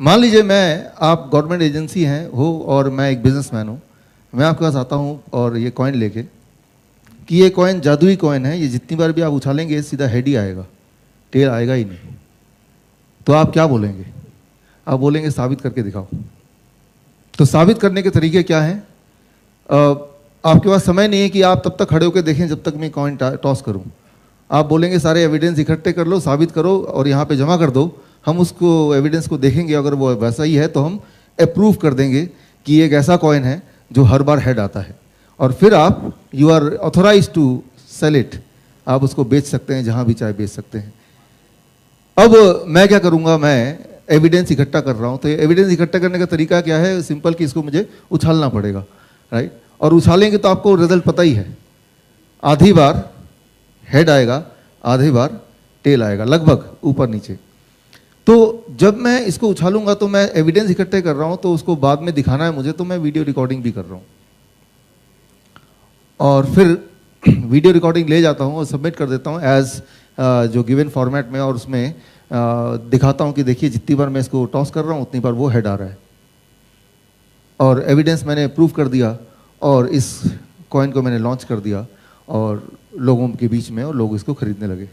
मान लीजिए आप गवर्नमेंट एजेंसी हैं हो और मैं एक बिजनेसमैन हूँ। मैं आपके पास आता हूँ और ये कॉइन लेके कि ये कॉइन जादुई कॉइन है, ये जितनी बार भी आप उछालेंगे सीधा हेड ही आएगा, टेल आएगा ही नहीं। तो आप क्या बोलेंगे? आप बोलेंगे साबित करके दिखाओ। तो साबित करने के तरीके क्या हैं? आपके पास समय नहीं है कि आप तब तक खड़े होकर देखें जब तक मैं कॉइन टॉस करूं। आप बोलेंगे सारे एविडेंस इकट्ठे कर लो, साबित करो और यहाँ पे जमा कर दो। हम उसको एविडेंस को देखेंगे, अगर वो वैसा ही है तो हम अप्रूव कर देंगे कि एक ऐसा कॉइन है जो हर बार हेड आता है। और फिर आप you are authorize to sell it, आप उसको बेच सकते हैं, जहाँ भी चाहे बेच सकते हैं। अब मैं क्या करूँगा, मैं एविडेंस इकट्ठा कर रहा हूँ। तो एविडेंस इकट्ठा करने का तरीका क्या है? सिंपल कि इसको मुझे उछालना पड़ेगा, राइट? और उछालेंगे तो आपको रिजल्ट पता ही है, आधी बार हेड आएगा, आधी बार टेल आएगा, लगभग ऊपर नीचे। तो जब मैं इसको उछालूंगा तो मैं एविडेंस इकट्ठे कर रहा हूं, तो उसको बाद में दिखाना है मुझे, तो मैं वीडियो रिकॉर्डिंग भी कर रहा हूं और फिर वीडियो रिकॉर्डिंग ले जाता हूं और सबमिट कर देता हूं एज जो गिवन फॉर्मेट में, और उसमें दिखाता हूं कि देखिए जितनी बार मैं इसको टॉस कर रहा हूं उतनी बार वो हेड आ रहा है। और एविडेंस मैंने प्रूव कर दिया और इस कॉइन को मैंने लॉन्च कर दिया और लोगों के बीच में, और लोग इसको खरीदने लगे।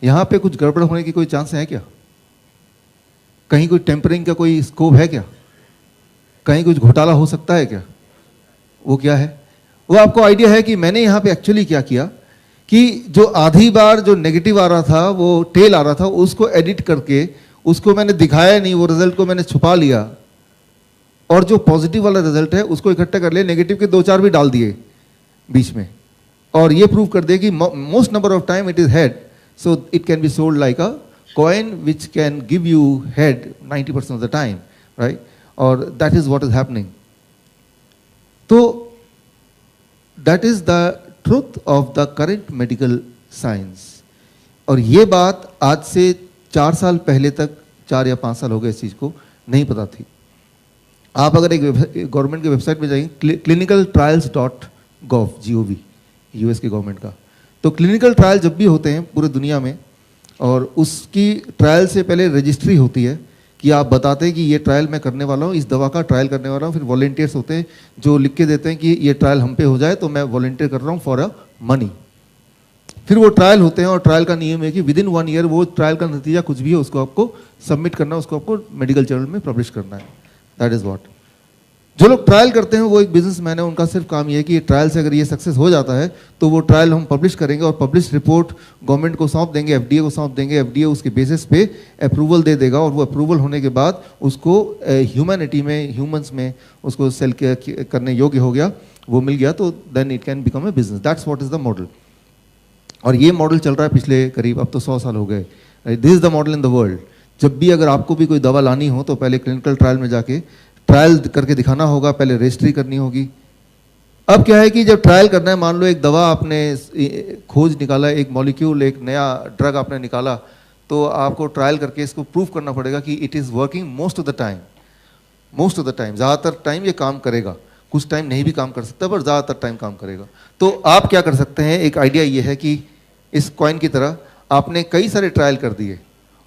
यहाँ पे कुछ गड़बड़ होने की कोई चांस है क्या? कहीं कोई टेम्परिंग का कोई स्कोप है क्या? कहीं कुछ घोटाला हो सकता है क्या? वो क्या है? वो आपको आइडिया है कि मैंने यहाँ पे एक्चुअली क्या किया कि जो आधी बार जो नेगेटिव आ रहा था, वो टेल आ रहा था, उसको एडिट करके उसको मैंने दिखाया नहीं, वो रिजल्ट को मैंने छुपा लिया और जो पॉजिटिव वाला रिजल्ट है उसको इकट्ठा कर लिया, नेगेटिव के 2-4 भी डाल दिए बीच में, और ये प्रूव कर दिया कि most number of time it is head, so it can be sold like a coin which can give you head 90% of the time, right? Or that is what is happening. So that is the truth of the current medical science. और ये बात आज से 4 साल पहले तक, 4 या 5 साल हो गए इस चीज़ को नहीं पता थी। आप अगर एक गवर्नमेंट की वेबसाइट पे जाएंगे, clinicaltrials.gov, यूएस की गवर्नमेंट का, तो क्लिनिकल ट्रायल जब भी होते हैं पूरे दुनिया में, और उसकी ट्रायल से पहले रजिस्ट्री होती है कि आप बताते हैं कि ये ट्रायल मैं करने वाला हूँ, इस दवा का ट्रायल करने वाला हूँ। फिर वॉलंटियर्स होते हैं जो लिख के देते हैं कि ये ट्रायल हम पे हो जाए तो मैं वॉलंटियर कर रहा हूँ फॉर अ मनी। फिर वो ट्रायल होते हैं और ट्रायल का नियम है कि विद इन 1 ईयर वो ट्रायल का नतीजा कुछ भी है उसको आपको सबमिट करना है, उसको आपको मेडिकल जर्नल में पब्लिश करना है। That is what. जो लोग ट्रायल करते हैं वो एक बिजनेसमैन है, उनका सिर्फ काम ये है कि ये ट्रायल से अगर ये सक्सेस हो जाता है तो वो ट्रायल हम पब्लिश करेंगे और पब्लिश रिपोर्ट गवर्नमेंट को सौंप देंगे, एफडीए को सौंप देंगे, एफडीए उसके बेसिस पे अप्रूवल दे देगा, और वो अप्रूवल होने के बाद उसको ह्यूमैनिटी में, ह्यूमंस में उसको सेल करने योग्य हो गया, वो मिल गया, तो then it can become a business. That's what is the model. और ये मॉडल चल रहा है पिछले करीब अब तो 100 साल हो गए। This is the model in the world. जब भी अगर आपको भी कोई दवा लानी हो तो पहले क्लिनिकल ट्रायल में जाके ट्रायल करके दिखाना होगा, पहले रजिस्ट्री करनी होगी। अब क्या है कि जब ट्रायल करना है, मान लो एक दवा आपने खोज निकाला, एक मॉलिक्यूल, एक नया ड्रग आपने निकाला, तो आपको ट्रायल करके इसको प्रूव करना पड़ेगा कि it is working most of the time. Most of the time, ज़्यादातर टाइम ये काम करेगा, कुछ टाइम नहीं भी काम कर सकता पर ज़्यादातर टाइम काम करेगा। तो आप क्या कर सकते हैं, एक आइडिया ये है कि इस कॉइन की तरह आपने कई सारे ट्रायल कर दिए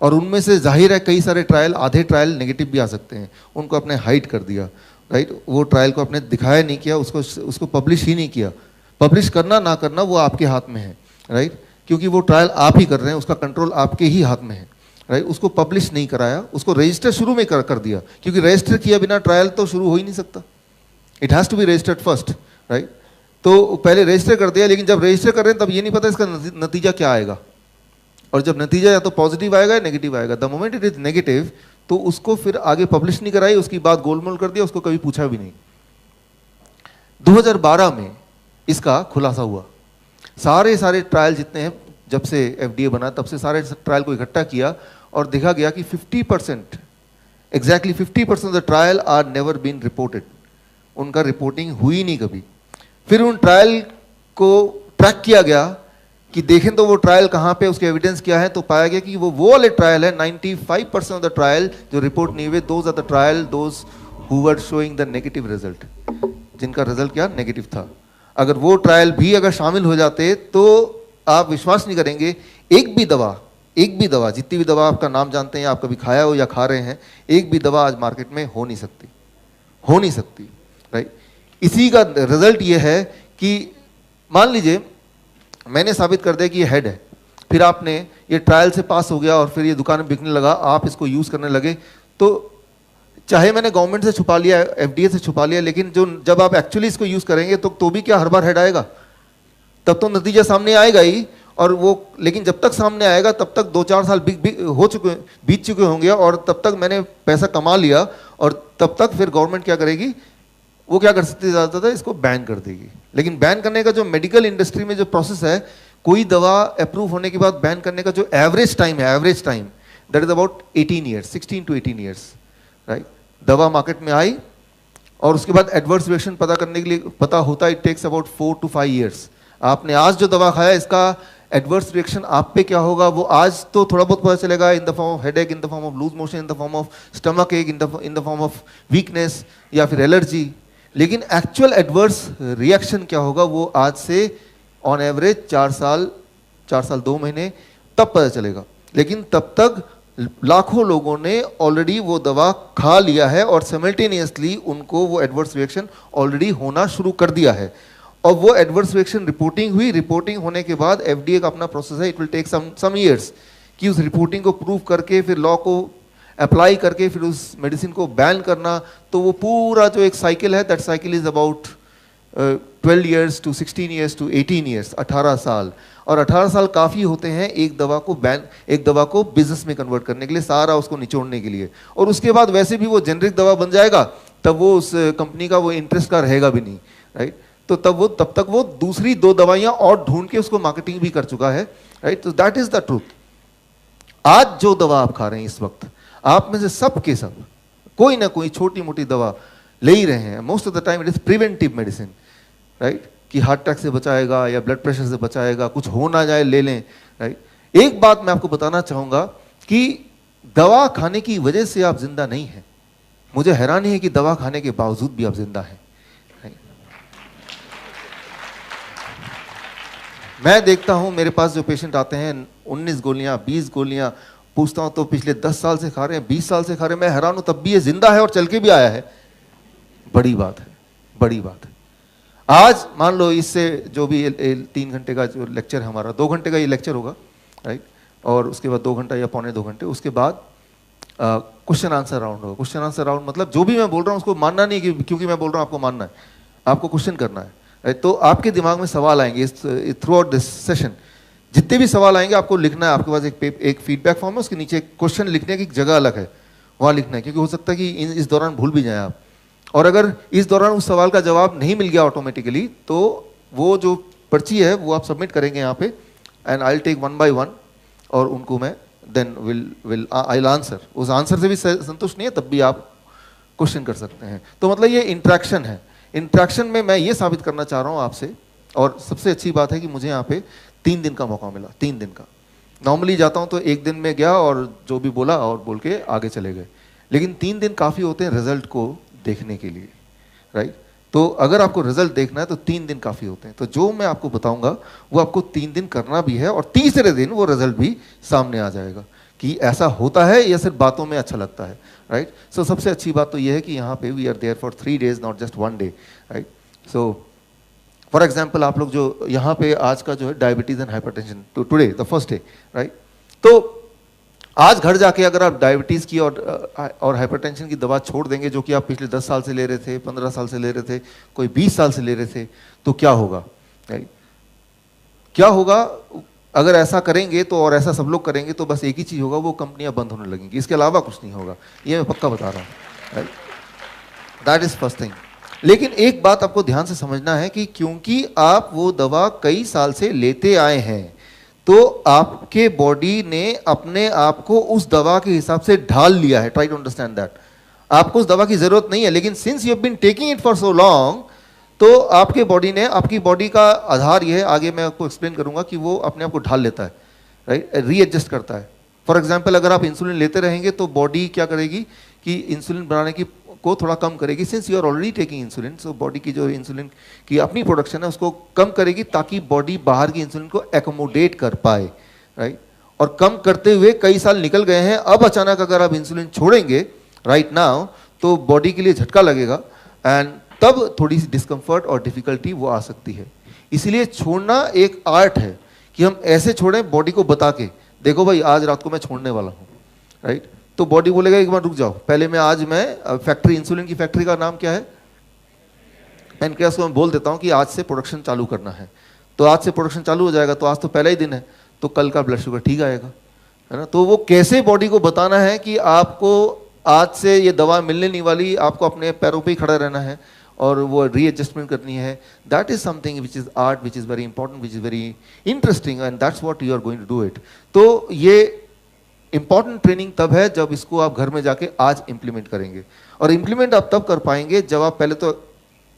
और उनमें से जाहिर है कई सारे ट्रायल, आधे ट्रायल नेगेटिव भी आ सकते हैं, उनको आपने हाइड कर दिया, राइट? वो ट्रायल को आपने दिखाया नहीं किया, उसको पब्लिश ही नहीं किया। पब्लिश करना ना करना वो आपके हाथ में है, राइट? क्योंकि वो ट्रायल आप ही कर रहे हैं, उसका कंट्रोल आपके ही हाथ में है, राइट? उसको पब्लिश नहीं कराया, उसको रजिस्टर शुरू में कर दिया, क्योंकि रजिस्टर किया बिना ट्रायल तो शुरू हो ही नहीं सकता। It has to be registered first, right? तो पहले रजिस्टर कर दिया, लेकिन जब रजिस्टर कर रहे हैं तब ये नहीं पता इसका नतीजा क्या आएगा, और जब नतीजा या तो पॉजिटिव आएगा या नेगेटिव आएगा। The moment it is negative तो उसको फिर आगे पब्लिश नहीं कराई, उसकी बात गोलमोल कर दिया, उसको कभी पूछा भी नहीं। 2012 में इसका खुलासा हुआ। सारे ट्रायल जितने हैं, जब से एफडीए बना तब से सारे ट्रायल को इकट्ठा किया और देखा गया कि 50%, exactly 50% of the trial are never been reported. उनका रिपोर्टिंग हुई नहीं कभी। फिर उन ट्रायल को ट्रैक किया गया कि देखें तो वो ट्रायल कहाँ पे, उसके एविडेंस क्या है, तो पाया गया कि वो वाले ट्रायल है। 95% ऑफ द ट्रायल जो रिपोर्ट नहीं हुए, those are the trial those who were showing the negative result, जिनका रिजल्ट क्या नेगेटिव था। अगर वो ट्रायल भी अगर शामिल हो जाते तो आप विश्वास नहीं करेंगे, एक भी दवा, एक भी दवा, जितनी भी दवा आपका नाम जानते हैं, आप कभी खाया हो या खा रहे हैं, एक भी दवा आज मार्केट में हो नहीं सकती, हो नहीं सकती, राइट। इसी का रिजल्ट ये है कि मान लीजिए मैंने साबित कर दिया कि ये हेड है, फिर आपने ये ट्रायल से पास हो गया और फिर ये दुकान में बिकने लगा, आप इसको यूज करने लगे, तो चाहे मैंने गवर्नमेंट से छुपा लिया, एफडीए से छुपा लिया, लेकिन जो जब आप एक्चुअली इसको यूज करेंगे तो भी क्या हर बार हेड आएगा? तब तो नतीजा सामने आएगा ही, और वो, लेकिन जब तक सामने आएगा तब तक 2-4 साल बीत चुके होंगे, और तब तक मैंने पैसा कमा लिया, और तब तक फिर गवर्नमेंट क्या करेगी? वो क्या कर सकती है ज़्यादातर? इसको बैन कर देगी। लेकिन बैन करने का जो मेडिकल इंडस्ट्री में जो प्रोसेस है, कोई दवा अप्रूव होने के बाद बैन करने का जो एवरेज टाइम है, average time that is about 18 years, 16 to 18 years, right. दवा मार्केट में आई और उसके बाद एडवर्स रिएक्शन पता करने के लिए पता होता, it takes about 4 to 5 years. आपने आज जो दवा खाया, इसका एडवर्स रिएक्शन आप पे क्या होगा वो आज तो थोड़ा बहुत पता चलेगा, in the form of headache, in the form of loose motion, in the form of stomach ache, in the form of weakness या फिर एलर्जी। लेकिन एक्चुअल एडवर्स रिएक्शन क्या होगा वो आज से ऑन एवरेज 4 साल 2 महीने तब पता चलेगा। लेकिन तब तक लाखों लोगों ने ऑलरेडी वो दवा खा लिया है और सिमल्टेनियसली उनको वो एडवर्स रिएक्शन ऑलरेडी होना शुरू कर दिया है, और वो एडवर्स रिएक्शन रिपोर्टिंग हुई। रिपोर्टिंग होने के बाद एफडीए का अपना प्रोसेस है, it will take some years कि उस रिपोर्टिंग को प्रूव करके फिर लॉ को अप्लाई करके फिर उस मेडिसिन को बैन करना। तो वो पूरा जो एक साइकिल है, that cycle is about 12 years to 16 years to 18 years, 18 साल। और 18 साल काफ़ी होते हैं एक दवा को एक दवा को बिजनेस में कन्वर्ट करने के लिए, सारा उसको निचोड़ने के लिए। और उसके बाद वैसे भी वो जेनरिक दवा बन जाएगा, तब वो उस कंपनी का वो इंटरेस्ट का रहेगा भी नहीं, राइट। तो तब तक वो दूसरी 2 दवाइयां और ढूंढ के उसको मार्केटिंग भी कर चुका है, राइट। तो दैट इज द ट्रूथ। आज जो दवा आप खा रहे हैं इस वक्त, आप में से सब के सब कोई ना कोई छोटी मोटी दवा ले ही रहे हैं। Most of the time it is preventive medicine, right, कि हार्ट अटैक से बचाएगा या ब्लड प्रेशर से बचाएगा, कुछ हो ना जाए ले लें, राइट। एक बात मैं आपको बताना चाहूंगा कि दवा खाने की वजह से आप जिंदा नहीं हैं। मुझे हैरानी है कि दवा खाने के बावजूद भी आप जिंदा हैं। मैं देखता हूं मेरे पास जो पेशेंट आते हैं 19 गोलियां 20 गोलियां, पूछता हूं तो पिछले 10 साल से खा रहे हैं, 20 साल से खा रहे हैं। मैं हैरान हूं, तब भी ये जिंदा है और चल के भी आया है। बड़ी बात है, बड़ी बात है। आज मान लो इससे जो भी 3 घंटे का जो लेक्चर है हमारा, 2 घंटे का ये लेक्चर होगा, राइट, और उसके बाद 2 घंटा या पौने 2 घंटे, उसके बाद क्वेश्चन आंसर राउंड होगा। क्वेश्चन आंसर राउंड मतलब जो भी मैं बोल रहा हूँ उसको मानना नहीं कि क्योंकि मैं बोल रहा हूँ आपको मानना है, आपको क्वेश्चन करना है, राइट। तो आपके दिमाग में सवाल आएंगे थ्रू आउट दिस सेशन। जितने भी सवाल आएंगे आपको लिखना है। आपके पास एक फीडबैक फॉर्म है, उसके नीचे क्वेश्चन लिखने की जगह अलग है, वहाँ लिखना है, क्योंकि हो सकता है कि इस दौरान भूल भी जाएं आप। और अगर इस दौरान उस सवाल का जवाब नहीं मिल गया ऑटोमेटिकली, तो वो जो पर्ची है वो आप सबमिट करेंगे यहाँ पे, and I will take 1 by 1 और उनको मैं देन आई विल आंसर। उस आंसर से भी संतुष्ट नहीं है तब भी आप क्वेश्चन कर सकते हैं। तो मतलब ये इंट्रैक्शन है। इंट्रैक्शन में मैं ये साबित करना चाह रहा हूँ आपसे, और सबसे अच्छी बात है कि मुझे यहाँ पे 3 दिन का मौका मिला, 3 दिन का। नॉर्मली जाता हूँ तो 1 दिन में गया और जो भी बोला और बोल के आगे चले गए, लेकिन 3 दिन काफ़ी होते हैं रिजल्ट को देखने के लिए, राइट। तो अगर आपको रिजल्ट देखना है तो 3 दिन काफ़ी होते हैं। तो जो मैं आपको बताऊंगा वो आपको 3 दिन करना भी है, और तीसरे दिन वो रिजल्ट भी सामने आ जाएगा कि ऐसा होता है या सिर्फ बातों में अच्छा लगता है, राइट। सो सबसे अच्छी बात तो ये है कि यहाँ पे we are there for 3 days, not just 1 day, right. So for example आप लोग जो यहाँ पे आज का जो है डायबिटीज एंड हाइपरटेंशन, तो today the first day, right. तो आज घर जाके अगर आप डायबिटीज़ की और हाइपरटेंशन की दवा छोड़ देंगे, जो कि आप पिछले 10 साल से ले रहे थे, 15 साल से ले रहे थे, कोई 20 साल से ले रहे थे, तो क्या होगा, राइट। क्या होगा अगर ऐसा करेंगे तो, और ऐसा सब लोग करेंगे तो बस एक ही चीज़ होगा, वो कंपनियां बंद होने लगेंगी, इसके अलावा कुछ नहीं होगा। ये मैं पक्का बता रहा हूँ, right. That is first thing. लेकिन एक बात आपको ध्यान से समझना है कि क्योंकि आप वो दवा कई साल से लेते आए हैं, तो आपके बॉडी ने अपने आप को उस दवा के हिसाब से ढाल लिया है। Try to understand that. आपको उस दवा की जरूरत नहीं है, लेकिन since you have been taking it for so long, तो आपके बॉडी ने, आपकी बॉडी का आधार ये है, आगे मैं आपको एक्सप्लेन करूंगा, कि वो अपने आप को ढाल लेता है, राइट, रीएडजस्ट करता है। फॉर एग्जाम्पल अगर आप इंसुलिन लेते रहेंगे तो बॉडी क्या करेगी कि इंसुलिन बनाने की को थोड़ा कम करेगी। Since you are already taking insulin, so body की जो इंसुलिन की अपनी प्रोडक्शन है उसको कम करेगी, ताकि बॉडी बाहर की इंसुलिन को एकोमोडेट कर पाए, राइट। और कम करते हुए कई साल निकल गए हैं, अब अचानक अगर आप इंसुलिन छोड़ेंगे राइट नाउ तो बॉडी के लिए झटका लगेगा एंड तब थोड़ी सी डिस्कम्फर्ट और डिफिकल्टी वो आ सकती है। इसीलिए छोड़ना एक आर्ट है कि हम ऐसे छोड़ें बॉडी को बता के, देखो भाई आज रात को मैं छोड़ने वाला हूँ, राइट। तो बॉडी बोलेगा एक बार रुक जाओ, पहले मैं फैक्ट्री, इंसुलिन की फैक्ट्री का नाम क्या है, पैनक्रियास को मैं बोल देता हूँ कि आज से प्रोडक्शन चालू करना है, तो आज से प्रोडक्शन चालू हो जाएगा, तो आज तो पहला ही दिन है, तो कल का ब्लड शुगर ठीक आएगा, है ना। तो वो कैसे बॉडी को बताना है कि आपको आज से ये दवा मिलने नहीं वाली, आपको अपने पैरों पे ही खड़ा रहना है और वो रीएडजस्टमेंट करनी है, that is something which is art, which is very important, which is very interesting and that's what you are going to do it. तो ये इंपॉर्टेंट ट्रेनिंग तब है जब इसको आप घर में जाके आज इंप्लीमेंट करेंगे, और इंप्लीमेंट आप तब कर पाएंगे जब आप पहले तो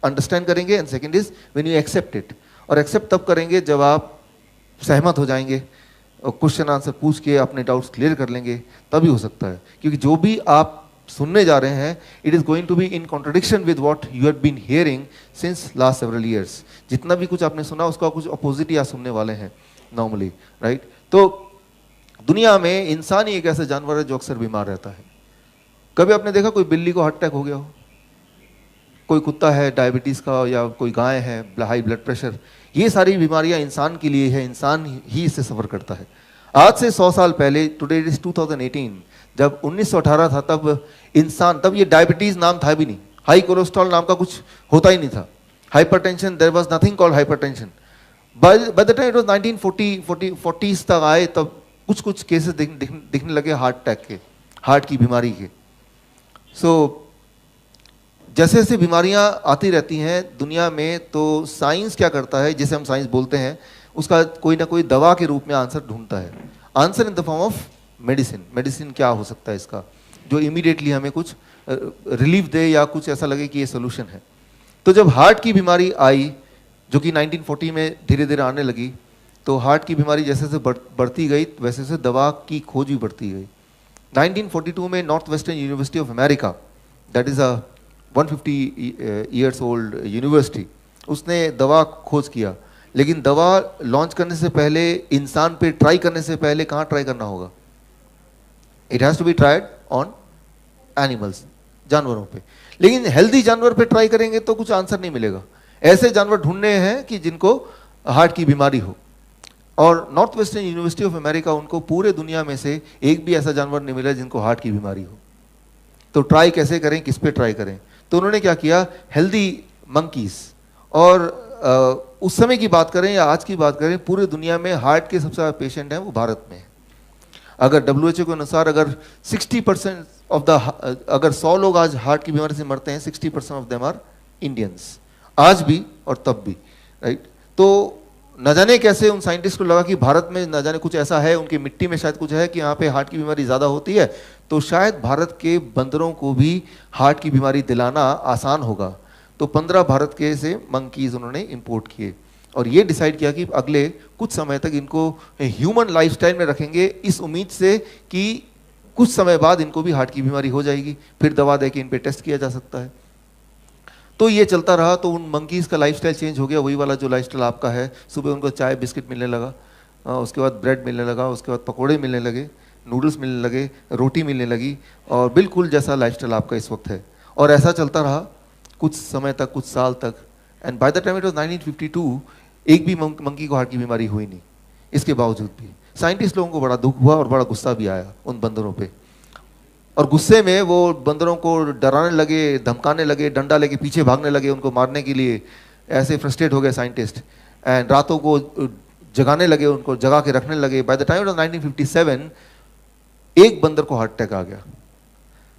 अंडरस्टैंड करेंगे and second is when you accept it, और एक्सेप्ट तब करेंगे जब आप सहमत हो जाएंगे और क्वेश्चन आंसर पूछ के अपने डाउट्स क्लियर कर लेंगे, तभी हो सकता है। क्योंकि जो भी आप सुनने जा रहे हैं it is going to be in contradiction with what you have been hearing since last several years. जितना भी कुछ आपने सुना उसका कुछ अपोजिट ही आप सुनने वाले हैं नॉर्मली, राइट। तो दुनिया में इंसान ही एक ऐसा जानवर है जो अक्सर बीमार रहता है। कभी आपने देखा कोई बिल्ली को हार्ट अटैक हो गया हो, कोई कुत्ता है डायबिटीज का, या कोई गाय है हाई ब्लड प्रेशर, ये सारी बीमारियां इंसान के लिए है, इंसान ही इससे सफर करता है। आज से 100 साल पहले, टुडे इट इज 2018, जब 1918 था तब ये डायबिटीज नाम था भी नहीं, हाई कोलेस्ट्रॉल नाम का कुछ होता ही नहीं था, hypertension, there was nothing called hypertension. By the time it was 1940s तक आए, तब कुछ कुछ केसेस दिखने लगे हार्ट अटैक के, हार्ट की बीमारी के। सो जैसे जैसे बीमारियां आती रहती हैं दुनिया में, तो साइंस क्या करता है, जिसे हम साइंस बोलते हैं, उसका कोई ना कोई दवा के रूप में आंसर ढूंढता है, answer in the form of medicine. Medicine क्या हो सकता है इसका, जो इमीडिएटली हमें कुछ रिलीफ दे या कुछ ऐसा लगे कि ये सोल्यूशन है। तो जब हार्ट की बीमारी आई, जो कि 1940 में धीरे धीरे आने लगी, तो हार्ट की बीमारी जैसे जैसे बढ़ती गई वैसे वैसे दवा की खोज भी बढ़ती गई। 1942 में north western university of America, that is a 150 years old university, उसने दवा खोज किया। लेकिन दवा लॉन्च करने से पहले, इंसान पे ट्राई करने से पहले कहाँ ट्राई करना होगा, it has to be tried on animals, जानवरों पे। लेकिन हेल्दी जानवर पे ट्राई करेंगे तो कुछ आंसर नहीं मिलेगा, ऐसे जानवर ढूंढने हैं कि जिनको हार्ट की बीमारी हो। और north western university of America, उनको पूरे दुनिया में से एक भी ऐसा जानवर नहीं मिला जिनको हार्ट की बीमारी हो। तो ट्राई कैसे करें, किस पे ट्राई करें, तो उन्होंने क्या किया, हेल्दी मंकीज, और उस समय की बात करें या आज की बात करें, पूरे दुनिया में हार्ट के सबसे ज़्यादा पेशेंट हैं वो भारत में है। अगर WHO के अनुसार अगर 60% ऑफ द, अगर 100 लोग आज हार्ट की बीमारी से मरते हैं, 60% ऑफ देम आर इंडियंस, आज भी और तब भी, राइट। तो न जाने कैसे उन साइंटिस्ट को लगा कि भारत में न जाने कुछ ऐसा है, उनकी मिट्टी में शायद कुछ है कि यहाँ पे हार्ट की बीमारी ज़्यादा होती है, तो शायद भारत के बंदरों को भी हार्ट की बीमारी दिलाना आसान होगा। तो 15 भारत के से मंकीज उन्होंने इंपोर्ट किए और ये डिसाइड किया कि अगले कुछ समय तक इनको ह्यूमन लाइफस्टाइल में रखेंगे, इस उम्मीद से कि कुछ समय बाद इनको भी हार्ट की बीमारी हो जाएगी, फिर दवा दे के इन पे टेस्ट किया जा सकता है। तो ये चलता रहा, तो उन मंकीज़ का लाइफस्टाइल चेंज हो गया, वही वाला जो लाइफस्टाइल आपका है। सुबह उनको चाय बिस्किट मिलने लगा, उसके बाद ब्रेड मिलने लगा, उसके बाद पकोड़े मिलने लगे, नूडल्स मिलने लगे, रोटी मिलने लगी, और बिल्कुल जैसा लाइफस्टाइल आपका इस वक्त है। और ऐसा चलता रहा कुछ समय तक, कुछ साल तक, and bye the time it was 1952 एक भी मंकी को हार्ट की बीमारी हुई नहीं। इसके बावजूद भी साइंटिस्ट लोगों को बड़ा दुख हुआ और बड़ा गुस्सा भी आया उन बंदरों पे, और गुस्से में वो बंदरों को डराने लगे, धमकाने लगे, डंडा लेके पीछे भागने लगे उनको मारने के लिए। ऐसे फ्रस्ट्रेट हो गए साइंटिस्ट, एंड रातों को जगाने लगे, उनको जगा के रखने लगे। बाय द टाइम ऑफ 1957 एक बंदर को हार्ट अटैक आ गया,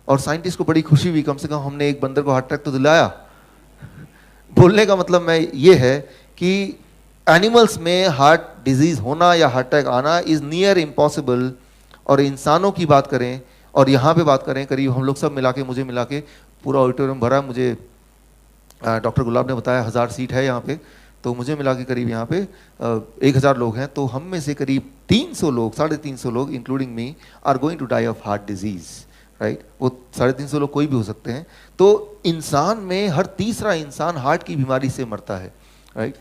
और साइंटिस्ट को बड़ी खुशी हुई, कम से कम हमने एक बंदर को हार्ट अटैक तो दिलाया। बोलने का मतलब मैं ये है कि एनिमल्स में हार्ट डिजीज होना या हार्ट अटैक आना इज नियर इम्पॉसिबल, और इंसानों की बात करें और यहाँ पे बात करें, करीब हम लोग सब मिला के, मुझे मिला के पूरा ऑडिटोरियम भरा, मुझे डॉक्टर गुलाब ने बताया 1000 सीट है यहाँ पे, तो मुझे मिला के करीब यहाँ पे 1000 लोग हैं, तो हम में से करीब 300 लोग, 350 लोग including me are going to die of heart disease, right. वो 350 लोग कोई भी हो सकते हैं। तो इंसान में हर तीसरा इंसान हार्ट की बीमारी से मरता है, राइट।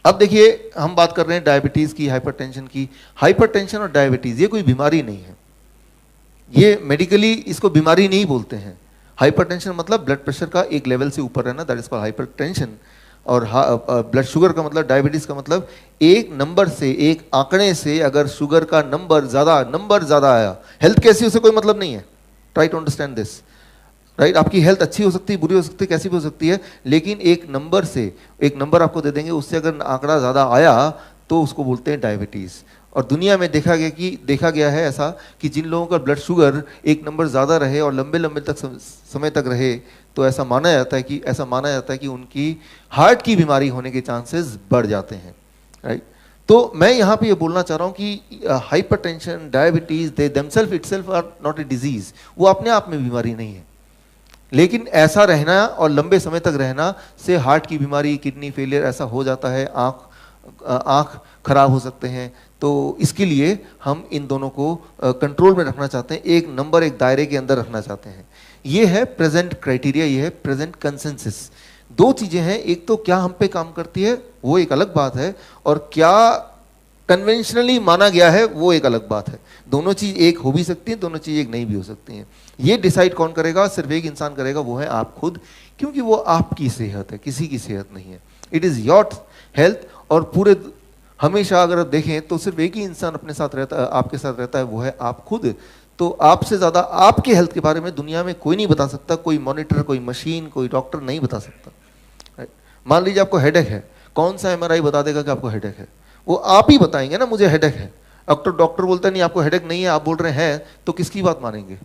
अब देखिए हम बात कर रहे हैं डायबिटीज की, हाइपरटेंशन की। हाइपरटेंशन और डायबिटीज ये कोई बीमारी नहीं है, ये मेडिकली इसको बीमारी नहीं बोलते हैं। हाइपरटेंशन मतलब ब्लड प्रेशर का एक लेवल से ऊपर रहना, दैट इज कॉल्ड हाइपरटेंशन। और ब्लड शुगर का मतलब, डायबिटीज का मतलब एक नंबर से, एक आंकड़े से अगर शुगर का नंबर ज्यादा आया, हेल्थ कैसी उसे कोई मतलब नहीं है। Try to understand this, right. आपकी हेल्थ अच्छी हो सकती है, बुरी हो सकती है, कैसी भी हो सकती है, लेकिन एक नंबर से, एक नंबर आपको दे देंगे, उससे अगर आंकड़ा ज्यादा आया तो उसको बोलते हैं डायबिटीज। और दुनिया में देखा गया है ऐसा कि जिन लोगों का ब्लड शुगर एक नंबर ज़्यादा रहे और लंबे लंबे तक समय तक रहे, तो ऐसा माना जाता है कि उनकी हार्ट की बीमारी होने के चांसेस बढ़ जाते हैं, राइट। तो मैं यहाँ पे ये बोलना चाह रहा हूँ कि hypertension, diabetes, they themselves itself are not a disease, वो अपने आप में बीमारी नहीं है, लेकिन ऐसा रहना और लंबे समय तक रहना से हार्ट की बीमारी, किडनी फेलियर ऐसा हो जाता है, आँख खराब हो सकते हैं। तो इसके लिए हम इन दोनों को कंट्रोल में रखना चाहते हैं, एक नंबर, एक दायरे के अंदर रखना चाहते हैं। ये है प्रेजेंट क्राइटेरिया, ये है प्रेजेंट कंसेंसस। दो चीजें हैं, एक तो क्या हम पे काम करती है वो एक अलग बात है, और क्या कन्वेंशनली माना गया है वो एक अलग बात है। दोनों चीज एक हो भी सकती है, दोनों चीज एक नहीं भी हो सकती हैं। ये डिसाइड कौन करेगा? सिर्फ एक इंसान करेगा, वो है आप खुद, क्योंकि वो आपकी सेहत है, किसी की सेहत नहीं है। It is your health. और पूरे हमेशा अगर आप देखें तो सिर्फ एक ही इंसान अपने साथ रहता है, आपके साथ रहता है, वो है आप खुद। तो आपसे ज्यादा आपके हेल्थ के बारे में दुनिया में कोई नहीं बता सकता, कोई मॉनिटर, कोई मशीन, कोई डॉक्टर नहीं बता सकता। मान लीजिए आपको हेडेक है, कौन सा एमआरआई बता देगा कि आपको हेडेक है? वो आप ही बताएंगे ना, मुझे हेडेक है। डॉक्टर बोलता नहीं आपको हेडेक नहीं है, आप बोल रहे हैं, तो किसकी बात मानेंगे?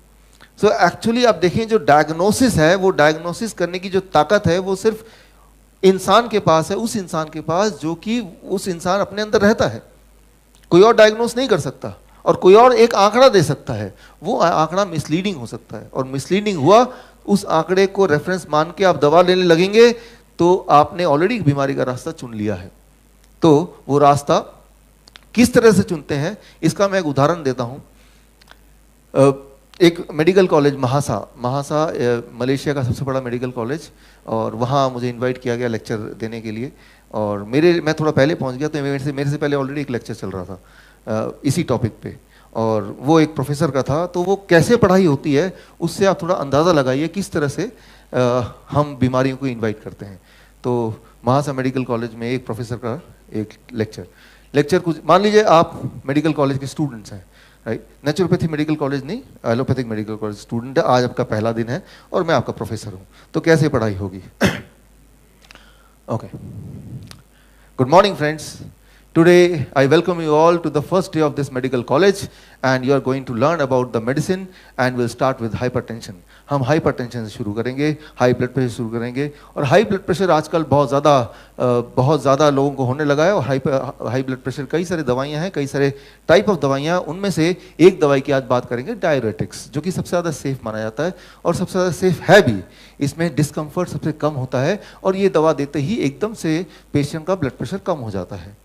सो एक्चुअली आप देखें, जो डायग्नोसिस है, वो डायग्नोसिस करने की जो ताकत है वो सिर्फ इंसान के पास है, उस इंसान के पास जो कि उस इंसान अपने अंदर रहता है। कोई और डायग्नोस नहीं कर सकता, और कोई और एक आंकड़ा दे सकता है, वो आंकड़ा मिसलीडिंग हो सकता है, और मिसलीडिंग हुआ, उस आंकड़े को रेफरेंस मान के आप दवा लेने लगेंगे तो आपने ऑलरेडी बीमारी का रास्ता चुन लिया है। तो वो रास्ता किस तरह से चुनते हैं, इसका मैं एक उदाहरण देता हूं। एक मेडिकल कॉलेज महासा मलेशिया का सबसे बड़ा मेडिकल कॉलेज, और वहाँ मुझे इनवाइट किया गया लेक्चर देने के लिए। और मैं थोड़ा पहले पहुँच गया, तो मेरे से पहले ऑलरेडी एक लेक्चर चल रहा था इसी टॉपिक पे, और वो एक प्रोफेसर का था। तो वो कैसे पढ़ाई होती है उससे आप थोड़ा अंदाज़ा लगाइए किस तरह से हम बीमारियों को इन्वाइट करते हैं। तो महासा मेडिकल कॉलेज में एक प्रोफेसर का एक लेक्चर कुछ, मान लीजिए आप मेडिकल कॉलेज के स्टूडेंट्स हैं, राइट। नेचुरोपैथी मेडिकल कॉलेज नहीं, एलोपैथिक मेडिकल कॉलेज स्टूडेंट है, आज आपका पहला दिन है और मैं आपका प्रोफेसर हूं, तो कैसे पढ़ाई होगी? Okay, good morning friends. Today I welcome you all to the first day of this medical college, and you are going to learn about the medicine, and we'll start with hypertension. हम hypertension से शुरू करेंगे, high blood pressure शुरू करेंगे। और high blood pressure आजकल बहुत ज़्यादा लोगों को होने लगा है। और हाई ब्लड प्रेशर, कई सारी दवाइयाँ हैं, कई सारे टाइप ऑफ दवाइयाँ, उनमें से एक दवाई की आज बात करेंगे, डायरेटिक्स, जो कि सबसे ज़्यादा सेफ माना जाता है और सबसे ज़्यादा सेफ है भी। इसमें डिस्कम्फर्ट सबसे कम होता है, और ये दवा देते ही एकदम से पेशेंट का ब्लड प्रेशर कम हो जाता है।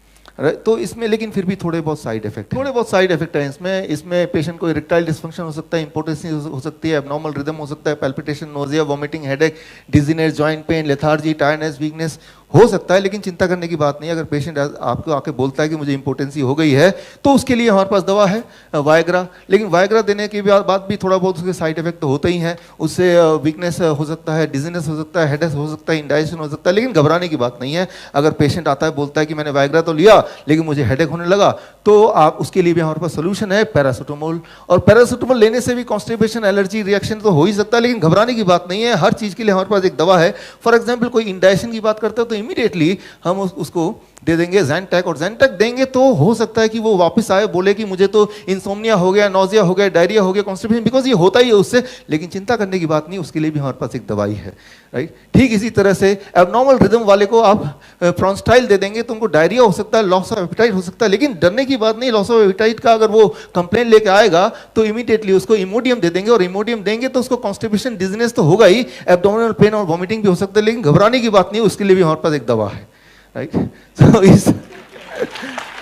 तो इसमें लेकिन फिर भी थोड़े बहुत साइड इफेक्ट हैं इसमें पेशेंट को इरेक्टाइल डिस्फंक्शन हो सकता है, इंपोर्टेंसी हो सकती है, एबनॉर्मल रिदम हो सकता है, palpitation, nausea, vomiting, headache, dizziness, joint pain, lethargy, tiredness, weakness हो सकता है। लेकिन चिंता करने की बात नहीं है। अगर पेशेंट आपको आके बोलता है कि मुझे इंपोर्टेंसी हो गई है, तो उसके लिए हमारे पास दवा है वायग्रा। लेकिन वायग्रा देने के बाद भी थोड़ा बहुत उसके साइड इफेक्ट तो होते ही हैं। उससे वीकनेस हो सकता है, डिजीनेस हो सकता है, हेडेक हो सकता है, इंडाइजेशन हो सकता है। लेकिन घबराने की बात नहीं है। अगर पेशेंट आता है, बोलता है कि मैंने वायग्रा तो लिया लेकिन मुझे हेडेक होने लगा, तो आप उसके लिए भी हमारे पास सोल्यूशन है, पैरासिटामोल। और पैरासिटामोल लेने से भी कॉन्स्टिपेशन, एलर्जी रिएक्शन तो हो ही सकता है, लेकिन घबराने की बात नहीं है। हर चीज़ के लिए हमारे पास एक दवा है। फॉर एग्जाम्पल, कोई इंडाइजेशन की बात करते हो तो इमीडिएटली हम उसको दे देंगे ज़ैंटैक, और ज़ैंटैक देंगे तो हो सकता है कि वो वापस आए, बोले कि मुझे तो इंसोम्निया हो गया, नोजिया हो गया, डायरिया हो गया, कॉन्स्टिपेशन, बिकॉज ये होता ही है उससे। लेकिन चिंता करने की बात नहीं, उसके लिए भी हमारे पास एक दवाई है, राइट। ठीक इसी तरह से एबनॉर्मल रिदम वाले को आप प्रोंस्टाइल दे देंगे तो उनको डायरिया हो सकता है, लॉस ऑफ एपेटाइट हो सकता है। लेकिन डरने की बात नहीं, लॉस ऑफ एपेटाइट का अगर वो कंप्लेन लेके आएगा तो इमीडिएटली उसको इमोडियम दे देंगे, और इमोडियम देंगे तो उसको कॉन्स्टिपेशन, डिजीनेस तो होगा ही, एब्डोमिनल पेन और वॉमिटिंग भी हो सकता है। लेकिन घबराने की बात नहीं, उसके लिए भी हमारे पास एक दवा है, राइट।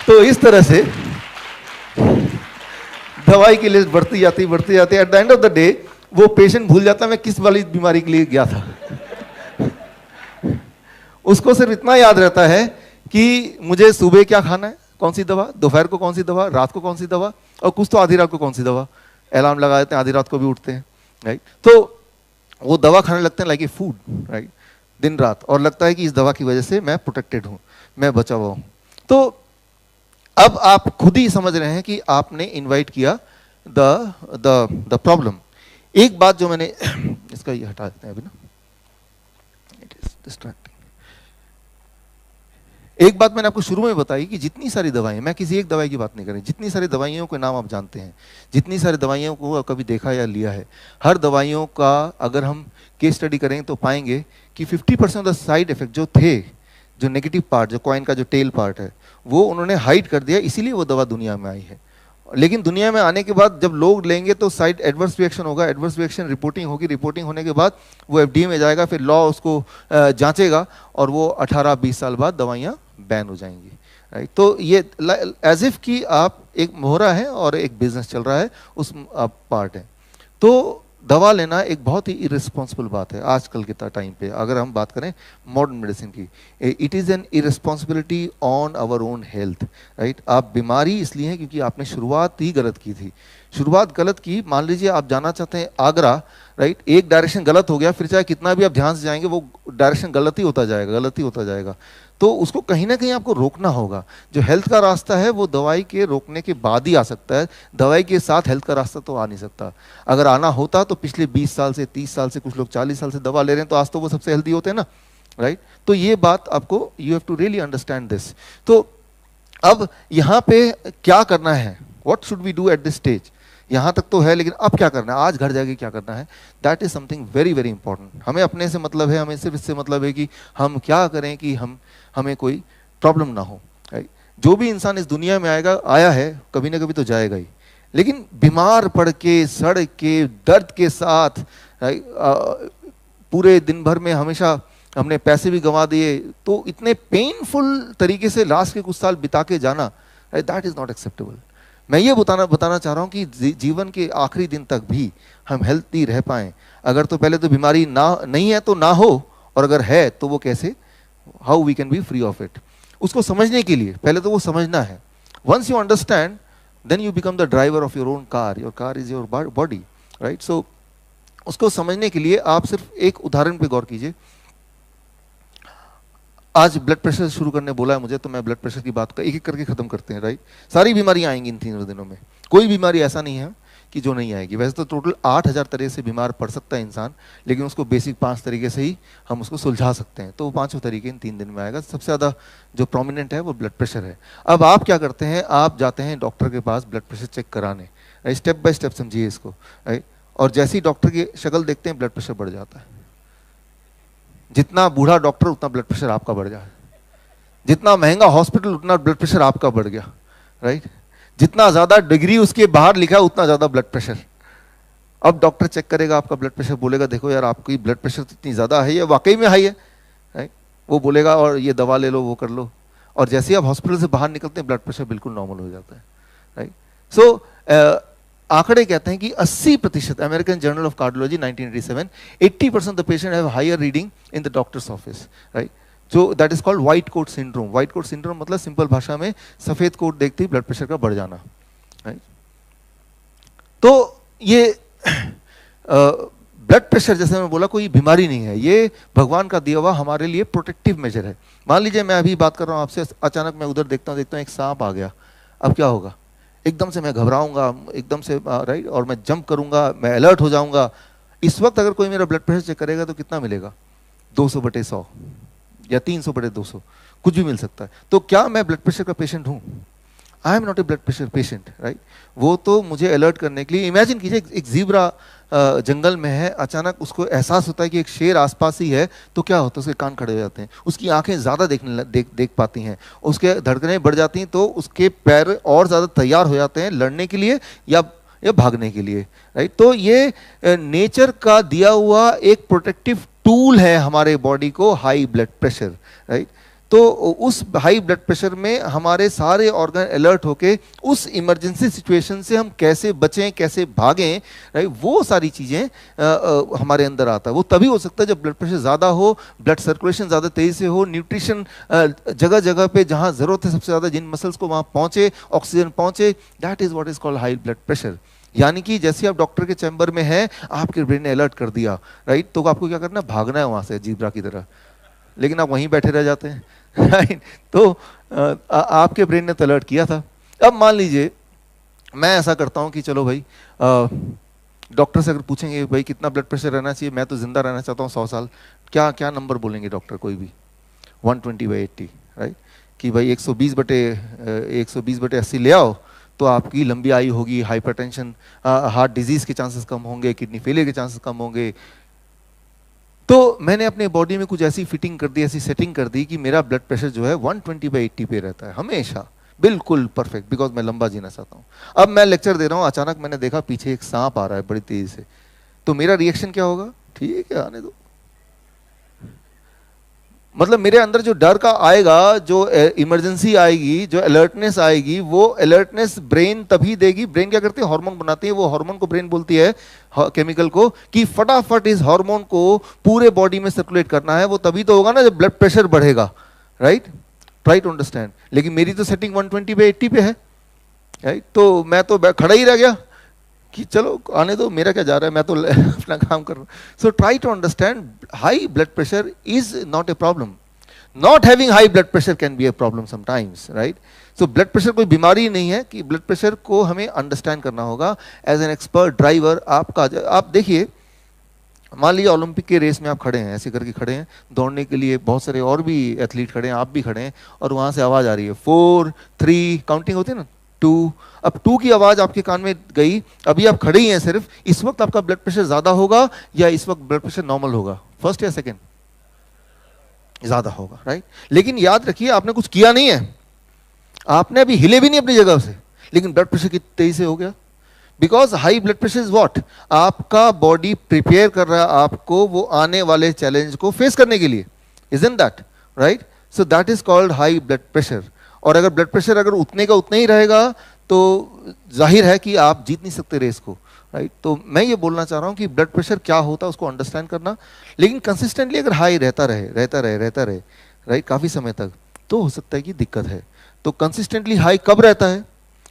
तो इस तरह से दवाई की लिस्ट बढ़ती जाती। At the end of the day वो पेशेंट भूल जाता मैं किस वाली बीमारी के लिए गया था। उसको सिर्फ इतना याद रहता है कि मुझे सुबह क्या खाना है, कौन सी दवा, दोपहर को कौन सी दवा, रात को कौन सी दवा, और कुछ तो आधी रात को कौन सी दवा, अलार्म लगा देते हैं, आधी रात को भी उठते हैं, राइट। तो वो दवा खाने लगते हैं लाइक ए फूड, राइट, दिन रात, और लगता है कि इस दवा की वजह से मैं प्रोटेक्टेड हूँ, मैं बचा हुआ हूँ। तो अब आप खुद ही समझ रहे हैं कि आपने इनवाइट किया द प्रॉब्लम। एक बात जो मैंने इसका ये हटा देते हैं अभी ना, इट इज डिस्ट्रैक्टिंग। एक बात मैंने आपको शुरू में बताई कि जितनी सारी दवाएं, मैं किसी एक दवाई की बात नहीं कर रही, जितनी सारी दवाइयों के नाम आप जानते हैं, जितनी सारी दवाइयों को कभी देखा या लिया है, हर दवाइयों का अगर हम केस स्टडी करें तो पाएंगे कि 50% ऑफ द साइड इफेक्ट जो थे, जो नेगेटिव पार्ट, जो कॉइन का जो टेल पार्ट है, वो उन्होंने हाइड कर दिया, इसीलिए वो दवा दुनिया में आई है। लेकिन दुनिया में आने के बाद जब लोग लेंगे तो साइड एडवर्स रिएक्शन होगा, एडवर्स रिएक्शन रिपोर्टिंग होगी, रिपोर्टिंग होने के बाद वो एफडीए में जाएगा, फिर लॉ उसको जांचेगा, और वो 18-20 साल बाद दवाइयाँ बैन हो जाएंगी, राइट। तो ये एज इफ कि आप एक मोहरा है और एक बिजनेस चल रहा है, उस पार्ट है। तो दवा लेना एक बहुत ही इररिस्पॉन्सिबल बात है आजकल के टाइम पे। अगर हम बात करें मॉडर्न मेडिसिन की, it is an irresponsibility on our own health, right. आप बीमारी इसलिए हैं क्योंकि आपने शुरुआत ही गलत की थी, शुरुआत गलत की। मान लीजिए आप जाना चाहते हैं आगरा, राइट, एक डायरेक्शन गलत हो गया, फिर चाहे कितना भी आप ध्यान से जाएंगे वो डायरेक्शन गलत ही होता जाएगा, गलत ही होता जाएगा। तो उसको कहीं ना कहीं आपको रोकना होगा। जो हेल्थ का रास्ता है वो दवाई के रोकने के बाद ही आ सकता है, दवाई के साथ हेल्थ का रास्ता तो आ नहीं सकता। अगर आना होता तो पिछले 20 साल से, 30 साल से, कुछ लोग 40 साल से दवा ले रहे हैं, तो आज तो वो सबसे हेल्दी होते हैं ना, राइट। तो ये बात आपको, you have to really understand this. तो अब यहाँ पे क्या करना है, what should we do at this stage, यहाँ तक तो है, लेकिन अब क्या करना है, आज घर जाके क्या करना है, that is something very very important. हमें अपने से मतलब है, हमें सिर्फ इससे मतलब है कि हम क्या करें कि हमें कोई प्रॉब्लम ना हो। जो भी इंसान इस दुनिया में आया है कभी ना कभी तो जाएगा ही, लेकिन बीमार पड़ के, सड़ के, दर्द के साथ, पूरे दिन भर में हमेशा हमने पैसे भी गंवा दिए, तो इतने पेनफुल तरीके से लास्ट के कुछ साल बिता के जाना, दैट इज नॉट एक्सेप्टेबल। मैं ये बताना चाह रहा हूँ कि जीवन के आखिरी दिन तक भी हम हेल्थी रह पाएं। अगर तो पहले तो बीमारी नहीं है तो ना हो, और अगर है तो वो कैसे, how we can be free of it, उसको समझने के लिए पहले तो वो समझना है। Once you understand, then you become the driver of your own car, your car is your body, right. So उसको समझने के लिए आप सिर्फ एक उदाहरण पे गौर कीजिए। आज ब्लड प्रेशर शुरू करने बोला है मुझे, तो मैं ब्लड प्रेशर की बात एक एक करके खत्म करते हैं, राइट। सारी बीमारियां आएंगी इन 3 दिनों में, कोई बीमारी ऐसा नहीं है कि जो नहीं आएगी। वैसे तो टोटल 8000 तरह से बीमार पड़ सकता है इंसान, लेकिन उसको बेसिक 5 तरीके से ही हम उसको सुलझा सकते हैं। तो वो 5 तरीके इन 3 दिन में आएगा। सबसे ज़्यादा जो प्रोमिनेंट है वो ब्लड प्रेशर है। अब आप क्या करते हैं, आप जाते हैं डॉक्टर के पास ब्लड प्रेशर चेक कराने, स्टेप बाय स्टेप समझिए इसको, राइट। और जैसे ही डॉक्टर की शक्ल देखते हैं ब्लड प्रेशर बढ़ जाता है। जितना बूढ़ा डॉक्टर उतना ब्लड प्रेशर आपका बढ़ जाए, जितना महंगा हॉस्पिटल उतना ब्लड प्रेशर आपका बढ़ गया, राइट। जितना ज्यादा डिग्री उसके बाहर लिखा उतना ज्यादा ब्लड प्रेशर। अब डॉक्टर चेक करेगा आपका ब्लड प्रेशर, बोलेगा देखो यार आपकी ब्लड प्रेशर तो इतनी ज्यादा है, ये वाकई में हाई है, राइट। वो बोलेगा और ये दवा ले लो, वो कर लो, और जैसे ही आप हॉस्पिटल से बाहर निकलते हैं ब्लड प्रेशर बिल्कुल नॉर्मल हो जाता है, राइट। सो आंकड़े कहते हैं कि 80%, American Journal of Cardiology 1987, 80% the patient have higher reading in the doctor's office, right. जो that is called white coat syndrome. White coat syndrome मतलब सिंपल भाषा में सफेद कोट देखते ही ब्लड प्रेशर का बढ़ जाना, राइट। तो ये ब्लड प्रेशर, जैसे मैं बोला, कोई बीमारी नहीं है, ये भगवान का दिया हुआ हमारे लिए प्रोटेक्टिव मेजर है। मान लीजिए मैं अभी बात कर रहा हूँ आपसे, अचानक मैं उधर देखता हूँ एक सांप आ गया, अब क्या होगा, एकदम से मैं घबराऊंगा, एकदम से, राइट, और मैं जंप करूंगा, मैं अलर्ट हो जाऊंगा। इस वक्त अगर कोई मेरा ब्लड प्रेशर चेक करेगा तो कितना मिलेगा, 200/100 या 300/200, कुछ भी मिल सकता है। तो क्या मैं ब्लड प्रेशर का पेशेंट हूँ? I am not a blood pressure patient, right. वो तो मुझे अलर्ट करने के लिए, इमेजिन कीजिए एक ज़ीब्रा जंगल में है, अचानक उसको एहसास होता है कि एक शेर आसपास ही है, तो क्या होता है, उसके कान खड़े हो जाते हैं, उसकी आंखें ज़्यादा देख पाती हैं, उसके धड़कनें बढ़ जाती हैं, तो उसके पैर और ज़्यादा तैयार हो जाते हैं लड़ने के लिए या भागने के लिए, राइट। तो ये नेचर का दिया हुआ एक प्रोटेक्टिव टूल है हमारे बॉडी को, हाई ब्लड प्रेशर, राइट। तो उस हाई ब्लड प्रेशर में हमारे सारे ऑर्गन अलर्ट होके उस इमरजेंसी सिचुएशन से हम कैसे बचें, कैसे भागें, राइट, वो सारी चीज़ें हमारे अंदर आता है। वो तभी हो सकता है जब ब्लड प्रेशर ज़्यादा हो, ब्लड सर्कुलेशन ज़्यादा तेज़ी से हो, न्यूट्रिशन जगह जगह पे जहाँ ज़रूरत है सबसे ज़्यादा, जिन मसल्स को वहाँ पहुँचे, ऑक्सीजन पहुँचे, that is what is called high blood pressure. यानी कि जैसे आप डॉक्टर के चैम्बर में हैं, आपके ब्रेन ने अलर्ट कर दिया, राइट, तो आपको क्या करना है, भागना है वहाँ से जीब्रा की तरह, लेकिन आप वहीं बैठे रह जाते हैं, राइट। तो आपके ब्रेन ने तो अलर्ट किया था। अब मान लीजिए मैं ऐसा करता हूँ कि चलो भाई, डॉक्टर से अगर पूछेंगे भाई कितना ब्लड प्रेशर रहना चाहिए, मैं तो जिंदा रहना चाहता हूँ 100 साल, क्या क्या नंबर बोलेंगे डॉक्टर? कोई भी 120/80, राइट, कि भाई 120/80 ले आओ तो आपकी लंबी आयु होगी, हाइपरटेंशन, हार्ट डिजीज के चांसेस कम होंगे, किडनी फेलियर के चांसेस कम होंगे। तो मैंने अपने बॉडी में कुछ ऐसी फिटिंग कर दी, ऐसी सेटिंग कर दी कि मेरा ब्लड प्रेशर जो है 120/80 पे रहता है हमेशा, बिल्कुल परफेक्ट, बिकॉज मैं लंबा जीना चाहता हूँ। अब मैं लेक्चर दे रहा हूँ, अचानक मैंने देखा पीछे एक सांप आ रहा है बड़ी तेजी से, तो मेरा रिएक्शन क्या होगा? ठीक है, आने दो। मतलब मेरे अंदर जो डर का आएगा, जो इमरजेंसी आएगी, जो अलर्टनेस आएगी, वो अलर्टनेस ब्रेन तभी देगी। ब्रेन क्या करती है? हार्मोन बनाती है। वो हार्मोन को ब्रेन बोलती है, केमिकल को, कि फटाफट इस हार्मोन को पूरे बॉडी में सर्कुलेट करना है। वो तभी तो होगा ना जब ब्लड प्रेशर बढ़ेगा, राइट, ट्राई टू अंडरस्टैंड। लेकिन मेरी तो सेटिंग 120/80 पे है, राइट, तो मैं तो खड़ा ही रह गया कि चलो आने दो, मेरा क्या जा रहा है, मैं तो अपना काम कर रहा हूँ। So try to understand, high blood pressure is not a problem, not having high blood pressure can be a problem sometimes, right. So blood pressure कोई बीमारी नहीं है, कि ब्लड प्रेशर को हमें अंडरस्टैंड करना होगा एज एन एक्सपर्ट ड्राइवर। आपका आप देखिए, मान लीजिए ओलंपिक के रेस में आप खड़े हैं, ऐसे करके खड़े हैं, दौड़ने के लिए बहुत सारे और भी एथलीट खड़े हैं, आप भी खड़े हैं, और वहाँ से आवाज़ आ रही है 4 3, काउंटिंग होती है ना, 2। अब 2 की आवाज़ आपके कान में गई, अभी आप खड़े ही हैं सिर्फ, इस वक्त आपका ब्लड प्रेशर ज़्यादा होगा या इस वक्त ब्लड प्रेशर नॉर्मल होगा? फर्स्ट या सेकेंड? ज़्यादा होगा, राइट। लेकिन याद रखिए, आपने कुछ किया नहीं है, आपने अभी हिले भी नहीं अपनी जगह से, लेकिन ब्लड प्रेशर कितनी तेजी से हो गया? Because high blood pressure is what, आपका बॉडी प्रिपेयर कर रहा है आपको वो आने वाले चैलेंज को फेस करने के लिए, isn't that right? So that is called high blood pressure. और अगर ब्लड प्रेशर अगर उतने का उतना ही रहेगा तो जाहिर है कि आप जीत नहीं सकते रेस को, राइट? तो मैं ये बोलना चाह रहा हूँ कि ब्लड प्रेशर क्या होता है उसको अंडरस्टैंड करना, लेकिन कंसिस्टेंटली अगर हाई रहता रहे राइट काफ़ी समय तक, तो हो सकता है कि दिक्कत है। तो कंसिस्टेंटली हाई कब रहता है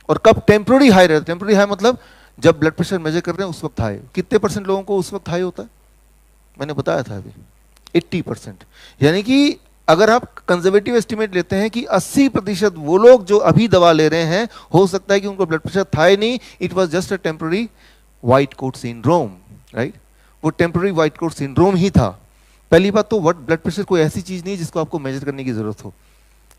और कब टेम्प्रोरी हाई रहता है? टेम्प्रोरी हाई मतलब जब ब्लड प्रेशर मेजर कर रहे हैं उस वक्त हाई। कितने % लोगों को उस वक्त हाई होता है? मैंने बताया था अभी 80%। यानी कि अगर आप कंजर्वेटिव एस्टिमेट लेते हैं कि 80% वो लोग जो अभी दवा ले रहे हैं, हो सकता है कि उनको ब्लड प्रेशर था ही नहीं, it was just a temporary white coat syndrome, right? वो टेम्प्रोरी व्हाइट कोट सिंड्रोम ही था। पहली बात तो ब्लड प्रेशर कोई ऐसी चीज नहीं जिसको आपको मेजर करने की जरूरत हो,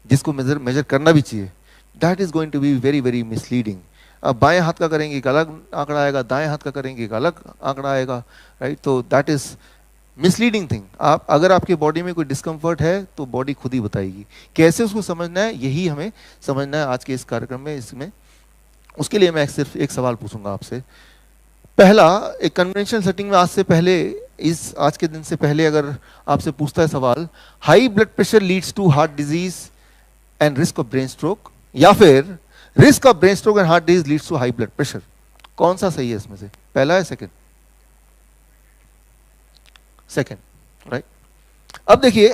जिसको मेजर करना भी चाहिए। That is going to be very very misleading. अब बाएं हाथ का करेंगे एक अलग आंकड़ा आएगा, दाएं हाथ का करेंगे एक अलग आंकड़ा आएगा, राइट? तो दैट इज मिसलीडिंग थिंग। आप अगर आपके बॉडी में कोई डिस्कम्फर्ट है तो बॉडी खुद ही बताएगी। कैसे उसको समझना है, यही हमें समझना है आज के इस कार्यक्रम में। इसमें उसके लिए मैं सिर्फ एक सवाल पूछूंगा आपसे। पहला, एक कन्वेंशनल सेटिंग में आज से पहले, इस आज के दिन से पहले अगर आपसे पूछता है सवाल, high blood pressure leads to heart disease and risk of brain stroke, या फिर risk of brain stroke and heart disease leads to high blood pressure, कौन सा सही है इसमें से? पहला है सेकंड? Second, right? अब देखिए,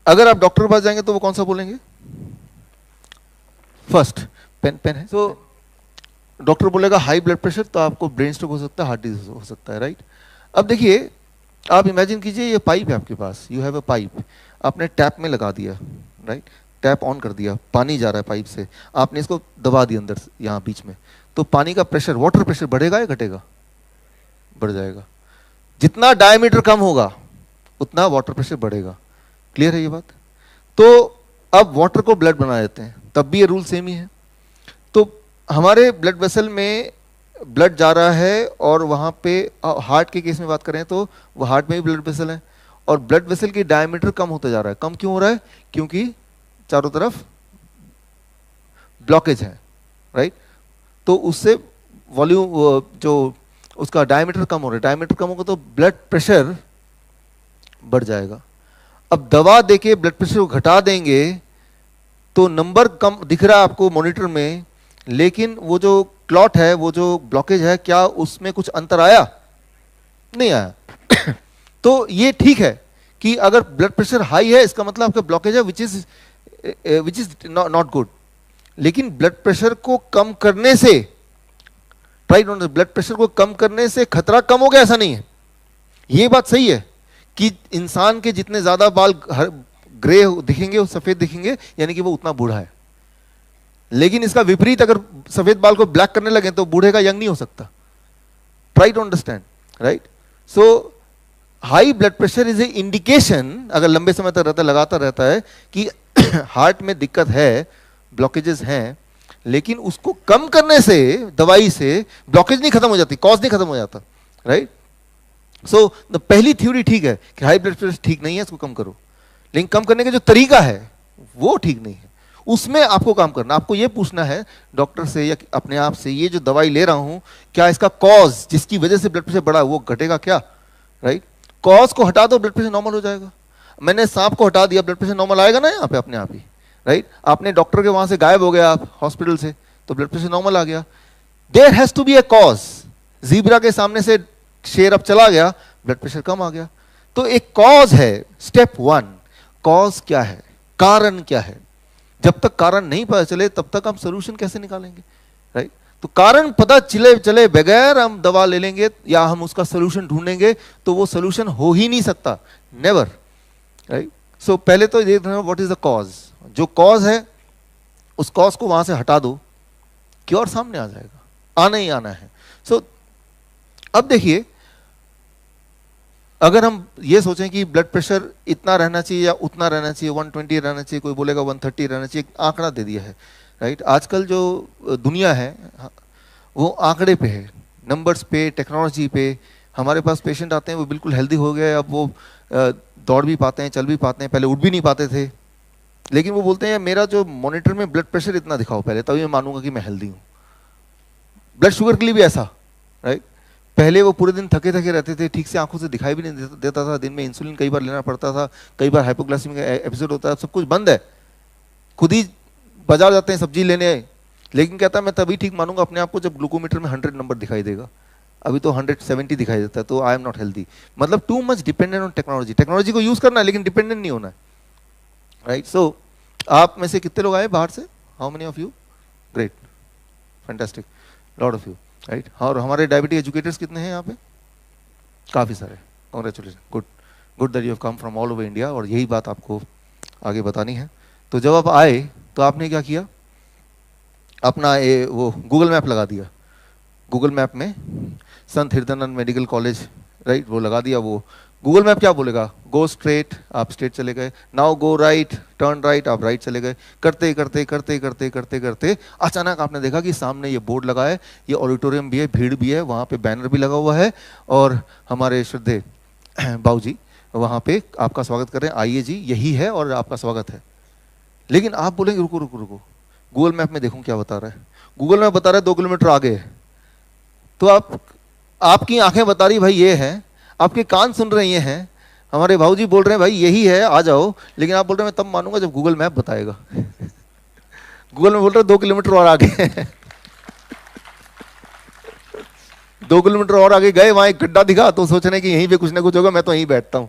अगर आप डॉक्टर के पास जाएंगे तो वो कौन सा बोलेंगे? फर्स्ट। पेन है? तो डॉक्टर बोलेगा हाई ब्लड प्रेशर तो आपको ब्रेन स्ट्रोक हो सकता है, हार्ट डिजीज हो सकता है, राइट? अब देखिए, आप इमेजिन कीजिए ये पाइप है आपके पास, यू हैव अ पाइप, आपने टैप में लगा दिया, राइट? टैप ऑन कर दिया, पानी जा रहा है पाइप से, आपने इसको दबा दिया अंदर यहाँ बीच में, तो पानी का प्रेशर, वाटर प्रेशर बढ़ेगा या घटेगा? बढ़ जाएगा। जितना डायमीटर कम होगा उतना वाटर प्रेशर बढ़ेगा। क्लियर है ये बात? तो अब वाटर को ब्लड बना देते हैं, तब भी ये रूल सेम ही है। तो हमारे ब्लड वेसल में ब्लड जा रहा है और वहाँ पे हार्ट के केस में बात करें तो वो हार्ट में भी ब्लड वेसल है, और ब्लड वेसल की डायमीटर कम होता जा रहा है। कम क्यों हो रहा है? क्योंकि चारों तरफ ब्लॉकेज है, राइट? तो उससे वॉल्यूम, जो उसका डायमीटर कम हो रहा है, डायमीटर कम होगा तो ब्लड प्रेशर बढ़ जाएगा। अब दवा देके ब्लड प्रेशर को घटा देंगे तो नंबर कम दिख रहा है आपको मॉनिटर में, लेकिन वो जो क्लॉट है, वो जो ब्लॉकेज है, क्या उसमें कुछ अंतर आया? नहीं आया। तो ये ठीक है कि अगर ब्लड प्रेशर हाई है इसका मतलब आपका ब्लॉकेज है विच इज नॉट गुड। लेकिन ब्लड प्रेशर को कम करने से, ब्लड प्रेशर को कम करने से खतरा कम हो गया, ऐसा नहीं है। ये बात सही है कि इंसान के जितने ज्यादा बाल ग्रे दिखेंगे, सफेद दिखेंगे, यानी कि वो उतना बूढ़ा है। लेकिन इसका विपरीत, अगर सफेद बाल को ब्लैक करने लगे तो बूढ़े का यंग नहीं हो सकता। Try to understand, right? So high blood pressure is a indication, अगर लंबे समय तक लगाता रहता है कि हार्ट में दिक्कत है, ब्लॉकेजेस हैं, लेकिन उसको कम करने से, दवाई से ब्लॉकेज नहीं खत्म हो जाती, कॉज नहीं खत्म हो जाता, राइट? सो पहली थ्योरी ठीक है कि हाई ब्लड प्रेशर ठीक नहीं है, इसको कम करो, लेकिन कम करने का जो तरीका है वो ठीक नहीं है। उसमें आपको काम करना, आपको ये पूछना है डॉक्टर से या अपने आप से, ये जो दवाई ले रहा हूं क्या इसका कॉज जिसकी वजह से ब्लड प्रेशर बढ़ा है वो घटेगा क्या, राइट? कॉज को हटा दो, ब्लड प्रेशर नॉर्मल हो जाएगा। मैंने सांप को हटा दिया, ब्लड प्रेशर नॉर्मल आएगा ना यहाँ पे अपने आप ही, राइट? आपने डॉक्टर के वहां से गायब हो गया, आप हॉस्पिटल से, तो ब्लड प्रेशर नॉर्मल आ गया। There has to be a cause. Zebra के सामने से शेर अब चला गया, ब्लड प्रेशर कम आ गया। तो एक कॉज है, स्टेप 1। कॉज क्या है, कारण क्या है? जब तक कारण नहीं पता चले तब तक हम सोल्यूशन कैसे निकालेंगे, राइट? तो कारण पता चले बगैर हम दवा ले लेंगे या हम उसका सोल्यूशन ढूंढेंगे तो वो सोल्यूशन हो ही नहीं सकता, नेवर, राइट? सो पहले तो ये देखना व्हाट इज द कॉज। जो कॉज है उस कॉज को वहां से हटा दो, क्योर सामने आ जाएगा, आना ही आना है। सो अब देखिए, अगर हम ये सोचें कि ब्लड प्रेशर इतना रहना चाहिए या उतना रहना चाहिए, 120 रहना चाहिए, कोई बोलेगा 130 रहना चाहिए, आंकड़ा दे दिया है, राइट? आजकल जो दुनिया है वो आंकड़े पे है, नंबर्स पे, टेक्नोलॉजी पे। हमारे पास पेशेंट आते हैं वो बिल्कुल हेल्दी हो गए, अब वो दौड़ भी पाते हैं, चल भी पाते हैं, पहले उठ भी नहीं पाते थे, लेकिन वो बोलते हैं मेरा जो मॉनिटर में ब्लड प्रेशर इतना दिखाओ पहले, तभी मैं मानूंगा कि मैं हेल्दी हूँ। ब्लड शुगर के लिए भी ऐसा, राइट? पहले वो पूरे दिन थके थके रहते थे, ठीक से आंखों से दिखाई भी नहीं देता था, दिन में इंसुलिन कई बार लेना पड़ता था, कई बार हाइपोग्लाइसेमिक एपिसोड होता है, सब कुछ बंद है, खुद ही बाजार जाते हैं सब्जी लेने, लेकिन कहता है मैं तभी ठीक मानूंगा अपने आप को जब ग्लूकोमीटर में 100 नंबर दिखाई देगा, अभी तो 170 दिखाई देता है, तो आई एम नॉट हेल्दी। मतलब too much dependent on technology. Technology को यूज करना है लेकिन डिपेंडेंट नहीं होना है, राइट? सो आप में से कितने लोग आए बाहर से? How many of you? Great, fantastic, lot of you, right? और हमारे डायबिटीज एजुकेटर्स कितने हैं यहाँ पे? काफ़ी सारे, congratulation, good good that you have come from all over India. और यही बात आपको आगे बतानी है। तो जब आप आए तो आपने क्या किया, अपना ये वो गूगल मैप लगा दिया, गूगल मैप में संत हृदयानंद मेडिकल कॉलेज, राइट, वो लगा दिया। वो गूगल मैप क्या बोलेगा, गो स्ट्रेट, आप स्ट्रेट चले गए, now go right, turn right, आप राइट चले गए। करते करते करते करते करते करते अचानक आपने देखा कि सामने ये बोर्ड लगा है, ये ऑडिटोरियम भी है, भीड़ भी है, वहाँ पे बैनर भी लगा हुआ है और हमारे श्रद्धेय बाबू जी वहाँ पे आपका स्वागत कर रहे हैं, आइए जी, यही है और आपका स्वागत है। लेकिन आप बोलेंगे रुको रुको रुको, गूगल मैप में देखूँ क्या बता रहा है। गूगल मैप बता रहा है 2 किलोमीटर आगे है, तो आपकी आंखें बता रही भाई ये है, आपके कान सुन रहे हैं, हमारे भाऊजी बोल रहे हैं भाई यही है, आ जाओ, लेकिन आप बोल रहे हैं मैं तब मानूंगा जब गूगल मैप बताएगा। गूगल में बोल रहे 2 किलोमीटर और आगे। 2 किलोमीटर और आगे गए, वहां एक गड्ढा दिखा तो सोच रहे कि यहीं पे कुछ ना कुछ होगा, मैं तो यहीं बैठता हूं।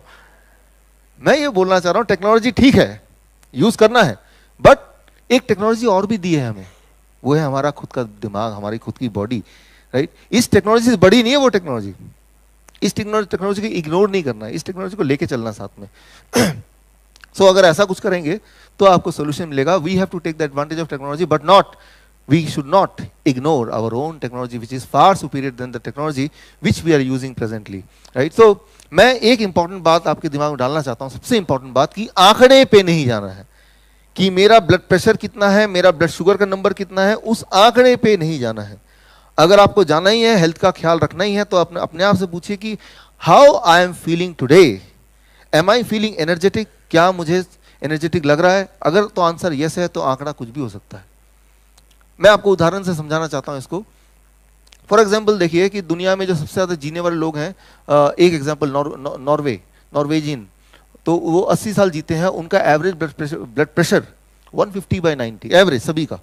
मैं ये बोलना चाह रहा हूं टेक्नोलॉजी ठीक है, यूज करना है, बट एक टेक्नोलॉजी और भी दी है हमें, वो है हमारा खुद का दिमाग, हमारी खुद की बॉडी, राइट? इस टेक्नोलॉजी से बड़ी नहीं है वो टेक्नोलॉजी, इस टेक्नोलॉजी को इग्नोर नहीं करना है, इस टेक्नोलॉजी को लेके चलना साथ में। सो अगर ऐसा कुछ करेंगे तो आपको सोल्यूशन मिलेगा। We have to take the advantage of technology, but not, we should not ignore our own technology which is far superior than the technology which we are using presently, right? So मैं एक important बात आपके दिमाग में डालना चाहता हूँ, सबसे इंपॉर्टेंट बात, कि आंकड़े पे नहीं जाना है कि मेरा ब्लड प्रेशर कितना है, मेरा ब्लड शुगर का नंबर कितना है, उस आंकड़े पे नहीं जाना है। अगर आपको जाना ही है, हेल्थ का ख्याल रखना ही है, तो अपने आप से पूछिए कि how I am feeling today, am I feeling energetic, क्या मुझे एनर्जेटिक लग रहा है? अगर तो आंसर यस है तो आंकड़ा कुछ भी हो सकता है। मैं आपको उदाहरण से समझाना चाहता हूं इसको। फॉर एग्जाम्पल देखिए कि दुनिया में जो सबसे ज्यादा जीने वाले लोग हैं, एक एग्जाम्पल नॉर्वेजियन, तो वो 80 साल जीते हैं, उनका एवरेज ब्लड प्रेशर 150/90, एवरेज सभी का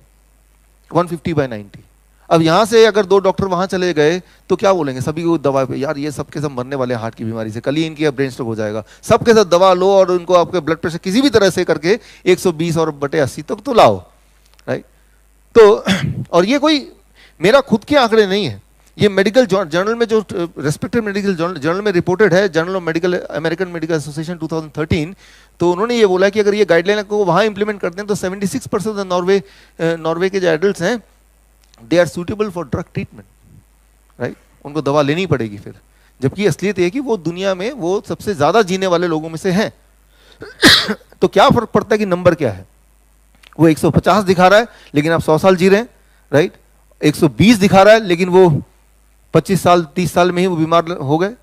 150/90। अब यहां से अगर 2 डॉक्टर वहां चले गए तो क्या बोलेंगे सभी को दवा पे, यार ये सबके सब मरने वाले हैं हार्ट की बीमारी से, कल ही इनकी ब्रेन स्ट्रोक हो जाएगा, सबके साथ दवा लो और उनको आपके ब्लड प्रेशर किसी भी तरह से करके 120 और बटे 80 तक तो लाओ, राइट। तो और ये कोई मेरा खुद के आंकड़े नहीं है, ये मेडिकल जर्नल में जो रेस्पेक्टेड मेडिकल जर्नल में रिपोर्टेड है, journal of medical American medical association 2013, तो उन्होंने ये बोला कि अगर ये गाइडलाइन को वहां इंप्लीमेंट करते हैं तो 76% नॉर्वे के जो एडल्ट्स हैं they are suitable for drug treatment, right, उनको दवा लेनी पड़ेगी फिर, जबकि असलियत है कि वो दुनिया में वो सबसे ज्यादा जीने वाले लोगों में से हैं। तो क्या फर्क पड़ता है कि नंबर क्या है, वो 150 दिखा रहा है लेकिन आप 100 साल जी रहे हैं, राइट, 120 दिखा रहा है लेकिन वो 25 साल 30 साल में ही वो बीमार हो गए।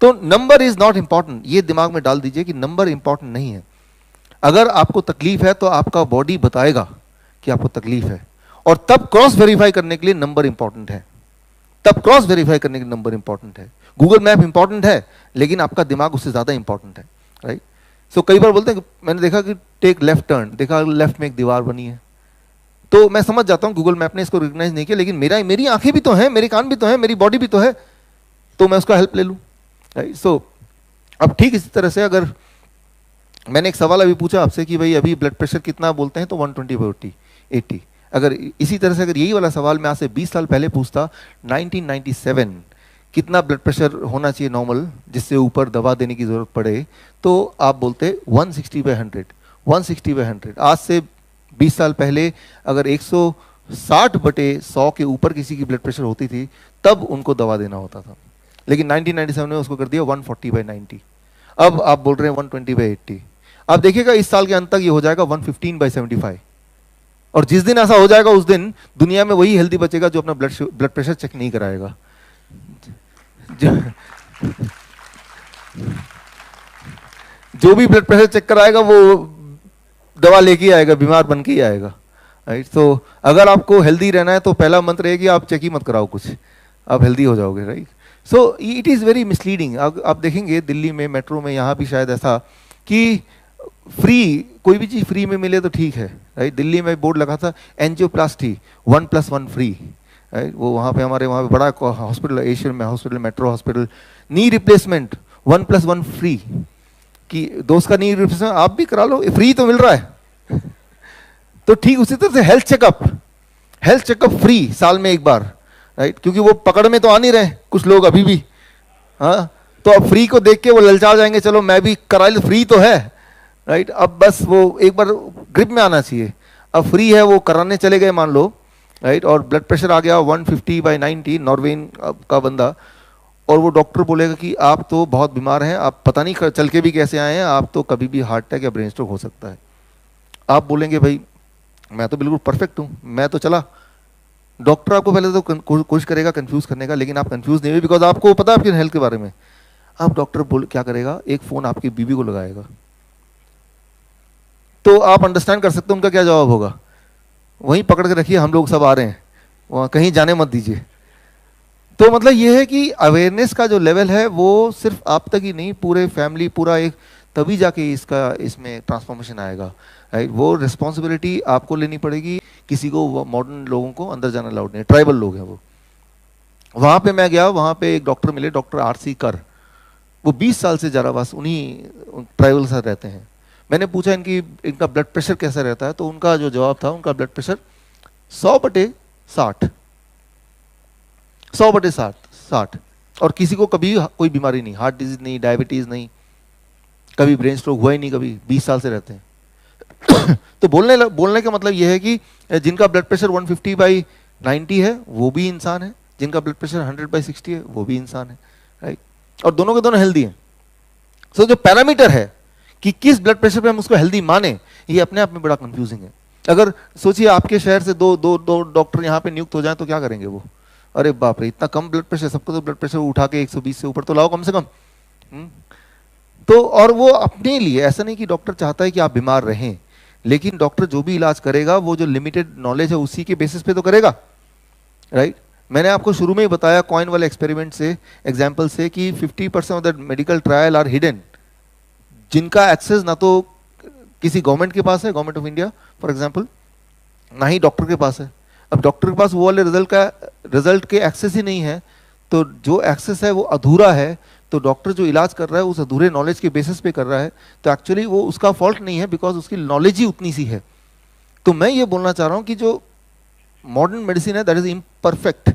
तो नंबर इज नॉट इंपॉर्टेंट, ये दिमाग में डाल दीजिए कि नंबर इंपॉर्टेंट नहीं है। अगर आपको तकलीफ है तो आपका बॉडी बताएगा कि आपको तकलीफ है, और तब क्रॉस वेरीफाई करने के लिए नंबर इंपॉर्टेंट है, तब क्रॉस वेरीफाई करने के लिए नंबर इंपॉर्टेंट है। गूगल मैप इंपॉर्टेंट है लेकिन आपका दिमाग उससे ज्यादा इंपॉर्टेंट है, राइट। सो कई बार बोलते हैं, मैंने देखा कि टेक लेफ्ट टर्न, देखा लेफ्ट में एक दीवार बनी है, तो मैं समझ जाता हूं गूगल मैप ने इसको रिकॉग्नाइज नहीं किया, लेकिन मेरी आंखें भी तो हैं, मेरे कान भी तो हैं, मेरी बॉडी भी तो है, तो मैं उसका हेल्प ले लूं, राइट। सो अब ठीक इसी तरह से अगर मैंने एक सवाल अभी पूछा आपसे कि भाई अभी ब्लड प्रेशर कितना बोलते हैं, तो 120/80, अगर इसी तरह से अगर यही वाला सवाल मैं आज से 20 साल पहले पूछता, 1997 कितना ब्लड प्रेशर होना चाहिए नॉर्मल जिससे ऊपर दवा देने की जरूरत पड़े, तो आप बोलते 160/100, 160/100। आज से 20 साल पहले अगर 160/100 के ऊपर किसी की ब्लड प्रेशर होती थी तब उनको दवा देना होता था, लेकिन 1997 में उसको कर दिया 140/90। अब आप बोल रहे हैं 120/80। अब देखिएगा इस साल के अंत तक ये हो जाएगा 115/75, और जिस दिन ऐसा हो जाएगा उस दिन दुनिया में वही हेल्दी बचेगा जो अपना ब्लड प्रेशर चेक नहीं कराएगा। जो भी ब्लड प्रेशर चेक कराएगा वो दवा लेके आएगा, बीमार बन के ही आएगा, राइट। तो अगर आपको हेल्दी रहना है तो पहला मंत्र है कि आप चेक ही मत कराओ कुछ, आप हेल्दी हो जाओगे, right. So it is very misleading. आप देखेंगे दिल्ली में मेट्रो में, यहाँ भी शायद ऐसा कि फ्री, कोई भी चीज फ्री में मिले तो ठीक है, राइट। दिल्ली में बोर्ड लगा था एंजियोप्लास्टी 1+1 फ्री, राइट। वो वहाँ पे हमारे वहाँ पे बड़ा हॉस्पिटल, एशियन में hospital, metro hospital, knee replacement 1+1 free, कि दोस्त का नी रिप्लेसमेंट आप भी करा लो, फ्री तो मिल रहा है। तो ठीक उसी तरह से हेल्थ चेकअप फ्री साल में एक बार, राइट, क्योंकि वो पकड़ में तो आ नहीं रहे कुछ लोग अभी भी, हाँ, तो अब फ्री को देख के वो ललचा जाएंगे, चलो मैं भी करा लो, फ्री तो है, राइट। अब बस वो एक बार ग्रिप में आना चाहिए, अब फ्री है वो कराने चले गए मान लो, राइट, और ब्लड प्रेशर आ गया 150/90, नॉर्वेन का बंदा, और वो डॉक्टर बोलेगा कि आप तो बहुत बीमार हैं, आप पता नहीं चल के भी कैसे आए हैं, आप तो कभी भी हार्ट अटैक या ब्रेन स्ट्रोक हो सकता है। आप बोलेंगे भाई मैं तो बिल्कुल परफेक्ट हूँ, मैं तो चला। डॉक्टर आपको पहले तो कोशिश करेगा कंफ्यूज करने का, लेकिन आप कंफ्यूज नहीं हुए बिकॉज आपको पता है आपकी हेल्थ के बारे में। आप डॉक्टर क्या करेगा, एक फोन आपकी बीवी को लगाएगा, तो आप अंडरस्टैंड कर सकते हो उनका क्या जवाब होगा, वहीं पकड़ के रखिए, हम लोग सब आ रहे हैं, वहाँ कहीं जाने मत दीजिए। तो मतलब ये है कि अवेयरनेस का जो लेवल है वो सिर्फ आप तक ही नहीं, पूरे फैमिली, पूरा एक, तभी जाके इसमें ट्रांसफॉर्मेशन आएगा, राइट। वो रिस्पॉन्सिबिलिटी आपको लेनी पड़ेगी, किसी को, मॉडर्न लोगों को अंदर जाना अलाउड नहीं, ट्राइबल लोग हैं वो। वहाँ पे मैं गया, वहाँ पे एक डॉक्टर मिले, डॉक्टर RC कर, वो 20 साल से जारावास उन्हीं ट्राइबल साथ रहते हैं। मैंने पूछा इनका ब्लड प्रेशर कैसा रहता है, तो उनका जो जवाब था, उनका ब्लड प्रेशर 100/60, 100/60, और किसी को कभी कोई बीमारी नहीं, हार्ट डिजीज नहीं, डायबिटीज नहीं, कभी ब्रेन स्ट्रोक हुआ ही नहीं, कभी 20 साल से रहते हैं। तो बोलने का मतलब यह है कि जिनका ब्लड प्रेशर 150/90 है वो भी इंसान है, जिनका ब्लड प्रेशर 100/60 है वो भी इंसान है, राइट, और दोनों के दोनों हेल्दी हैं। सो जो पैरामीटर है कि किस ब्लड प्रेशर पे हम उसको हेल्दी माने, ये अपने आप में बड़ा कंफ्यूजिंग है। अगर सोचिए आपके शहर से दो डॉक्टर यहाँ पे नियुक्त हो जाए तो क्या करेंगे वो, अरे बाप रे इतना कम ब्लड प्रेशर, सबको तो ब्लड प्रेशर उठा के 120 से ऊपर तो लाओ कम से कम। तो और वो अपने लिए, ऐसा नहीं कि डॉक्टर चाहता है कि आप बीमार रहें, लेकिन डॉक्टर जो भी इलाज करेगा वो जो लिमिटेड नॉलेज है उसी के बेसिस पे तो करेगा, राइट। मैंने आपको शुरू में ही बताया कॉइन वाले एक्सपेरिमेंट से, एग्जाम्पल से, कि 50% of the medical trial are hidden, जिनका एक्सेस ना तो किसी गवर्नमेंट के पास है, government of India for example, ना ही डॉक्टर के पास है। अब डॉक्टर के पास वो वाले रिजल्ट के एक्सेस ही नहीं है, तो जो एक्सेस है वो अधूरा है, तो डॉक्टर जो इलाज कर रहा है उस अधूरे नॉलेज के बेसिस पे कर रहा है, तो एक्चुअली वो उसका फॉल्ट नहीं है, बिकॉज उसकी नॉलेज ही उतनी सी है। तो मैं ये बोलना चाह रहा हूँ कि जो मॉडर्न मेडिसिन है दैट इज इम्परफेक्ट,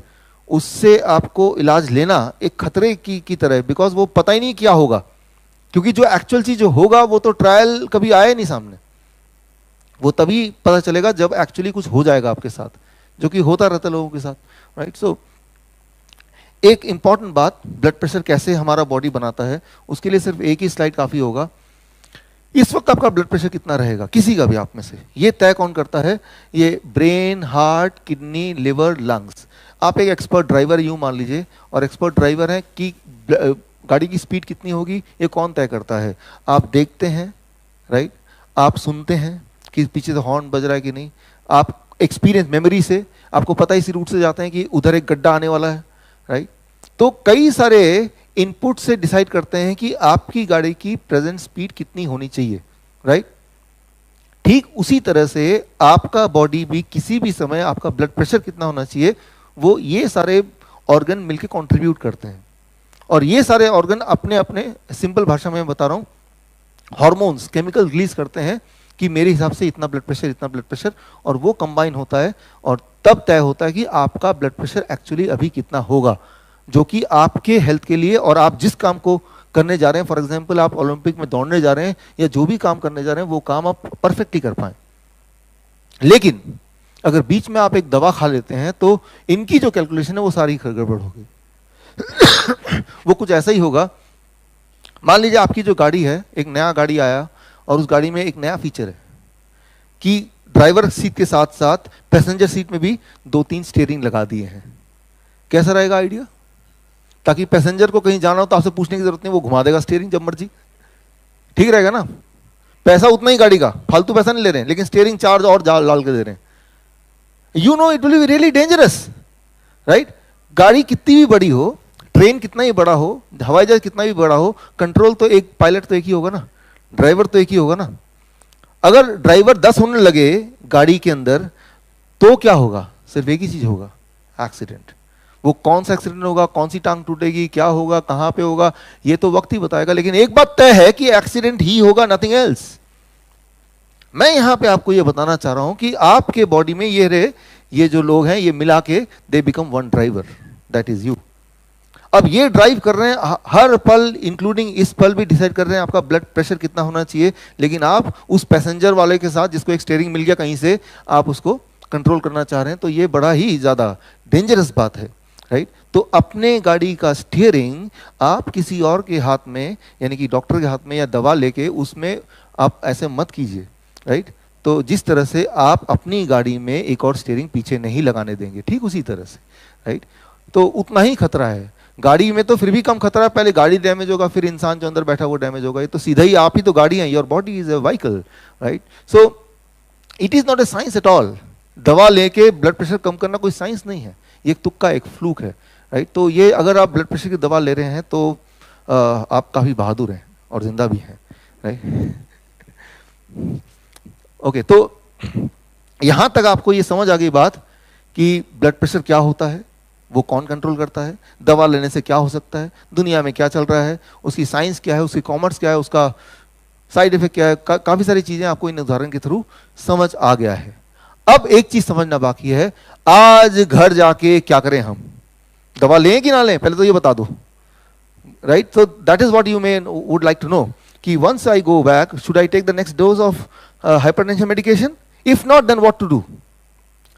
उससे आपको इलाज लेना एक खतरे की तरह है, बिकॉज वो पता ही नहीं क्या होगा, क्योंकि जो एक्चुअल चीज जो होगा वो तो ट्रायल कभी आया नहीं सामने, वो तभी पता चलेगा जब एक्चुअली कुछ हो जाएगा आपके साथ, जो कि होता रहता है लोगों के साथ, राइट। सो एक इंपॉर्टेंट बात, ब्लड प्रेशर कैसे हमारा बॉडी बनाता है, उसके लिए सिर्फ एक ही स्लाइड काफी होगा। इस वक्त आपका ब्लड प्रेशर कितना रहेगा, किसी का भी आप में से, ये तय कौन करता है? ये brain, heart, kidney, liver, lungs. आप एक एक्सपर्ट ड्राइवर यूं मान लीजिए, और एक्सपर्ट ड्राइवर है कि गाड़ी की स्पीड कितनी होगी ये कौन तय करता है? आप देखते हैं, राइट, आप सुनते हैं कि पीछे से हॉर्न बज रहा है कि नहीं, आप एक्सपीरियंस मेमोरी से आपको पता है इसी रूट से जाते हैं कि उधर एक गड्ढा आने वाला है, राइट। तो कई सारे इनपुट से डिसाइड करते हैं कि आपकी गाड़ी की प्रेजेंट स्पीड कितनी होनी चाहिए, राइट। ठीक उसी तरह से आपका बॉडी भी किसी भी समय आपका ब्लड प्रेशर कितना होना चाहिए, वो ये सारे ऑर्गन मिलकर कंट्रीब्यूट करते हैं, और ये सारे ऑर्गन अपने अपने, सिंपल भाषा में बता रहा हूं, हार्मोन्स, केमिकल रिलीज करते हैं कि मेरे हिसाब से इतना ब्लड प्रेशर, इतना ब्लड प्रेशर, और वो कंबाइन होता है और तब तय होता है कि आपका ब्लड प्रेशर एक्चुअली अभी कितना होगा, जो कि आपके हेल्थ के लिए और आप जिस काम को करने जा रहे हैं, फॉर एग्जांपल आप ओलंपिक में दौड़ने जा रहे हैं या जो भी काम करने जा रहे हैं वो काम आप परफेक्टली कर पाए। लेकिन अगर बीच में आप एक दवा खा लेते हैं तो इनकी जो कैलकुलेशन है वो सारी गड़बड़ होगी। वो कुछ ऐसा ही होगा, मान लीजिए आपकी जो गाड़ी है, एक नया गाड़ी आया और उस गाड़ी में एक नया फीचर है कि ड्राइवर सीट के साथ साथ पैसेंजर सीट में भी 2-3 स्टीयरिंग लगा दिए हैं। कैसा रहेगा आइडिया? ताकि पैसेंजर को कहीं जाना हो तो आपसे पूछने की जरूरत नहीं, वो घुमा देगा स्टीयरिंग जब मर्जी, ठीक रहेगा ना? पैसा उतना ही गाड़ी का, फालतू पैसा नहीं ले रहे हैं, लेकिन स्टीयरिंग चार्ज और डाल के दे रहे हैं। You know it will be really dangerous, right. गाड़ी कितनी भी बड़ी हो, ट्रेन कितना ही बड़ा हो, हवाई जहाज कितना भी बड़ा हो, कंट्रोल तो एक, पायलट तो एक ही होगा ना, ड्राइवर तो एक ही होगा ना। अगर ड्राइवर 10 होने लगे गाड़ी के अंदर तो क्या होगा? सिर्फ एक ही चीज होगा, एक्सीडेंट। वो कौन सा एक्सीडेंट होगा, कौन सी टांग टूटेगी, क्या होगा, कहां पे होगा, ये तो वक्त ही बताएगा, लेकिन एक बात तय है कि एक्सीडेंट ही होगा, नथिंग एल्स। मैं यहां पे आपको ये बताना चाह रहा हूं कि आपके बॉडी में ये जो लोग हैं ये मिला के they become one driver, that is you. अब ये ड्राइव कर रहे हैं हर पल, इंक्लूडिंग इस पल भी डिसाइड कर रहे हैं आपका ब्लड प्रेशर कितना होना चाहिए, लेकिन आप उस पैसेंजर वाले के साथ जिसको एक स्टीयरिंग मिल गया कहीं से, आप उसको कंट्रोल करना चाह रहे हैं, तो ये बड़ा ही ज्यादा डेंजरस बात है, राइट। तो अपने गाड़ी का स्टीयरिंग आप किसी और के हाथ में, यानी कि डॉक्टर के हाथ में या दवा लेके उसमें आप ऐसे मत कीजिए, राइट। तो जिस तरह से आप अपनी गाड़ी में एक और स्टीयरिंग पीछे नहीं लगाने देंगे, ठीक उसी तरह से, राइट। तो उतना ही खतरा है गाड़ी में, तो फिर भी कम खतरा है, पहले गाड़ी डैमेज होगा फिर इंसान जो अंदर बैठा वो डैमेज होगा, ये तो सीधा ही आप ही तो गाड़ी है, your body is a vehicle, right. So it is not A science at all. दवा लेके ब्लड प्रेशर कम करना कोई साइंस नहीं है, ये एक तुक्का, एक फ्लूक है, राइट। तो ये अगर आप ब्लड प्रेशर की दवा ले रहे हैं तो आप काफी बहादुर हैं और जिंदा भी हैं, राइट। ओके, तो यहां तक आपको ये समझ आ गई बात कि ब्लड प्रेशर क्या होता है, वो कौन कंट्रोल करता है, दवा लेने से क्या हो सकता है, दुनिया में क्या चल रहा है, उसकी साइंस क्या है, उसकी कॉमर्स क्या है, उसका साइड इफेक्ट क्या है, काफी सारी चीजें आपको इन उदाहरण के थ्रू समझ आ गया है। अब एक चीज समझना बाकी है, आज घर जाके क्या करें हम, दवा लें कि ना लें, पहले तो ये बता दो, right. So that is what you may would like to know कि once I go back should I take the next dose of hypertension medication, if not then what to do,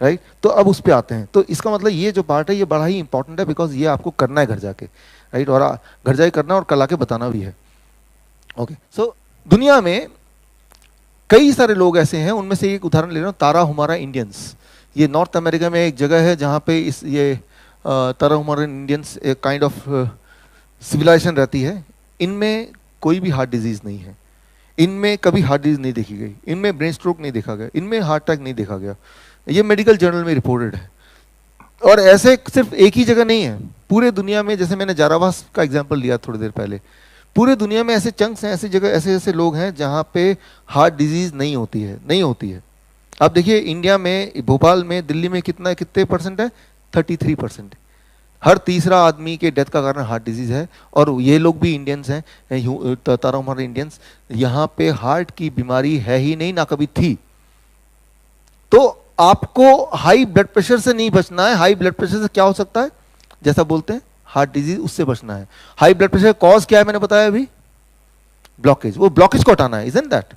right. तो अब उस पे आते हैं। तो इसका मतलब ये जो पार्ट है ये बड़ा ही इंपॉर्टेंट है, बिकॉज ये आपको करना है घर जाके, राइट, और घर जाके करना और कल आके बताना भी है। ओके, सो दुनिया में कई सारे लोग ऐसे हैं, उनमें से एक उदाहरण ले रहा हूँ, ताराहुमारा इंडियंस। ये नॉर्थ अमेरिका में एक जगह है जहाँ पे ये ताराहुमारा इंडियंस एक काइंड ऑफ सिविलाइजेशन रहती है। इनमें कोई भी हार्ट डिजीज नहीं है, इनमें कभी हार्ट डिजीज नहीं देखी गई, इनमें ब्रेन स्ट्रोक नहीं देखा गया, इनमें हार्ट अटैक नहीं देखा गया, ये मेडिकल जर्नल में रिपोर्टेड है। और ऐसे सिर्फ एक ही जगह नहीं है, पूरे दुनिया में, जैसे मैंने जारावास का एग्जांपल लिया थोड़ी देर पहले, पूरे दुनिया में ऐसे चंक्स हैं, ऐसी जगह ऐसे ऐसे लोग हैं जहाँ पे हार्ट डिजीज नहीं होती है, नहीं होती है। आप देखिए इंडिया में, भोपाल में, दिल्ली में कितने परसेंट है? 33%। हर तीसरा आदमी के डेथ का कारण हार्ट डिजीज है। और ये लोग भी इंडियंस हैं, हमारे इंडियंस, यहाँ पे हार्ट की बीमारी है ही नहीं, ना कभी थी। तो आपको हाई ब्लड प्रेशर से नहीं बचना है। हाई ब्लड प्रेशर से क्या हो सकता है, जैसा बोलते हैं हार्ट डिजीज, उससे बचना है। हाई ब्लड प्रेशर कॉज क्या है मैंने बताया अभी, ब्लॉकेज। वो ब्लॉकेज को हटाना है, इजंट दैट?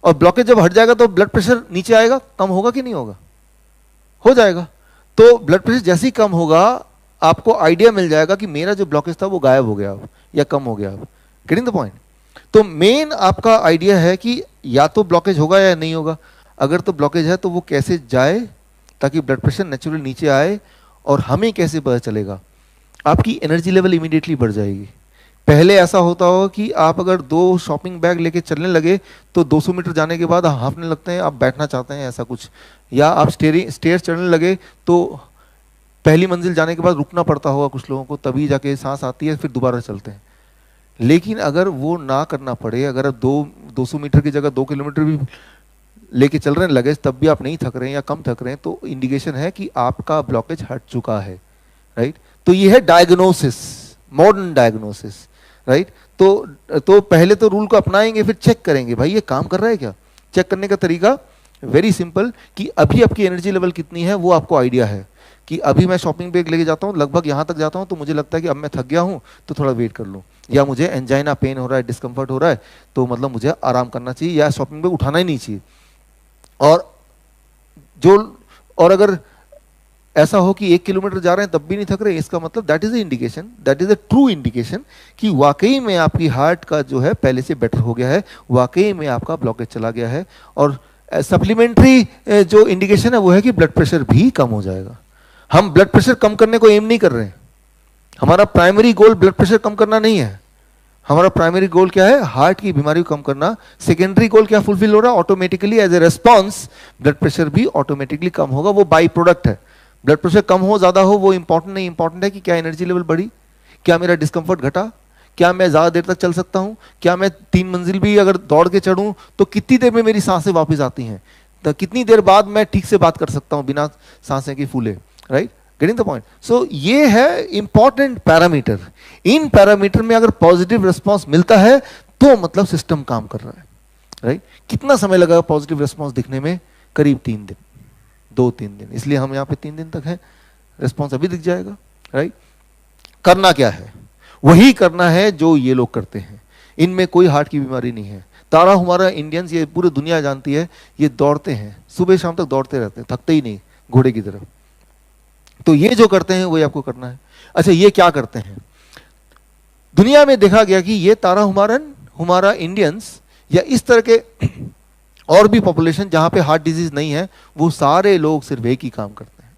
और ब्लॉकेज जब हट जाएगा तो ब्लड प्रेशर नीचे आएगा, कम होगा कि नहीं होगा? हो जाएगा। तो ब्लड प्रेशर जैसे ही कम होगा आपको आइडिया मिल जाएगा कि मेरा जो ब्लॉकेज था वो गायब हो गया अब, या कम हो गया अब। Getting the point? तो मेन आपका आइडिया है कि या तो ब्लॉकेज होगा या नहीं होगा। अगर तो ब्लॉकेज है तो वो कैसे जाए ताकि ब्लड प्रेशर नेचुरली नीचे आए, और हमें कैसे पता चलेगा? आपकी एनर्जी लेवल इमीडिएटली बढ़ जाएगी। पहले ऐसा होता होगा कि आप अगर 2 शॉपिंग बैग लेके चलने लगे तो 200 मीटर जाने के बाद हांफने लगते हैं, आप बैठना चाहते हैं, ऐसा कुछ। या आप स्टेयर्स चढ़ने लगे तो पहली मंजिल जाने के बाद रुकना पड़ता होगा कुछ लोगों को, तभी जाके सांस आती है, फिर दोबारा चलते हैं। लेकिन अगर वो ना करना पड़े, अगर आप 200 मीटर की जगह 2 किलोमीटर भी लेके चल रहे हैं लगेज, तब भी आप नहीं थक रहे हैं या कम थक रहे हैं, तो इंडिकेशन है कि आपका ब्लॉकेज हट चुका है, राइट? तो ये है डायग्नोसिस, मॉडर्न डायग्नोसिस, राइट? तो पहले तो रूल को अपनाएंगे, फिर चेक करेंगे भाई ये काम कर रहा है क्या। चेक करने का तरीका वेरी सिंपल, कि अभी आपकी एनर्जी लेवल कितनी है वो आपको आइडिया है कि अभी मैं शॉपिंग बैग लेके जाता हूँ, लगभग यहाँ तक जाता हूँ तो मुझे लगता है कि अब मैं थक गया हूँ तो थोड़ा वेट कर लूँ, या मुझे एंजाइना पेन हो रहा है, डिस्कम्फर्ट हो रहा है, तो मतलब मुझे आराम करना चाहिए, या शॉपिंग बैग उठाना ही नहीं चाहिए। और अगर ऐसा हो कि 1 किलोमीटर जा रहे हैं तब भी नहीं थक रहे, इसका मतलब that is the indication, that is the true indication कि वाकई में आपकी हार्ट का जो है पहले से बेटर हो गया है, वाकई में आपका ब्लॉकेज चला गया है। और सप्लीमेंट्री जो इंडिकेशन है वो है कि ब्लड प्रेशर भी कम हो जाएगा। हम ब्लड प्रेशर कम करने को एम नहीं कर रहे हैं, हमारा प्राइमरी गोल ब्लड प्रेशर कम करना नहीं है। हमारा प्राइमरी गोल क्या है? हार्ट की बीमारी को कम करना। सेकेंडरी गोल क्या फुलफिल हो रहा है? Automatically as a response blood pressure भी ऑटोमेटिकली कम होगा, वो बाई प्रोडक्ट है। ब्लड प्रेशर कम हो ज्यादा हो वो इंपॉर्टेंट नहीं, इंपॉर्टेंट है कि क्या एनर्जी लेवल बढ़ी, क्या मेरा डिस्कंफर्ट घटा, क्या मैं ज्यादा देर तक चल सकता हूं, क्या मैं 3 मंजिल भी अगर दौड़ के चढ़ूं तो कितनी देर में मेरी सांसें वापस आती हैं, तो कितनी देर बाद मैं ठीक से बात कर सकता हूं बिना सांसें की फूले, right? Getting the point? So ये है इंपॉर्टेंट पैरामीटर। इन पैरामीटर में अगर पॉजिटिव रिस्पॉन्स मिलता है तो मतलब सिस्टम काम कर रहा है, राइट? कितना समय लगेगा पॉजिटिव रिस्पॉन्स दिखने में? करीब 3 दिन, 2-3 दिन, इसलिए हम यहाँ पे 3 दिन तक हैं, रिस्पॉन्स अभी दिख जाएगा, राइट? करना क्या है? वही करना है जो ये लोग करते हैं। इनमें कोई हार्ट की बीमारी नहीं है। तारा हमारा इंडियंस, ये पूरी दुनिया जानती है, ये दौड़ते हैं, सुबह शाम तक दौड़ते रहते हैं, थकते ही नहीं, घोड़े की तरह। तो ये जो करते हैं वही आपको करना है। अच्छा, ये क्या करते हैं? दुनिया में देखा गया कि ये तारा हमारा इंडियंस या इस तरह के और भी पॉपुलेशन जहां पे हार्ट डिजीज नहीं है, वो सारे लोग सिर्फ एक ही काम करते हैं,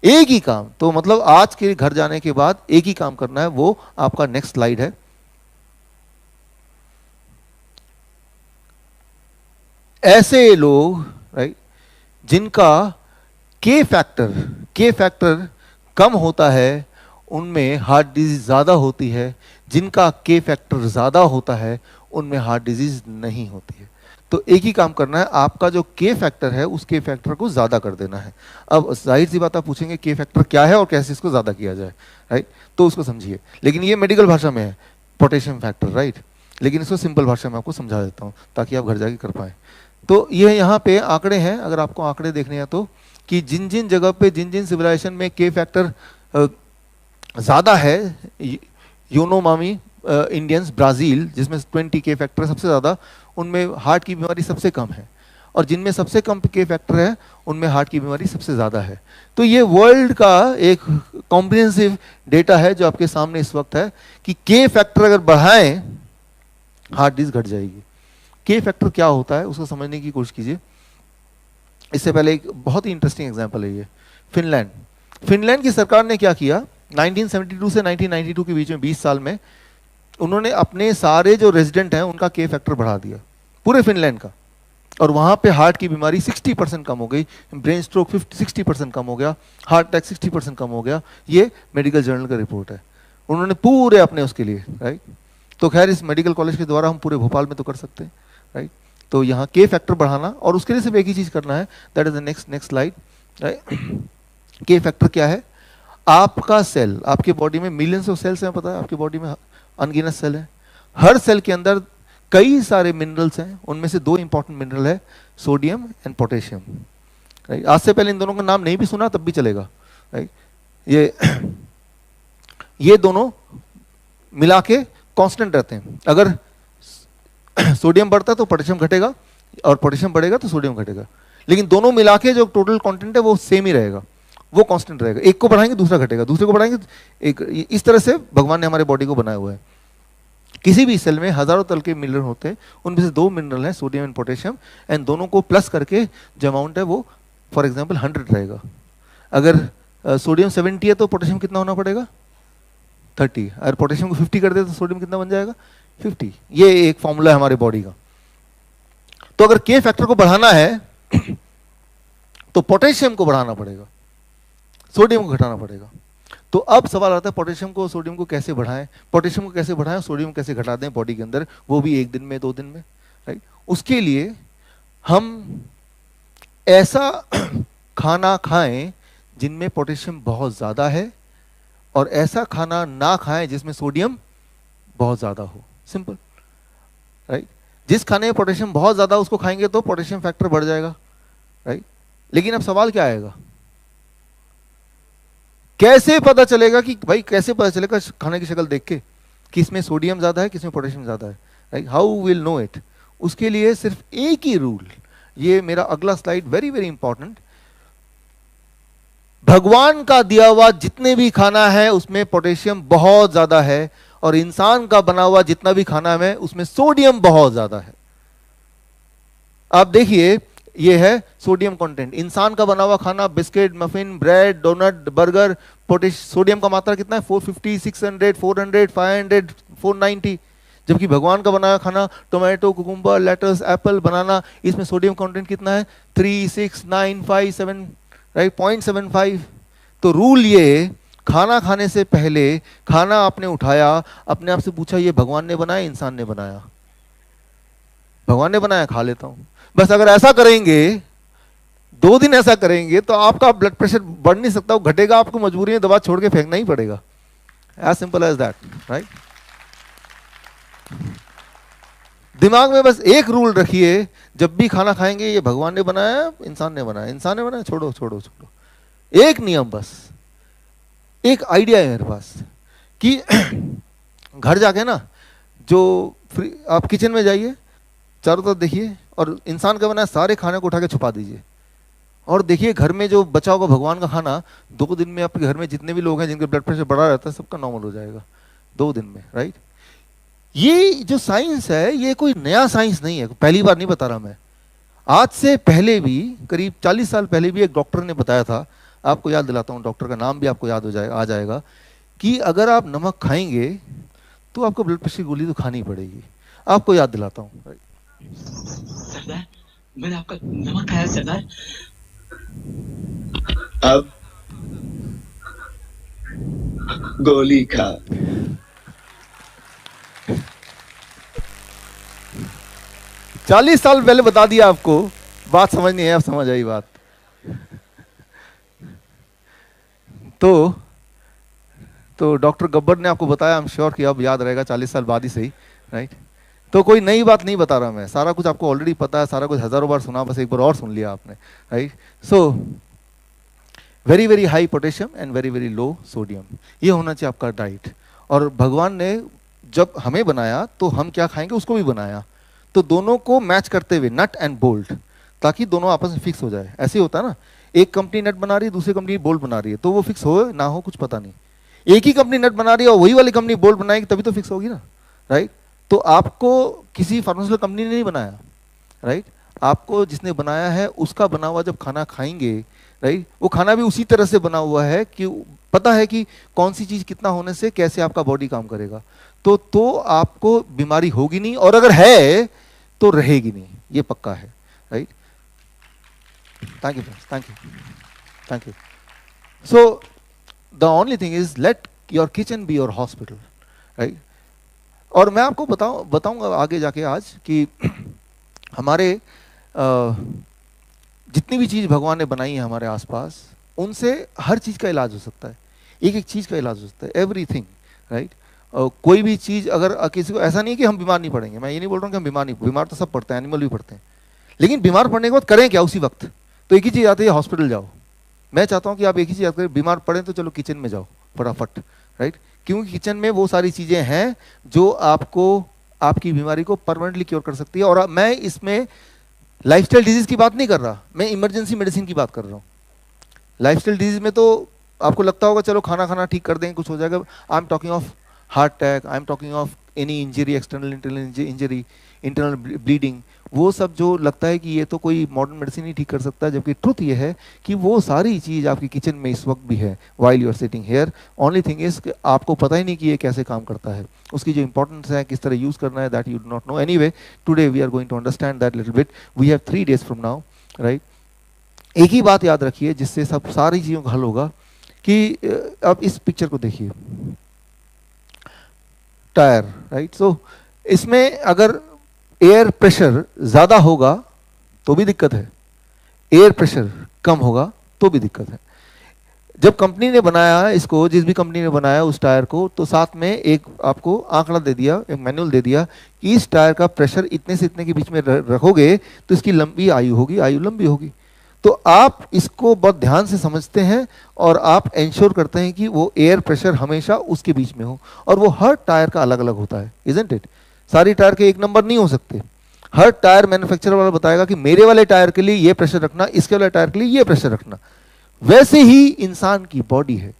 एक ही काम। तो मतलब आज के घर जाने के बाद एक ही काम करना है, वो आपका नेक्स्ट स्लाइड है। ऐसे लोग, राइट, जिनका के फैक्टर कम होता है उनमें हार्ट डिजीज ज्यादा होती है, जिनका के फैक्टर ज्यादा होता है उनमें हार्ट डिजीज नहीं होती है। तो एक ही काम करना है, आपका जो के फैक्टर है उस के फैक्टर को ज्यादा कर देना है। अब जाहिर सी बात आप पूछेंगे के फैक्टर क्या है और कैसे इसको ज्यादा किया जाए, राइट? तो उसको समझिए, लेकिन ये मेडिकल भाषा में है पोटेशियम फैक्टर, राइट? लेकिन इसको सिंपल भाषा में आपको समझा देता हूँ ताकि आप घर जाके कर पाए। तो ये यहाँ पे आंकड़े हैं, अगर आपको आंकड़े देखने हैं तो, कि जिन जिन जगह पे जिन जिन सिविलाइजेशन में के फैक्टर ज़्यादा है, योनोमामी इंडियंस ब्राज़ील जिसमें 20 के फैक्टर सबसे ज़्यादा, उनमें हार्ट की बीमारी सबसे कम है, और जिनमें सबसे कम के फैक्टर है उनमें हार्ट की बीमारी सबसे ज़्यादा है। तो ये वर्ल्ड का एक कॉम्प्रिहेंसिव डेटा है जो आपके सामने इस वक्त है कि के फैक्टर अगर बढ़ाएं हार्ट डिजीज घट जाएगी। के फैक्टर क्या होता है उसको समझने की कोशिश कीजिए। इससे पहले एक बहुत ही इंटरेस्टिंग एग्जांपल है ये, फिनलैंड की सरकार ने क्या किया, 1972 से 1992 के बीच में 20 साल में उन्होंने अपने सारे जो रेजिडेंट हैं उनका के फैक्टर बढ़ा दिया, पूरे फिनलैंड का, और वहां पे हार्ट की बीमारी 60% कम हो गई, ब्रेन स्ट्रोक 60% कम हो गया, हार्ट अटैक 60% कम हो गया। ये मेडिकल जर्नल का रिपोर्ट है, उन्होंने पूरे अपने उसके लिए, राइट? तो खैर इस मेडिकल कॉलेज के द्वारा हम पूरे भोपाल में तो कर सकते हैं, राइट। तो यहाँ के फैक्टर बढ़ाना, और उसके लिए सिर्फ एक ही चीज़ करना है, that is the next slide, right. के फैक्टर क्या है? आपका सेल, आपके बॉडी में मिलियंस ऑफ सेल्स हैं, पता है आपकी बॉडी में अनगिनत सेल है, हर सेल के अंदर कई सारे मिनरल्स हैं, उनमें से दो इंपॉर्टेंट मिनरल है सोडियम एंड पोटेशियम, राइट। आज से पहले इन दोनों का नाम नहीं भी सुना तब भी चलेगा, राइट। ये दोनों मिला के कांस्टेंट रहते हैं, अगर सोडियम बढ़ता है तो पोटेशियम घटेगा, और पोटेशियम बढ़ेगा तो सोडियम घटेगा, लेकिन दोनों मिला के जो टोटल कंटेंट है वो सेम ही रहेगा, वो कांस्टेंट रहेगा। एक को बढ़ाएंगे दूसरा घटेगा, दूसरे को बढ़ाएंगे एक, इस तरह से भगवान ने हमारे बॉडी को बनाया हुआ है। किसी भी सेल में हजारों तरह के मिनरल होते हैं, उनमें से दो मिनरल हैं सोडियम एंड पोटेशियम, एंड दोनों को प्लस करके जो अमाउंट है वो फॉर एग्जांपल 100 रहेगा। अगर सोडियम 70 है तो पोटेशियम कितना होना पड़ेगा? 30। अगर पोटेशियम को 50 कर दे तो सोडियम कितना बन जाएगा? 50। ये एक फॉर्मूला है हमारे बॉडी का। तो अगर के फैक्टर को बढ़ाना है तो पोटेशियम को बढ़ाना पड़ेगा, सोडियम को घटाना पड़ेगा। तो अब सवाल आता है पोटेशियम को सोडियम को कैसे बढ़ाएं, पोटेशियम को कैसे बढ़ाएं, सोडियम कैसे घटा दें बॉडी के अंदर, वो भी एक दिन में 2 दिन में, राइट। उसके लिए हम ऐसा खाना खाएं जिनमें पोटेशियम बहुत ज्यादा है, और ऐसा खाना ना खाएं जिसमें सोडियम बहुत ज्यादा हो। Simple, right. जिस खाने में पोटेशियम बहुत ज्यादा उसको खाएंगे तो पोटेशियम फैक्टर बढ़ जाएगा, राइट। लेकिन अब सवाल क्या आएगा, कैसे पता चलेगा कि भाई, कैसे पता चलेगा खाने की शक्ल देख के कि इसमें सोडियम ज्यादा है किसमें पोटेशियम ज्यादा है, right. How will know it? उसके लिए सिर्फ एक ही रूल, ये मेरा अगला स्लाइड वेरी वेरी इंपॉर्टेंट। भगवान का दिया हुआ जितने भी खाना है उसमें पोटेशियम बहुत ज्यादा है, और इंसान का बना हुआ जितना भी खाना है उसमें सोडियम बहुत ज्यादा है। आप देखिए, ये है सोडियम कंटेंट। इंसान का बना हुआ खाना, biscuit, muffin, bread, doughnut, burger, sodium का मात्रा कितना है? 450, 600, 400, 500, 490। जबकि भगवान का बनाया खाना, टोमेटो, कुकुम्बर, लेटस, एप्पल, बनाना, इसमें सोडियम कंटेंट कितना है? 3, 6, 9, 5, 7, राइट, 0.75। तो रूल ये, खाना खाने से पहले खाना आपने उठाया, अपने आप से पूछा ये भगवान ने बनाया इंसान ने बनाया? भगवान ने बनाया, खा लेता हूं बस। अगर ऐसा करेंगे, 2 दिन ऐसा करेंगे तो आपका ब्लड प्रेशर बढ़ नहीं सकता, वो घटेगा, आपको मजबूरी में दवा छोड़ के फेंकना ही पड़ेगा। As simple as that, right. दिमाग में बस एक रूल रखिए, जब भी खाना खाएंगे ये भगवान ने बनाया इंसान ने बनाया, इंसान ने बनाया, छोड़ो छोड़ो छोड़ो। एक नियम, बस एक आइडिया है मेरे पास कि घर जाके ना, जो आप किचन में जाइए, चारों तरफ देखिए, और इंसान का बनाया सारे खाने को उठा के छुपा दीजिए, और देखिए घर में जो बचा होगा भगवान का खाना, 2 दिन में आपके घर में जितने भी लोग हैं जिनके ब्लड प्रेशर बढ़ा रहता है सबका नॉर्मल हो जाएगा 2 दिन में, राइट। ये जो साइंस है ये कोई नया साइंस नहीं है, पहली बार नहीं बता रहा मैं। आज से पहले भी, करीब 40 साल पहले भी एक डॉक्टर ने बताया था, आपको याद दिलाता हूँ, डॉक्टर का नाम भी आपको याद हो जाएगा, आ जाएगा, कि अगर आप नमक खाएंगे तो आपको ब्लड प्रेशर की गोली तो खानी पड़ेगी। आपको याद दिलाता हूँ। सरदार, मैंने आपका नमक खाया सरदार। अब गोली खा। 40 साल पहले बता दिया आपको, बात समझ नहीं है, आप समझ आई बात। तो डॉक्टर गब्बर ने आपको बताया, आई एम श्योर कि अब याद रहेगा 40 साल बाद ही सही, राइट। तो कोई नई बात नहीं बता रहा मैं, सारा कुछ आपको ऑलरेडी पता है, सारा कुछ हजारों बार सुना, बस एक बार और सुन लिया आपने, right. So very very high potassium and very very low sodium, ये होना चाहिए आपका डाइट। और भगवान ने जब हमें बनाया तो हम क्या खाएंगे उसको भी बनाया, तो दोनों को मैच करते हुए, नट एंड बोल्ट, ताकि दोनों आपस में फिक्स हो जाए। ऐसे ही होता है ना, एक कंपनी नट बना रही है, दूसरी कंपनी बोल्ट बना रही है, तो वो फिक्स हो ना हो कुछ पता नहीं। एक ही कंपनी नट बना रही है और वही वाली कंपनी बोल्ट बनाएगी, तभी तो फिक्स होगी ना, राइट। तो आपको किसी फार्मास्यूटिकल कंपनी ने नहीं बनाया, राइट। आपको जिसने बनाया है उसका बना हुआ जब खाना खाएंगे, राइट, वो खाना भी उसी तरह से बना हुआ है कि पता है कि कौन सी चीज कितना होने से कैसे आपका बॉडी काम करेगा, तो आपको बीमारी होगी नहीं, और अगर है तो रहेगी नहीं, ये पक्का है, right. Thank you friends, thank you, thank you. So the only thing is let your kitchen be your hospital, right. और मैं आपको बताऊंगा आगे जाके आज कि हमारे जितनी भी चीज़ भगवान ने बनाई है हमारे आसपास, उनसे हर चीज़ का इलाज हो सकता है, एक एक चीज़ का इलाज हो सकता है, एवरीथिंग, राइट। कोई भी चीज़ अगर किसी को, ऐसा नहीं कि हम बीमार नहीं पड़ेंगे, मैं ये नहीं बोल रहा हूँ कि हम बीमार नहीं, बीमार तो सब पड़ते हैं, एनिमल भी पड़ते हैं, लेकिन बीमार पड़ने के बाद करें क्या उसी वक्त? तो एक ही चीज़ आती है, हॉस्पिटल जाओ। मैं चाहता हूँ कि आप एक ही चीज़ याद करें, बीमार पड़े तो चलो किचन में जाओ फटाफट, राइट, क्योंकि किचन में वो सारी चीज़ें हैं जो आपको आपकी बीमारी को परमानेंटली क्योर कर सकती है। और मैं इसमें लाइफस्टाइल डिजीज की बात नहीं कर रहा, मैं इमरजेंसी मेडिसिन की बात कर रहा हूँ। लाइफस्टाइल डिजीज में तो आपको लगता होगा चलो खाना खाना ठीक कर देंगे कुछ हो जाएगा। I am talking of heart attack, I am talking of any injury, external internal injury, internal bleeding, वो सब जो लगता है कि ये तो कोई मॉडर्न मेडिसिन ही ठीक कर सकता है, जबकि ट्रुथ ये है कि वो सारी चीज़ आपकी किचन में इस वक्त भी है, while you are sitting here. Only thing is आपको पता ही नहीं कि ये कैसे काम करता है, उसकी जो इंपॉर्टेंस है, किस तरह यूज़ करना है, that you do not know. Anyway, today we are going to understand that little bit. We have 3 days from now, right. एक ही बात याद रखिए जिससे सब सारी चीज़ों का हल होगा कि अब इस पिक्चर को देखिए, टायर, राइट। सो इसमें अगर एयर प्रेशर ज़्यादा होगा तो भी दिक्कत है, एयर प्रेशर कम होगा तो भी दिक्कत है। जब कंपनी ने बनाया इसको, जिस भी कंपनी ने बनाया उस टायर को, तो साथ में एक आपको आंकड़ा दे दिया, एक मैनुअल दे दिया कि इस टायर का प्रेशर इतने से इतने के बीच में रखोगे तो इसकी लंबी आयु होगी, आयु लंबी होगी। तो आप इसको बहुत ध्यान से समझते हैं और आप इंश्योर करते हैं कि वो एयर प्रेशर हमेशा उसके बीच में हो, और वो हर टायर का अलग अलग होता है, इजंट इट। सारी टायर के एक नंबर नहीं हो सकते। हर टायर मैन्युफैक्चरर वाला बताएगा कि मेरे वाले टायर के लिए ये प्रेशर रखना, इसके वाले टायर के लिए ये प्रेशर रखना। वैसे ही इंसान की बॉडी है,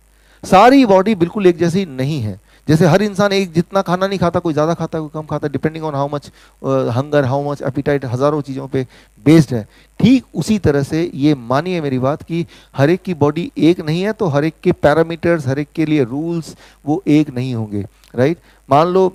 सारी बॉडी बिल्कुल एक जैसी नहीं है। जैसे हर इंसान एक जितना खाना नहीं खाता, कोई ज़्यादा खाता है, कोई कम खाता है, depending on how much hunger, how much appetite, हज़ारों चीज़ों पे बेस्ड है। ठीक उसी तरह से ये मानिए मेरी बात कि हर एक की बॉडी एक नहीं है, तो हर एक के पैरामीटर्स, हर एक के लिए रूल्स वो एक नहीं होंगे, राइट। मान लो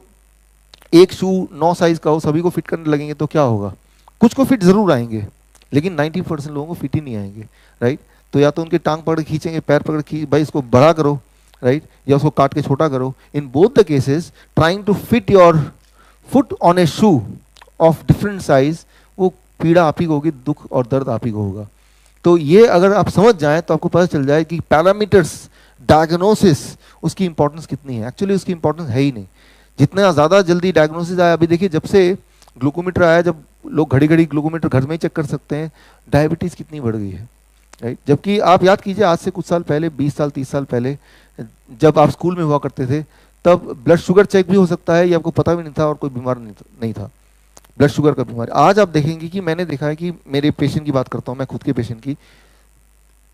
एक शू 9 साइज का हो, सभी को फिट करने लगेंगे तो क्या होगा? कुछ को फिट जरूर आएंगे, लेकिन 90% लोगों को फिट ही नहीं आएंगे, राइट। तो या तो उनके टांग पकड़ खींचेंगे, पैर पकड़ खींच, भाई इसको बड़ा करो, राइट, या उसको काट के छोटा करो। In both the cases trying to fit your foot on a shoe of different size, वो पीड़ा आप ही को होगी, दुख और दर्द आप ही को होगा। तो ये अगर आप समझ जाएं तो आपको पता चल जाए कि पैरामीटर्स, डायग्नोसिस, उसकी इंपॉर्टेंस कितनी है। एक्चुअली उसकी इंपॉर्टेंस है ही नहीं। जितना ज़्यादा जल्दी डायग्नोसिस आया, अभी देखिए जब से ग्लूकोमीटर आया, जब लोग घड़ी घड़ी ग्लूकोमीटर घर में ही चेक कर सकते हैं, डायबिटीज़ कितनी बढ़ गई है, राइट। जबकि आप याद कीजिए आज से कुछ साल पहले, 20 साल 30 साल पहले, जब आप स्कूल में हुआ करते थे, तब ब्लड शुगर चेक भी हो सकता है, ये आपको पता भी नहीं था, और कोई बीमार नहीं था ब्लड शुगर का बीमारी। आज आप देखेंगे कि मैंने देखा है कि मेरे पेशेंट की बात करता हूँ मैं, खुद के पेशेंट की,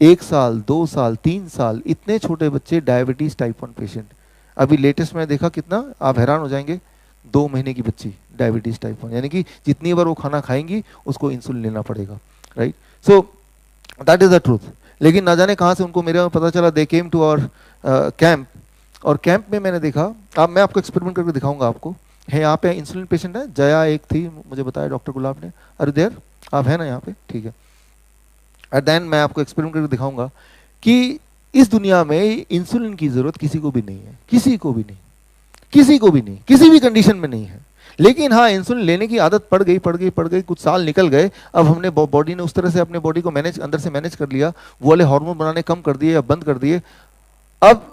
1 साल 2 साल 3 साल, इतने छोटे बच्चे डायबिटीज टाइप 1 पेशेंट। अभी लेटेस्ट में देखा कितना, आप हैरान हो जाएंगे, 2 महीने की बच्ची डायबिटीज टाइप 1, यानी कि जितनी बार वो खाना खाएंगी उसको इंसुलिन लेना पड़ेगा, right. So that is the truth. लेकिन ना जाने कहाँ से उनको मेरे पता चला, दे केम टू आवर कैंप, और कैंप में मैंने देखा, अब मैं आपको एक्सपेरिमेंट करके दिखाऊंगा आपको। है यहाँ पे इंसुलिन पेशेंट है, जया एक थी, मुझे बताया डॉक्टर गुलाब ने, अरे देर आप है ना यहाँ पे, ठीक है। एट देन मैं आपको एक्सपेरिमेंट करके दिखाऊंगा कि इस दुनिया में इंसुलिन की जरूरत किसी को भी नहीं है, किसी को भी नहीं, किसी को भी नहीं, किसी भी कंडीशन में नहीं है। लेकिन हाँ, इंसुलिन लेने की आदत पड़ गई, कुछ साल निकल गए, अब हमने बॉडी ने उस तरह से अपने बॉडी को मैनेज, अंदर से मैनेज कर लिया, वो वाले हार्मोन बनाने कम कर दिए या बंद कर दिए। अब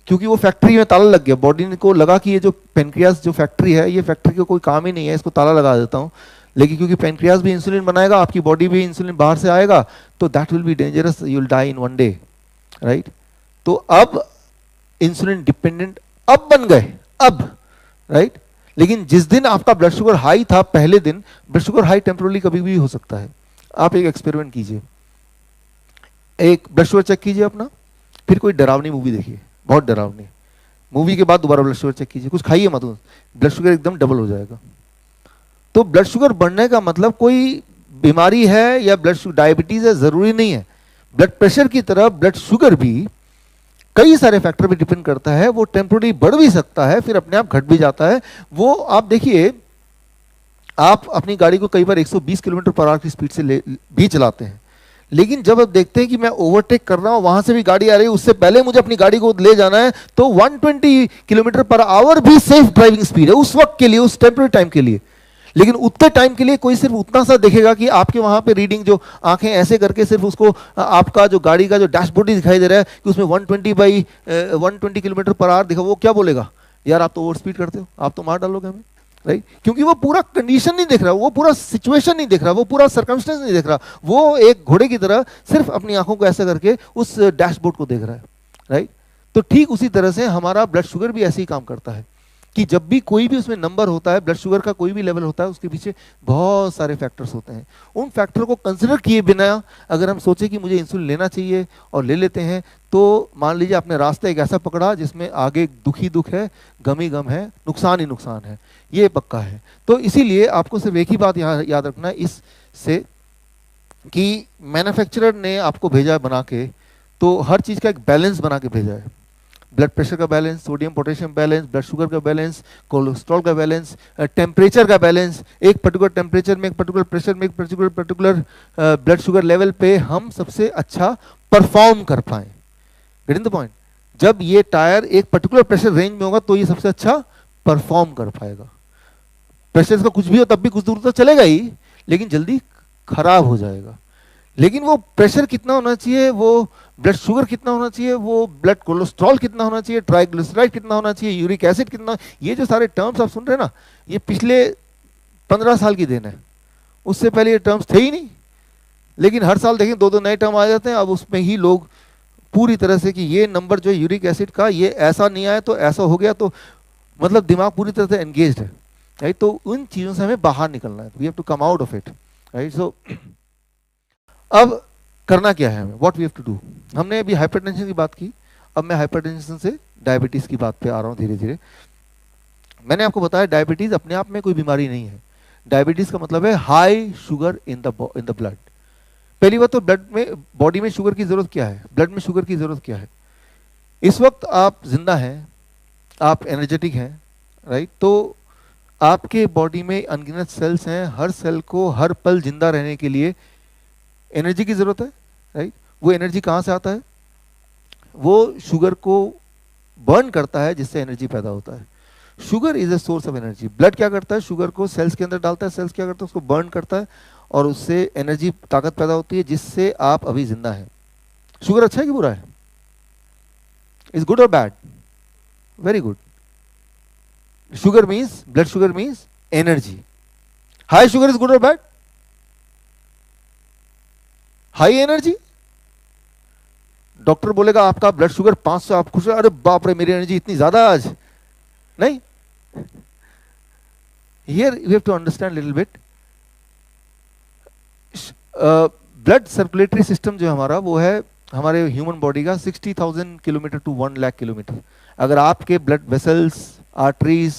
क्योंकि वो फैक्ट्री में ताला लग गया, बॉडी को लगा कि ये जो पेनक्रियास जो फैक्ट्री है, ये फैक्ट्री का कोई काम ही नहीं है, इसको ताला लगा देता हूँ। लेकिन क्योंकि पेनक्रियास भी इंसुलिन बनाएगा, आपकी बॉडी भी इंसुलिन बाहर से आएगा, तो that will be dangerous, you will die in 1 day, right. तो अब इंसुलिन डिपेंडेंट अब बन गए, अब, राइट। लेकिन जिस दिन आपका ब्लड शुगर हाई था, पहले दिन ब्लड शुगर हाई टेम्पोरली कभी भी हो सकता है। आप एक एक्सपेरिमेंट कीजिए, एक ब्लड शुगर चेक कीजिए अपना, फिर कोई डरावनी मूवी देखिए, बहुत डरावनी मूवी के बाद दोबारा ब्लड शुगर चेक कीजिए, कुछ खाइए मत, ब्लड शुगर एकदम डबल हो जाएगा। तो ब्लड शुगर बढ़ने का मतलब कोई बीमारी है या ब्लड शुगर डायबिटीज है जरूरी नहीं है। ब्लड प्रेशर की तरह ब्लड शुगर भी कई सारे फैक्टर पे डिपेंड करता है, वो टेम्पोररी बढ़ भी सकता है, फिर अपने आप घट भी जाता है। वो आप देखिए, आप अपनी गाड़ी को कई बार 120 किलोमीटर पर आवर की स्पीड से भी चलाते हैं, लेकिन जब अब देखते हैं कि मैं ओवरटेक कर रहा हूं, वहां से भी गाड़ी आ रही है, उससे पहले मुझे अपनी गाड़ी को ले जाना है, तो 120 किलोमीटर पर आवर भी सेफ ड्राइविंग स्पीड है उस वक्त के लिए, उस टेम्परेरी टाइम के लिए। लेकिन उतने टाइम के लिए कोई सिर्फ उतना सा देखेगा कि आपके वहां पे रीडिंग, जो आंखें ऐसे करके सिर्फ उसको आपका जो गाड़ी का जो डैशबोर्ड ही दिखाई दे रहा है कि उसमें 120 किलोमीटर पर आवर दिखा, वो क्या बोलेगा, यार आप तो ओवर स्पीड करते हो, आप तो मार डालोगे हमें, राइट? क्योंकि वो पूरा कंडीशन नहीं देख रहा, वो पूरा सिचुएशन नहीं देख रहा, वो पूरा सर्कमस्टेंस नहीं देख रहा, वो एक घोड़े की तरह सिर्फ अपनी आंखों को ऐसा करके उस डैशबोर्ड को देख रहा है, राइट? तो ठीक उसी तरह से हमारा ब्लड शुगर भी ऐसे ही काम करता है कि जब भी कोई भी उसमें नंबर होता है, ब्लड शुगर का कोई भी लेवल होता है, उसके पीछे बहुत सारे फैक्टर्स होते हैं। उन फैक्टर को कंसिडर किए बिना अगर हम सोचे कि मुझे इंसुलिन लेना चाहिए और ले लेते हैं, तो मान लीजिए आपने रास्ता एक ऐसा पकड़ा जिसमें आगे दुख ही दुख है, गम ही गम है, नुकसान ही नुकसान है, ये पक्का है। तो इसीलिए आपको सिर्फ एक ही बात यहाँ याद रखना है इससे, कि मैन्युफैक्चरर ने आपको भेजा है बना के, तो हर चीज़ का एक बैलेंस बना के भेजा है। ब्लड प्रेशर का balance, sodium potassium balance, blood sugar का बैलेंस, कोलेस्ट्रॉल का बैलेंस, टेम्परेचर का बैलेंस, एक पर्टिकुलर टेम्परेचर में, एक पर्टिकुलर प्रेशर में, एक पर्टिकुलर ब्लड शुगर लेवल पे हम सबसे अच्छा परफॉर्म कर पाएँ। Getting the point? जब ये टायर एक पर्टिकुलर प्रेशर रेंज में होगा तो ये सबसे अच्छा परफॉर्म कर पाएगा। प्रेशर का कुछ भी हो तब भी कुछ दूर तक चलेगा ही, लेकिन जल्दी खराब हो जाएगा। लेकिन वो प्रेशर कितना होना चाहिए, वो ब्लड शुगर कितना होना चाहिए, वो ब्लड कोलेस्ट्रॉल कितना होना चाहिए, ट्राइग्लिसराइड कितना होना चाहिए, यूरिक एसिड कितना, ये जो सारे टर्म्स आप सुन रहे हैं ना, ये पिछले 15 साल की देन है। उससे पहले ये टर्म्स थे ही नहीं, लेकिन हर साल देखें 2-2 नए टर्म आ जाते हैं। अब उसमें ही लोग पूरी तरह से कि ये नंबर जो है यूरिक एसिड का, ये ऐसा नहीं आया तो ऐसा हो गया, तो मतलब दिमाग पूरी तरह से एंगेज्ड है, राइट? तो उन चीज़ों से हमें बाहर निकलना है, we have to come out of it, right? So अब करना क्या है हमें, what we have to do? हमने अभी हाइपरटेंशन की बात की, अब मैं हाइपरटेंशन से डायबिटीज़ की बात पे आ रहा हूँ धीरे धीरे। मैंने आपको बताया डायबिटीज़ अपने आप में कोई बीमारी नहीं है। डायबिटीज़ का मतलब है high sugar in the blood. पहली बात तो ब्लड में, बॉडी में शुगर की ज़रूरत क्या है, ब्लड में शुगर की ज़रूरत क्या है? इस वक्त आप जिंदा हैं, आप एनर्जेटिक हैं, राइट? तो आपके बॉडी में अनगिनत सेल्स हैं, हर सेल को हर पल जिंदा रहने के लिए एनर्जी की ज़रूरत है, राइट? वो एनर्जी कहाँ से आता है? वो शुगर को बर्न करता है, जिससे एनर्जी पैदा होता है। Sugar is a source of energy. Blood क्या करता है? शुगर को सेल्स के अंदर डालता है, सेल्स क्या करता है? उसको बर्न करता है और उससे एनर्जी, ताकत पैदा होती है, जिससे आप अभी जिंदा हैं। शुगर अच्छा है कि बुरा है? इज गुड और bad? Very good. Sugar means, blood sugar means energy. High sugar is good और बैड? हाई एनर्जी, डॉक्टर बोलेगा आपका ब्लड शुगर 500, आप खुश, अरे बाप रे मेरी एनर्जी इतनी ज्यादा आज, नहीं। Here you have to understand little bit. Blood circulatory system जो हमारा, वो है हमारे ह्यूमन बॉडी का 60,000 किलोमीटर टू 1 लाख किलोमीटर। अगर आपके ब्लड वेसल्स, आर्टरीज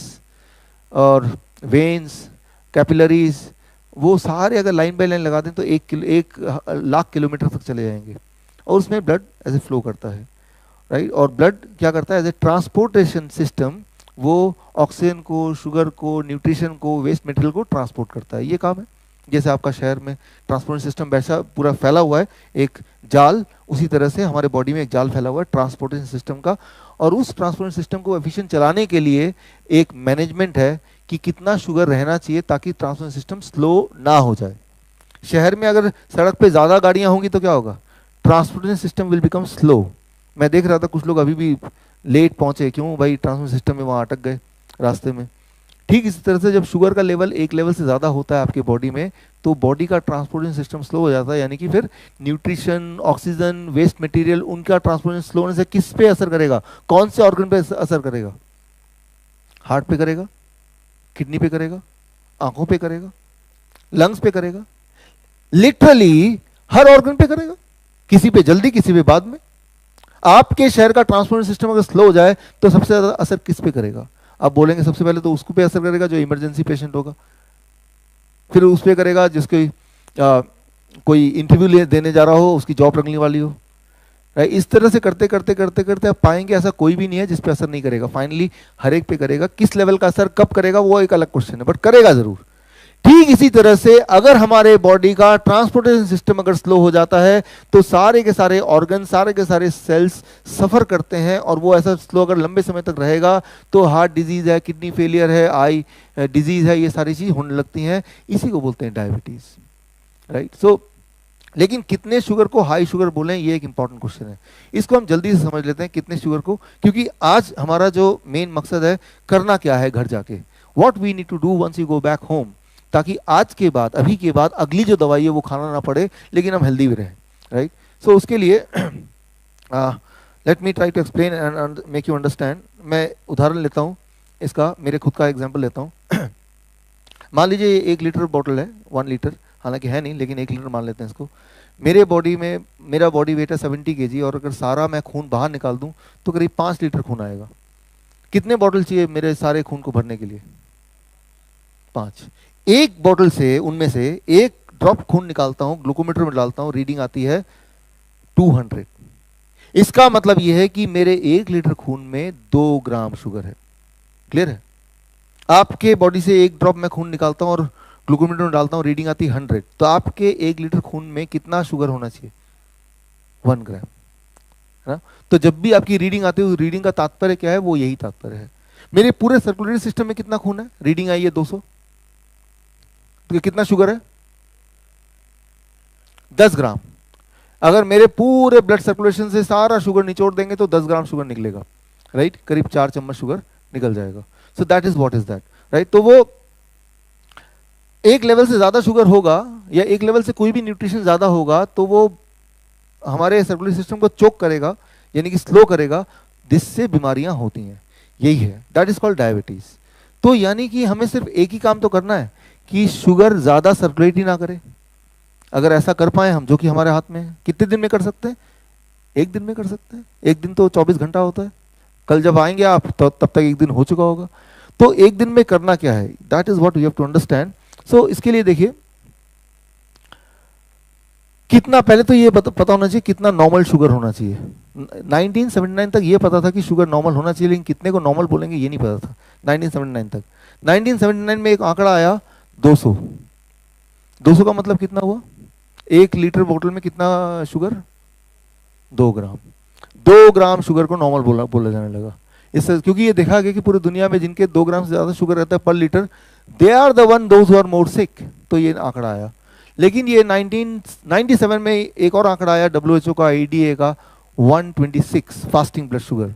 और वेन्स, कैपिलरीज, वो सारे अगर लाइन बाय लाइन लगा दें तो 1 लाख किलोमीटर तक चले जाएंगे, और उसमें ब्लड ऐसे फ्लो करता है, राइट? और ब्लड क्या करता है? एज ए ट्रांसपोर्टेशन सिस्टम, वो ऑक्सीजन को, शुगर को, न्यूट्रिशन को, वेस्ट मटेरियल को ट्रांसपोर्ट करता है। ये काम है। जैसे आपका शहर में ट्रांसपोर्टेशन सिस्टम वैसा पूरा फैला हुआ है, एक जाल, उसी तरह से हमारे बॉडी में एक जाल फैला हुआ है ट्रांसपोर्टेशन सिस्टम का। और उस ट्रांसपोर्टेशन सिस्टम को एफिशिएंट चलाने के लिए एक मैनेजमेंट है कि कितना शुगर रहना चाहिए ताकि ट्रांसपोर्टेशन सिस्टम स्लो ना हो जाए। शहर में अगर सड़क पे ज़्यादा गाड़ियाँ होंगी तो क्या होगा? Transportation system will become slow. मैं देख रहा था कुछ लोग अभी भी लेट पहुंचे, क्यों भाई? ट्रांसपोर्टेशन सिस्टम में वहाँ अटक गए रास्ते में। ठीक इसी तरह से जब शुगर का लेवल एक लेवल से ज़्यादा होता है आपके बॉडी में, तो बॉडी का ट्रांसपोर्टेशन सिस्टम स्लो हो जाता है, यानी कि फिर न्यूट्रिशन, ऑक्सीजन, वेस्ट मटेरियल, उनका ट्रांसपोर्टेशन स्लो होने से किस पे असर करेगा? कौन से ऑर्गन पे असर करेगा? हार्ट पे करेगा, किडनी पे करेगा, आंखों पे करेगा, लंग्स पे करेगा, लिटरली हर ऑर्गन पे करेगा। किसी पे जल्दी, किसी पे बाद में। आपके शहर का ट्रांसपोर्टेशन सिस्टम अगर स्लो हो जाए तो सबसे ज्यादा असर किस पे करेगा? आप बोलेंगे सबसे पहले तो उसको पे असर करेगा जो इमरजेंसी पेशेंट होगा, फिर उस पे करेगा जिसको कोई इंटरव्यू देने जा रहा हो, उसकी जॉब लगने वाली हो, राइट? इस तरह से करते करते करते करते आप पाएंगे ऐसा कोई भी नहीं है जिस पे असर नहीं करेगा। फाइनली हर एक पे करेगा। किस लेवल का असर कब करेगा वो एक अलग क्वेश्चन है, बट करेगा जरूर। ठीक इसी तरह से अगर हमारे बॉडी का ट्रांसपोर्टेशन सिस्टम अगर स्लो हो जाता है तो सारे के सारे ऑर्गन, सारे के सारे सेल्स सफर करते हैं, और वो ऐसा स्लो अगर लंबे समय तक रहेगा तो हार्ट डिजीज है, किडनी फेलियर है, आई डिजीज है, ये सारी चीज होने लगती हैं। इसी को बोलते हैं डायबिटीज, राइट। सो लेकिन कितने शुगर को हाई शुगर बोलें, ये एक इंपॉर्टेंट क्वेश्चन है। इसको हम जल्दी से समझ लेते हैं कितने शुगर को, क्योंकि आज हमारा जो मेन मकसद है करना क्या है घर जाके, what we need to do once you go back home, ताकि आज के बाद, अभी के बाद अगली जो दवाई है वो खाना ना पड़े, लेकिन हम हेल्दी भी रहें, राइट। सो उसके लिए let me try to explain and make you understand. मैं उदाहरण लेता हूँ इसका, मेरे खुद का एग्जाम्पल लेता हूँ। मान लीजिए ये 1 लीटर बॉटल है, 1 लीटर हालांकि है नहीं, लेकिन 1 लीटर मान लेते हैं इसको। मेरे बॉडी में, मेरा बॉडी वेट है 70 kg, और अगर सारा मैं खून बाहर निकाल दूं तो करीब 5 लीटर खून आएगा। कितने बॉटल चाहिए मेरे सारे खून को भरने के लिए? 5। एक बॉटल से, उनमें से एक ड्रॉप खून निकालता हूं, ग्लूकोमीटर में डालता हूं, रीडिंग आती है 200। इसका मतलब यह है कि मेरे 1 लीटर खून में 2 ग्राम शुगर है। क्लियर है? आपके बॉडी से एक ड्रॉप मैं खून निकालता हूं और ग्लूकोमीटर में डालता हूं, रीडिंग आती है 100, तो आपके 1 लीटर खून में कितना शुगर होना चाहिए? 1 ग्राम, है ना? तो जब भी आपकी रीडिंग आती है, रीडिंग का तात्पर्य क्या है? वो यही तात्पर्य है। मेरे पूरे सर्कुलेटरी सिस्टम में कितना खून है? रीडिंग आई है 200, तो कितना शुगर है? 10 ग्राम। अगर मेरे पूरे ब्लड सर्कुलेशन से सारा शुगर निचोड़ देंगे तो 10 ग्राम शुगर निकलेगा, राइट। करीब 4 चम्मच शुगर निकल जाएगा। सो that is what is that, right. तो वो एक लेवल से ज्यादा शुगर होगा या एक लेवल से कोई भी न्यूट्रिशन ज्यादा होगा तो वो हमारे सर्कुलेटरी सिस्टम को चोक करेगा, यानी कि स्लो करेगा, जिससे बीमारियां होती हैं। यही है, दैट इज कॉल्ड डायबिटीज। तो यानी कि हमें सिर्फ एक ही काम तो करना है कि शुगर ज्यादा सर्कुलेट ही ना करे। अगर ऐसा कर पाए हम, जो कि हमारे हाथ में है, कितने दिन में कर सकते हैं? 1 दिन में कर सकते हैं। 1 दिन तो 24 घंटा होता है। कल जब आएंगे आप तो तब तक 1 दिन हो चुका होगा। तो 1 दिन में करना क्या है, that is what we have to understand. So इसके लिए देखिए, कितना, पहले तो ये पता होना चाहिए कितना नॉर्मल शुगर होना चाहिए। 1979 तक ये पता था कि शुगर नॉर्मल होना चाहिए, लेकिन कितने को नॉर्मल बोलेंगे ये नहीं पता था 1979 तक। 1979 में एक आंकड़ा आया 200। 200 का मतलब कितना हुआ? 1 लीटर बोतल में कितना शुगर? 2 ग्राम। 2 ग्राम शुगर को नॉर्मल बोला जाने लगा। इससे, क्योंकि ये देखा गया कि पूरी दुनिया में जिनके 2 ग्राम से ज्यादा शुगर रहता है per litre, they are the one those who are more sick. तो ये आंकड़ा आया। लेकिन ये 1997 में एक और आंकड़ा आया WHO का, ADA का, 126 फास्टिंग ब्लड शुगर।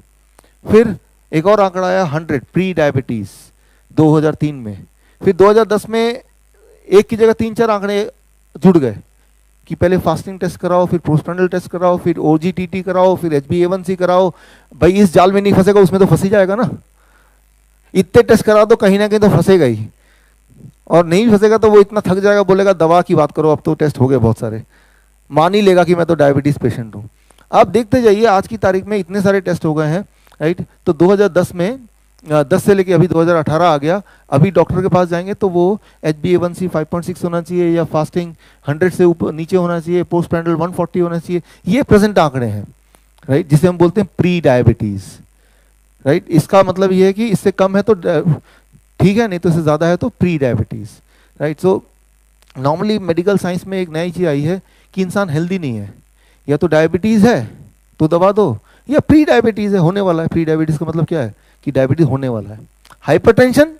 फिर एक और आंकड़ा आया 100 प्री डायबिटीज 2003 में। फिर 2010 में एक की जगह 3-4 आंकड़े जुड़ गए कि पहले फास्टिंग टेस्ट कराओ, फिर पोस्टप्रांडल टेस्ट कराओ, फिर OGTT कराओ, फिर HbA1c कराओ। भाई इस जाल में नहीं फंसेगा उसमें तो फंस ही जाएगा ना। इतने टेस्ट करा दो, कहीं ना कहीं तो फंसेगा ही, और नहीं फंसेगा तो वो इतना थक जाएगा, बोलेगा दवा की बात करो, अब तो टेस्ट हो गए बहुत सारे, मान ही लेगा कि मैं तो डायबिटीज पेशेंट हूँ। आप देखते जाइए आज की तारीख में इतने सारे टेस्ट हो गए हैं, राइट। तो 2010 में 10 से लेके अभी 2018 आ गया। अभी डॉक्टर के पास जाएंगे तो वो HbA1c 5.6 होना चाहिए, या फास्टिंग 100 से ऊपर नीचे होना चाहिए, पोस्ट पैंडल 140 होना चाहिए। ये प्रेजेंट आंकड़े हैं, राइट, जिसे हम बोलते हैं प्री डायबिटीज, राइट। इसका मतलब ये है कि इससे कम है तो ठीक है, नहीं तो इससे ज्यादा है तो pre diabetes, right. So normally medical science में एक नई चीज आई है कि इंसान हेल्दी नहीं है, या तो डायबिटीज है तो दबा दो, या प्री डायबिटीज है, होने वाला है। प्री डायबिटीज का मतलब क्या है कि डायबिटीज होने वाला है। Hypertension,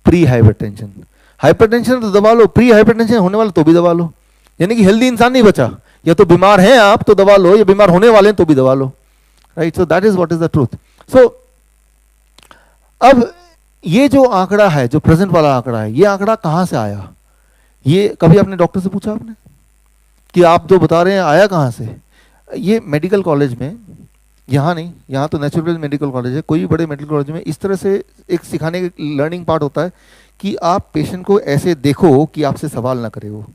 pre hypertension. हाइपरटेंशन तो दबा लो, प्री हाइपरटेंशन होने वाला तो भी दबा लो। यानी कि हेल्दी इंसान नहीं बचा, या तो बीमार हैं आप तो दबा लो, या बीमार होने वाले हैं तो भी दबा लो, right. So that is what is the truth. So अब ये जो आंकड़ा है, जो प्रेजेंट वाला आंकड़ा है, ये आंकड़ा कहां से आया? ये कभी आपने डॉक्टर से पूछा आपने कि आप जो बता रहे हैं आया कहां से? ये मेडिकल कॉलेज में, यहाँ नहीं, यहाँ तो नेचुरल मेडिकल कॉलेज है, कोई भी बड़े मेडिकल कॉलेज में इस तरह से एक सिखाने का लर्निंग पार्ट होता है कि आप पेशेंट को ऐसे देखो कि आपसे सवाल ना करे। वो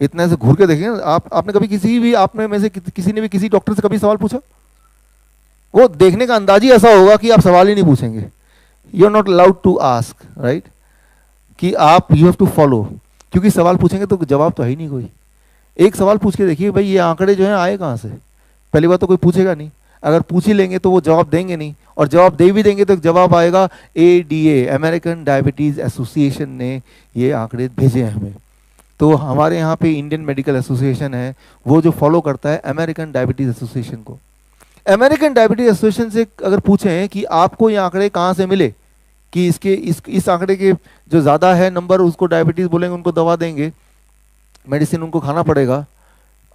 इतना ऐसे घूर के देखें। आपने कभी किसी भी, आपने में से किसी ने भी किसी डॉक्टर से कभी सवाल पूछा? वो देखने का अंदाज ही ऐसा होगा कि आप सवाल ही नहीं पूछेंगे। You are not allowed to ask, right, कि आप यू हैव टू फॉलो, क्योंकि सवाल पूछेंगे तो जवाब तो है ही नहीं कोई। एक सवाल पूछ के देखिए, भाई ये आंकड़े जो हैं आए कहाँ से? पहली बात तो कोई पूछेगा नहीं, अगर पूछ ही लेंगे तो वो जवाब देंगे नहीं, और जवाब दे भी देंगे तो जवाब आएगा ADA, अमेरिकन डायबिटीज एसोसिएशन ने ये आंकड़े भेजे हैं हमें। तो हमारे यहाँ पे इंडियन मेडिकल एसोसिएशन है, वो जो फॉलो करता है अमेरिकन डायबिटीज एसोसिएशन को। अमेरिकन डायबिटीज एसोसिएशन से अगर पूछें कि आपको ये आंकड़े कहाँ से मिले कि इसके इस आंकड़े के जो ज़्यादा है नंबर उसको डायबिटीज़ बोलेंगे, उनको दवा देंगे, मेडिसिन उनको खाना पड़ेगा।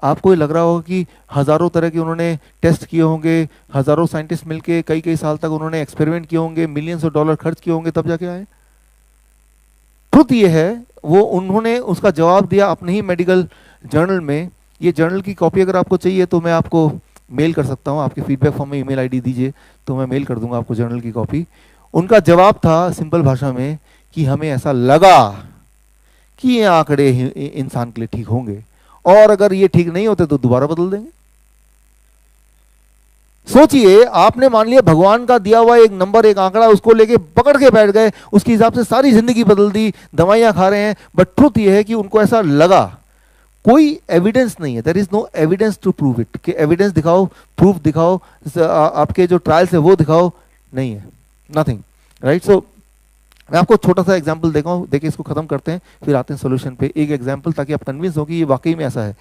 आपको ये लग रहा होगा कि हज़ारों तरह के उन्होंने टेस्ट किए होंगे, हज़ारों साइंटिस्ट मिलके कई कई साल तक उन्होंने एक्सपेरिमेंट किए होंगे, मिलियंस ऑफ डॉलर खर्च किए होंगे, तब जाके आए। ट्रुथ ये है, वो उन्होंने उसका जवाब दिया अपने ही मेडिकल जर्नल में। ये जर्नल की कॉपी अगर आपको चाहिए तो मैं आपको मेल कर सकता हूँ, आपके फीडबैक फॉर्म में ईमेल आईडी दीजिए तो मैं मेल कर दूंगा आपको जर्नल की कॉपी। उनका जवाब था सिंपल भाषा में कि हमें ऐसा लगा कि ये आंकड़े इंसान के लिए ठीक होंगे, और अगर ये ठीक नहीं होते तो दोबारा बदल देंगे। सोचिए, आपने मान लिया भगवान का दिया हुआ एक नंबर, एक आंकड़ा, उसको लेके पकड़ के बैठ गए, उसके हिसाब से सारी जिंदगी बदल दी, दवाइयां खा रहे हैं। बट ट्रुथ ये है कि उनको ऐसा लगा। कोई एविडेंस नहीं है, there is no evidence to prove it, कि एविडेंस दिखाओ, प्रूफ दिखाओ, आपके जो ट्रायल्स है वो दिखाओ, नहीं है, नथिंग, राइट। सो मैं आपको छोटा सा एग्जांपल देखिए, इसको खत्म करते हैं फिर आते हैं सॉल्यूशन पे। एक एग्जांपल ताकि आप कन्विंस हो कि ये वाकई में ऐसा है।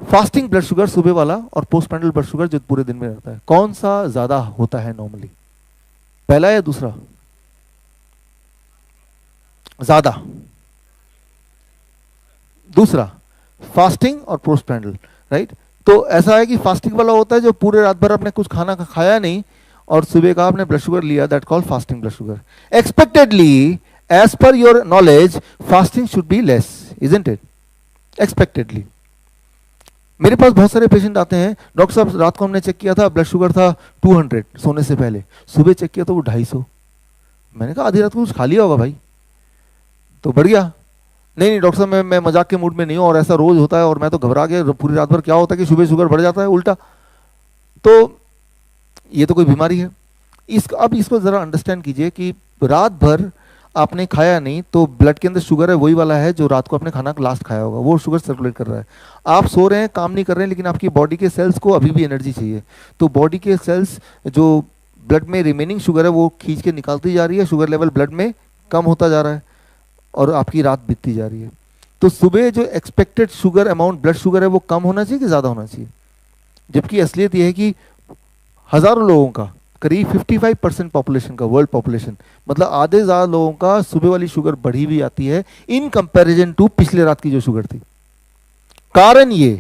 फास्टिंग ब्लड शुगर सुबह वाला और पोस्टप्रैंडियल ब्लड शुगर जो पूरे दिन में रहता है, कौन सा ज्यादा होता है नॉर्मली, पहला या दूसरा? ज्यादा दूसरा, फास्टिंग और पोस्टप्रैंडियल, राइट। तो ऐसा है कि फास्टिंग वाला होता है जो पूरे रात भर आपने कुछ खाना खाया नहीं और सुबह का आपने ब्लड शुगर लिया, that called fasting blood sugar. Expectedly, as per your knowledge, fasting should be less, isn't it? Expectedly. मेरे पास बहुत सारे पेशेंट आते हैं, डॉक्टर साहब रात को हमने चेक किया था ब्लड शुगर था 200 सोने से पहले, सुबह चेक किया तो वो 250। मैंने कहा आधी रात को कुछ खा लिया होगा भाई, तो बढ़ गया। नहीं डॉक्टर साहब मैं मजाक के मूड में नहीं हूँ, और ऐसा रोज होता है और मैं तो घबरा गया पूरी रात भर, क्या होता है कि सुबह शुगर बढ़ जाता है उल्टा, तो ये तो कोई बीमारी है। अब इसको जरा अंडरस्टैंड कीजिए कि रात भर आपने खाया नहीं तो ब्लड के अंदर शुगर है वही वाला है जो रात को आपने खाना लास्ट खाया होगा, वो शुगर सर्कुलेट कर रहा है। आप सो रहे हैं, काम नहीं कर रहे हैं, लेकिन आपकी बॉडी के सेल्स को अभी भी एनर्जी चाहिए, तो बॉडी के सेल्स जो ब्लड में रिमेनिंग शुगर है वो खींच के निकालती जा रही है, शुगर लेवल ब्लड में कम होता जा रहा है और आपकी रात बीतती जा रही है। तो सुबह जो expected sugar amount blood sugar है वो कम होना चाहिए कि ज़्यादा होना चाहिए? जबकि असलियत यह है कि हज़ारों लोगों का, करीब 55% पॉपुलेशन का, वर्ल्ड पॉपुलेशन, मतलब आधे ज़्यादा लोगों का सुबह वाली शुगर बढ़ी हुई आती है इन कंपैरिजन टू पिछले रात की जो शुगर थी। कारण ये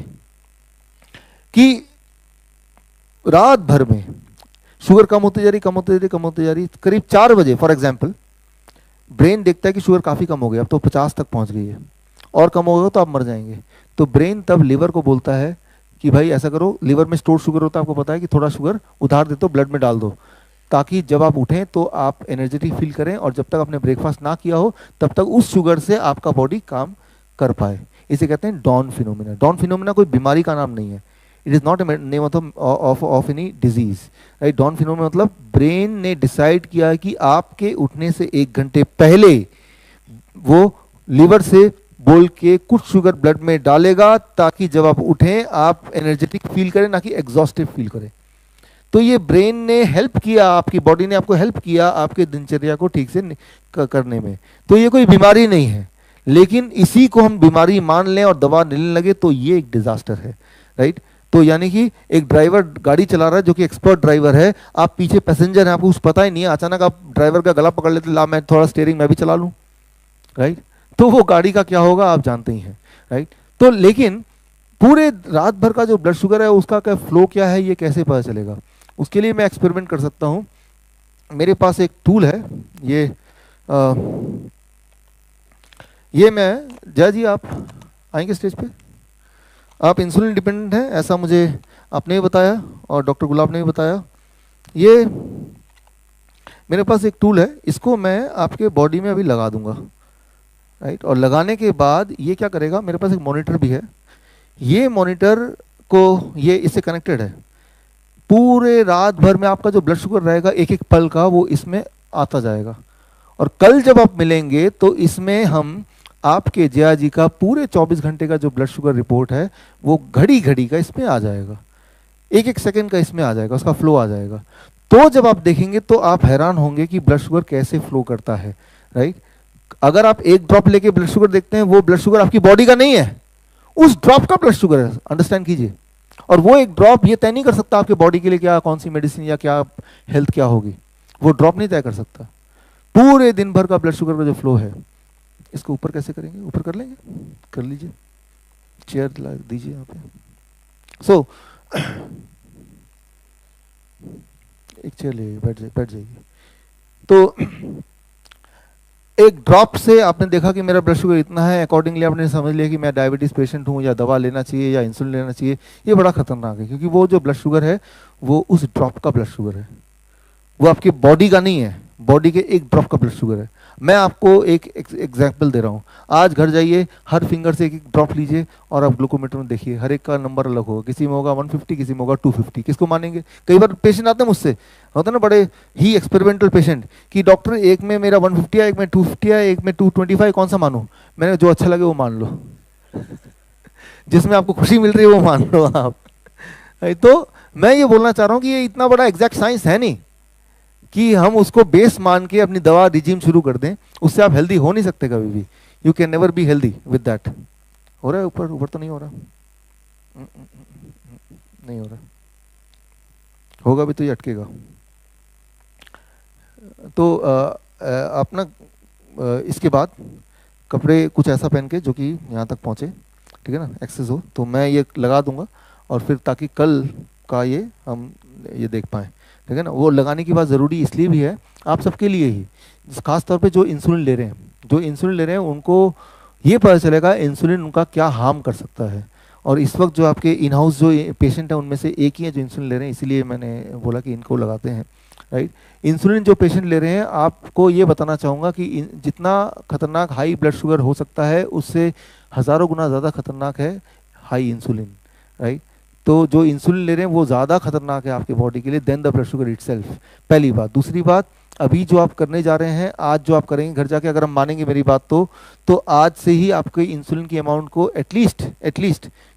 कि रात भर में शुगर कम होती जा रही, कम होती जा रही, कम होती जा रही। करीब 4 बजे फॉर एग्जाम्पल ब्रेन देखता है कि शुगर काफ़ी कम हो गई, अब तो 50 तक पहुंच गई है, और कम होगा तो आप मर जाएंगे। तो ब्रेन तब लिवर को बोलता है कि भाई ऐसा करो, लिवर में स्टोर शुगर होता है, आपको पता है, कि थोड़ा शुगर उधार दे दो, ब्लड में डाल दो, ताकि जब आप उठें तो आप एनर्जेटिक फील करें, और जब तक आपने ब्रेकफास्ट ना किया हो तब तक उस शुगर से आपका बॉडी काम कर पाए। इसे कहते हैं डॉन फिनोमिना। डॉन फिनोमिना कोई बीमारी का नाम नहीं है, it is not a name of any disease, right. Dawn phenomena मतलब ब्रेन ने डिसाइड किया कि आपके उठने से 1 घंटे पहले वो लिवर से बोल के कुछ शुगर ब्लड में डालेगा, ताकि जब आप उठें आप एनर्जेटिक फील करें, ना कि एग्जॉस्टिव फील करें। तो ये ब्रेन ने हेल्प किया, आपकी बॉडी ने आपको हेल्प किया आपके दिनचर्या को ठीक से करने में। तो ये कोई बीमारी नहीं है, लेकिन इसी को हम बीमारी मान लें और दवा लेने लगे तो ये एक डिजास्टर है, राइट। तो यानी कि एक ड्राइवर गाड़ी चला रहा है जो कि एक्सपर्ट ड्राइवर है, आप पीछे पैसेंजर हैं, आपको कुछ पता ही नहीं है, अचानक आप ड्राइवर का गला पकड़ लेते, ला मैं थोड़ा स्टीयरिंग मैं भी चला लूँ, राइट। तो वो गाड़ी का क्या होगा आप जानते ही हैं, राइट। तो लेकिन पूरे रात भर का जो ब्लड शुगर है उसका क्या फ्लो क्या है, ये कैसे पता चलेगा? उसके लिए मैं एक्सपेरिमेंट कर सकता हूँ। मेरे पास एक टूल है, ये मैं, जय जी आप आएंगे स्टेज पे? आप इंसुलिन डिपेंडेंट हैं ऐसा मुझे आपने भी बताया और डॉक्टर गुलाब ने भी बताया। ये मेरे पास एक टूल है, इसको मैं आपके बॉडी में अभी लगा दूंगा, राइट। और लगाने के बाद ये क्या करेगा, मेरे पास एक मॉनिटर भी है, ये मॉनिटर को ये इससे कनेक्टेड है, पूरे रात भर में आपका जो ब्लड शुगर रहेगा एक एक पल का वो इसमें आता जाएगा। और कल जब आप मिलेंगे तो इसमें हम आपके जया जी का पूरे 24 घंटे का जो ब्लड शुगर रिपोर्ट है वो घड़ी घड़ी का इसमें आ जाएगा, एक एक सेकंड का इसमें आ जाएगा, उसका फ्लो आ जाएगा। तो जब आप देखेंगे तो आप हैरान होंगे कि ब्लड शुगर कैसे फ्लो करता है, राइट। अगर आप एक ड्रॉप लेके ब्लड शुगर देखते हैं, वो ब्लड शुगर आपकी बॉडी का नहीं है, उस ड्रॉप का ब्लड शुगर है, अंडरस्टैंड कीजिए। और वो एक ड्रॉप ये तय नहीं कर सकता आपके बॉडी के लिए क्या कौन सी मेडिसिन या क्या हेल्थ क्या होगी, वो ड्रॉप नहीं तय कर सकता। पूरे दिन भर का ब्लड शुगर का जो फ्लो है, इसको ऊपर कैसे करेंगे, ऊपर कर लेंगे, कर लीजिए, चेयर दीजिए यहाँ पे। सो एक चेयर ले बैठ जाइए। तो एक ड्रॉप से आपने देखा कि मेरा ब्लड शुगर इतना है, अकॉर्डिंगली आपने समझ लिया कि मैं डायबिटीज पेशेंट हूँ या दवा लेना चाहिए या इंसुलिन लेना चाहिए। ये बड़ा खतरनाक है, क्योंकि वो जो ब्लड शुगर है वो उस ड्रॉप का ब्लड शुगर है, वो आपकी बॉडी का नहीं है, बॉडी के एक ड्रॉप का ब्लड शुगर है। मैं आपको एक एग्जाम्पल दे रहा हूँ। आज घर जाइए, हर फिंगर से एक एक ड्रॉप लीजिए और आप ग्लूकोमीटर में देखिए, हर एक का नंबर अलग होगा, किसी में होगा 150, किसी में होगा 250। किसको मानेंगे? कई बार पेशेंट आते हैं मुझसे, होता है ना बड़े ही एक्सपेरिमेंटल पेशेंट, कि डॉक्टर एक में मेरा 150 है, एक में 250 है, एक में 225, कौन सा मानूं? मैंने जो अच्छा लगे वो मान लो जिसमें आपको खुशी मिल रही है वो मान लो आप। तो मैं ये बोलना चाह रहा हूँ कि ये इतना बड़ा एग्जैक्ट साइंस है नहीं कि हम उसको बेस मान के अपनी दवा रिजीम शुरू कर दें। उससे आप हेल्दी हो नहीं सकते कभी भी। You can never be healthy with that. हो रहा है ऊपर? ऊपर तो नहीं हो रहा, नहीं हो रहा, होगा भी तो ये अटकेगा। तो अपना इसके बाद कपड़े कुछ ऐसा पहन के जो कि यहाँ तक पहुँचे, ठीक है ना, एक्सेस हो, तो मैं ये लगा दूंगा और फिर ताकि कल का ये हम ये देख पाएँ, ठीक है ना। वो लगाने की बात ज़रूरी इसलिए भी है आप सबके लिए ही, खास तौर पे जो इंसुलिन ले रहे हैं, जो इंसुलिन ले रहे हैं उनको ये पता चलेगा इंसुलिन उनका क्या हार्म कर सकता है। और इस वक्त जो आपके इन हाउस जो पेशेंट हैं उनमें से एक ही है जो इंसुलिन ले रहे हैं, इसीलिए मैंने बोला कि इनको लगाते हैं, राइट। इंसुलिन जो पेशेंट ले रहे हैं, आपको ये बताना चाहूँगा कि जितना खतरनाक हाई ब्लड शुगर हो सकता है उससे हज़ारों गुना ज़्यादा खतरनाक है हाई इंसुलिन, राइट। तो जो इंसुलिन ले रहे हैं वो ज़्यादा खतरनाक है आपके बॉडी के लिए then the blood sugar itself, पहली बात। दूसरी बात, अभी जो आप करने जा रहे हैं, आज जो आप करेंगे घर जाके, अगर हम मानेंगे मेरी बात तो आज से ही आपके इंसुलिन की अमाउंट को एटलीस्ट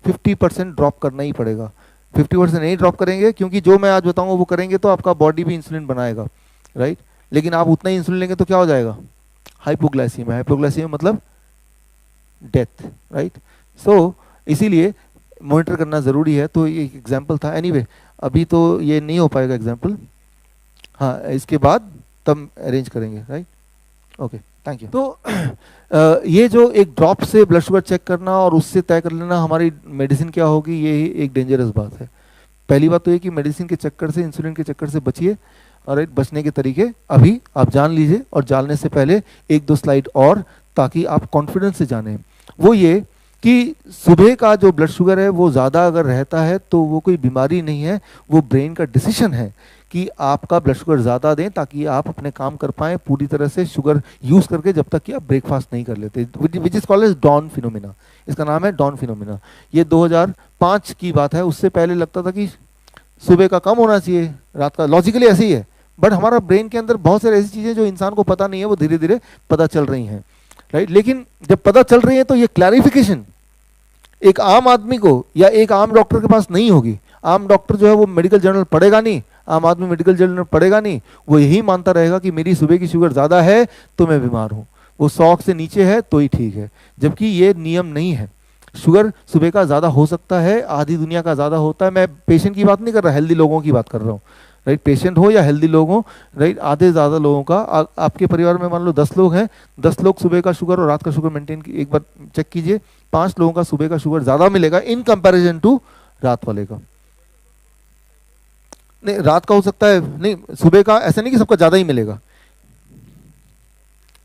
50% ड्रॉप करना ही पड़ेगा। 50% नहीं ड्रॉप करेंगे, क्योंकि जो मैं आज बताऊंगा वो करेंगे तो आपका बॉडी भी इंसुलिन बनाएगा, राइट। लेकिन आप उतना ही इंसुलिन लेंगे तो क्या हो जाएगा? हाइपोग्लाइसीमिया। हाइपोग्लाइसीमिया मतलब डेथ, राइट। सो इसीलिए मॉनिटर करना ज़रूरी है। तो ये एक एग्जाम्पल था। एनीवे अभी तो ये नहीं हो पाएगा एग्जाम्पल, हाँ इसके बाद तब अरेंज करेंगे, राइट। Okay, thank you. तो ये जो एक ड्रॉप से ब्लड शुगर चेक करना और उससे तय कर लेना हमारी मेडिसिन क्या होगी, ये एक डेंजरस बात है। पहली बात तो ये कि मेडिसिन के चक्कर से, इंसुलिन के चक्कर से बचिए, और बचने के तरीके अभी आप जान लीजिए, और जानने से पहले एक दो स्लाइड और, ताकि आप कॉन्फिडेंस से जानें। वो ये कि सुबह का जो ब्लड शुगर है वो ज़्यादा अगर रहता है तो वो कोई बीमारी नहीं है, वो ब्रेन का डिसीजन है कि आपका ब्लड शुगर ज़्यादा दें ताकि आप अपने काम कर पाएँ पूरी तरह से शुगर यूज़ करके, जब तक कि आप ब्रेकफास्ट नहीं कर लेते, which is called as dawn phenomena. इसका नाम है डॉन फिनोमिना। ये 2005 की बात है। उससे पहले लगता था कि सुबह का कम होना चाहिए, रात का। लॉजिकली ऐसे ही है, बट हमारा ब्रेन के अंदर बहुत सारी ऐसी चीज़ें जो इंसान को पता नहीं है, वो धीरे धीरे पता चल रही हैं, राइट। लेकिन जब पता चल रही है तो ये क्लैरिफिकेशन एक आम आदमी को या एक आम डॉक्टर के पास नहीं होगी। आम डॉक्टर जो है वो मेडिकल जर्नल पढ़ेगा नहीं, आम आदमी मेडिकल जर्नल पढ़ेगा नहीं, वो यही मानता रहेगा कि मेरी सुबह की शुगर ज़्यादा है तो मैं बीमार हूँ, वो 100 से नीचे है तो ही ठीक है। जबकि ये नियम नहीं है। शुगर सुबह का ज़्यादा हो सकता है, आधी दुनिया का ज़्यादा होता है। मैं पेशेंट की बात नहीं कर रहा, हेल्दी लोगों की बात कर रहा हूँ, राइट। पेशेंट हो या हेल्दी लोग हो, राइट, आधे ज़्यादा लोगों का। आपके परिवार में मान लो 10 लोग हैं, 10 लोग सुबह का शुगर और रात का शुगर मेंटेन, एक बार चेक कीजिए, 5 लोगों का सुबह का शुगर ज़्यादा मिलेगा इन कंपैरिजन टू रात वाले का। नहीं, रात का हो सकता है, नहीं सुबह का, ऐसा नहीं कि सबका ज़्यादा ही मिलेगा।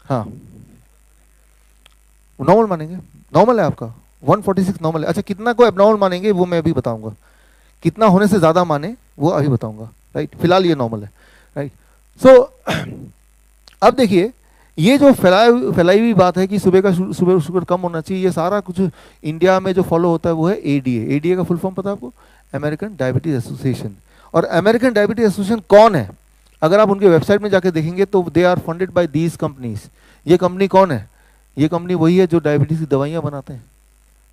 हाँ, नॉर्मल मानेंगे, नॉर्मल है आपका 146 नॉर्मल है। अच्छा, कितना को एबनॉर्मल मानेंगे वो मैं अभी बताऊंगा, कितना होने से ज़्यादा माने वो अभी बताऊंगा, राइट। फिलहाल ये नॉर्मल है, राइट। सो अब देखिए, ये जो फैलाई हुई बात है कि सुबह का शुगर कम होना चाहिए, ये सारा कुछ इंडिया में जो फॉलो होता है वो है एडीए। एडीए का फुल फॉर्म पता है आपको? American diabetes association. और अमेरिकन डायबिटीज एसोसिएशन कौन है? अगर आप उनके वेबसाइट में जाके देखेंगे तो they are funded by these companies. ये कंपनी कौन है? ये कंपनी वही है जो डायबिटीज की दवाइयाँ बनाते हैं।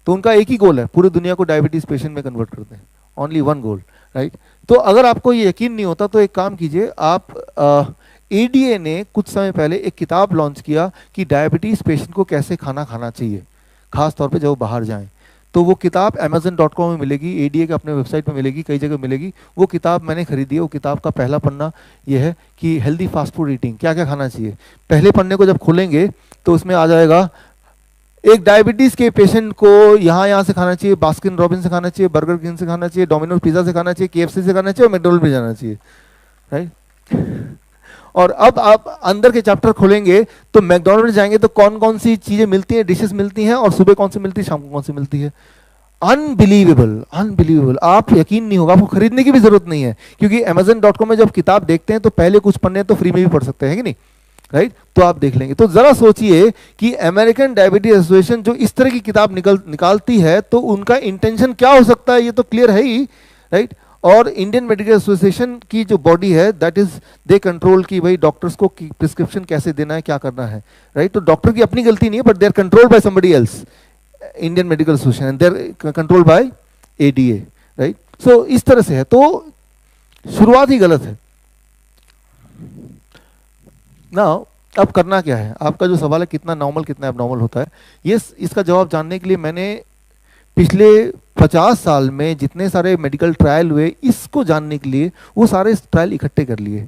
तो उनका एक ही गोल है, पूरी दुनिया को डायबिटीज पेशेंट में कन्वर्ट करते हैं, ओनली वन गोल, राइट। तो अगर आपको ये यकीन नहीं होता तो एक काम कीजिए, आप एडीए ने कुछ समय पहले एक किताब लॉन्च किया कि डायबिटीज पेशेंट को कैसे खाना खाना चाहिए, खास तौर पे जब वो बाहर जाएं। तो वो किताब amazon.com में मिलेगी, एडीए के अपने वेबसाइट में मिलेगी, कई जगह मिलेगी। वो किताब मैंने खरीदी है। वो किताब का पहला पन्ना ये है कि हेल्दी फास्ट फूड ईटिंग, क्या क्या खाना चाहिए। पहले पन्ने को जब खोलेंगे तो उसमें आ जाएगा एक डायबिटीज के पेशेंट को यहाँ से खाना चाहिए, बास्किन रॉबिन से खाना चाहिए, बर्गर किंग से खाना चाहिए, डोमिनोज पिज्जा से खाना चाहिए, केएफसी से खाना चाहिए और मैकडोनल्ड पे जाना चाहिए, राइट। और अब आप अंदर के चैप्टर खोलेंगे तो मैकडोनल्ड जाएंगे तो कौन कौन सी चीजें मिलती हैं, डिशेस मिलती हैं, और सुबह कौन सी मिलती है, शाम को कौन सी मिलती है। Unbelievable, unbelievable. आप यकीन नहीं होगा, आपको खरीदने की भी जरूरत नहीं है, क्योंकि amazon.com में जब किताब देखते हैं तो पहले कुछ पन्ने तो फ्री में भी पढ़ सकते हैं कि नहीं, राइट। तो आप देख लेंगे। तो जरा सोचिए कि अमेरिकन डायबिटीज एसोसिएशन जो इस तरह की किताब निकालती है तो उनका इंटेंशन क्या हो सकता है, ये तो क्लियर है ही, राइट। और इंडियन मेडिकल एसोसिएशन की जो बॉडी है दैट इज दे कंट्रोल कि भाई डॉक्टर्स को प्रिस्क्रिप्शन कैसे देना है, क्या करना है, राइट। तो डॉक्टर की अपनी गलती नहीं है, but they are controlled by somebody else, Indian Medical Association, and they are controlled by ADA, right. So इस तरह से है, तो शुरुआत ही गलत है ना। अब करना क्या है, आपका जो सवाल है कितना नॉर्मल कितना एबनॉर्मल होता है, ये इसका जवाब जानने के लिए मैंने पिछले 50 साल में जितने सारे मेडिकल ट्रायल हुए, इसको जानने के लिए वो सारे ट्रायल इकट्ठे कर लिए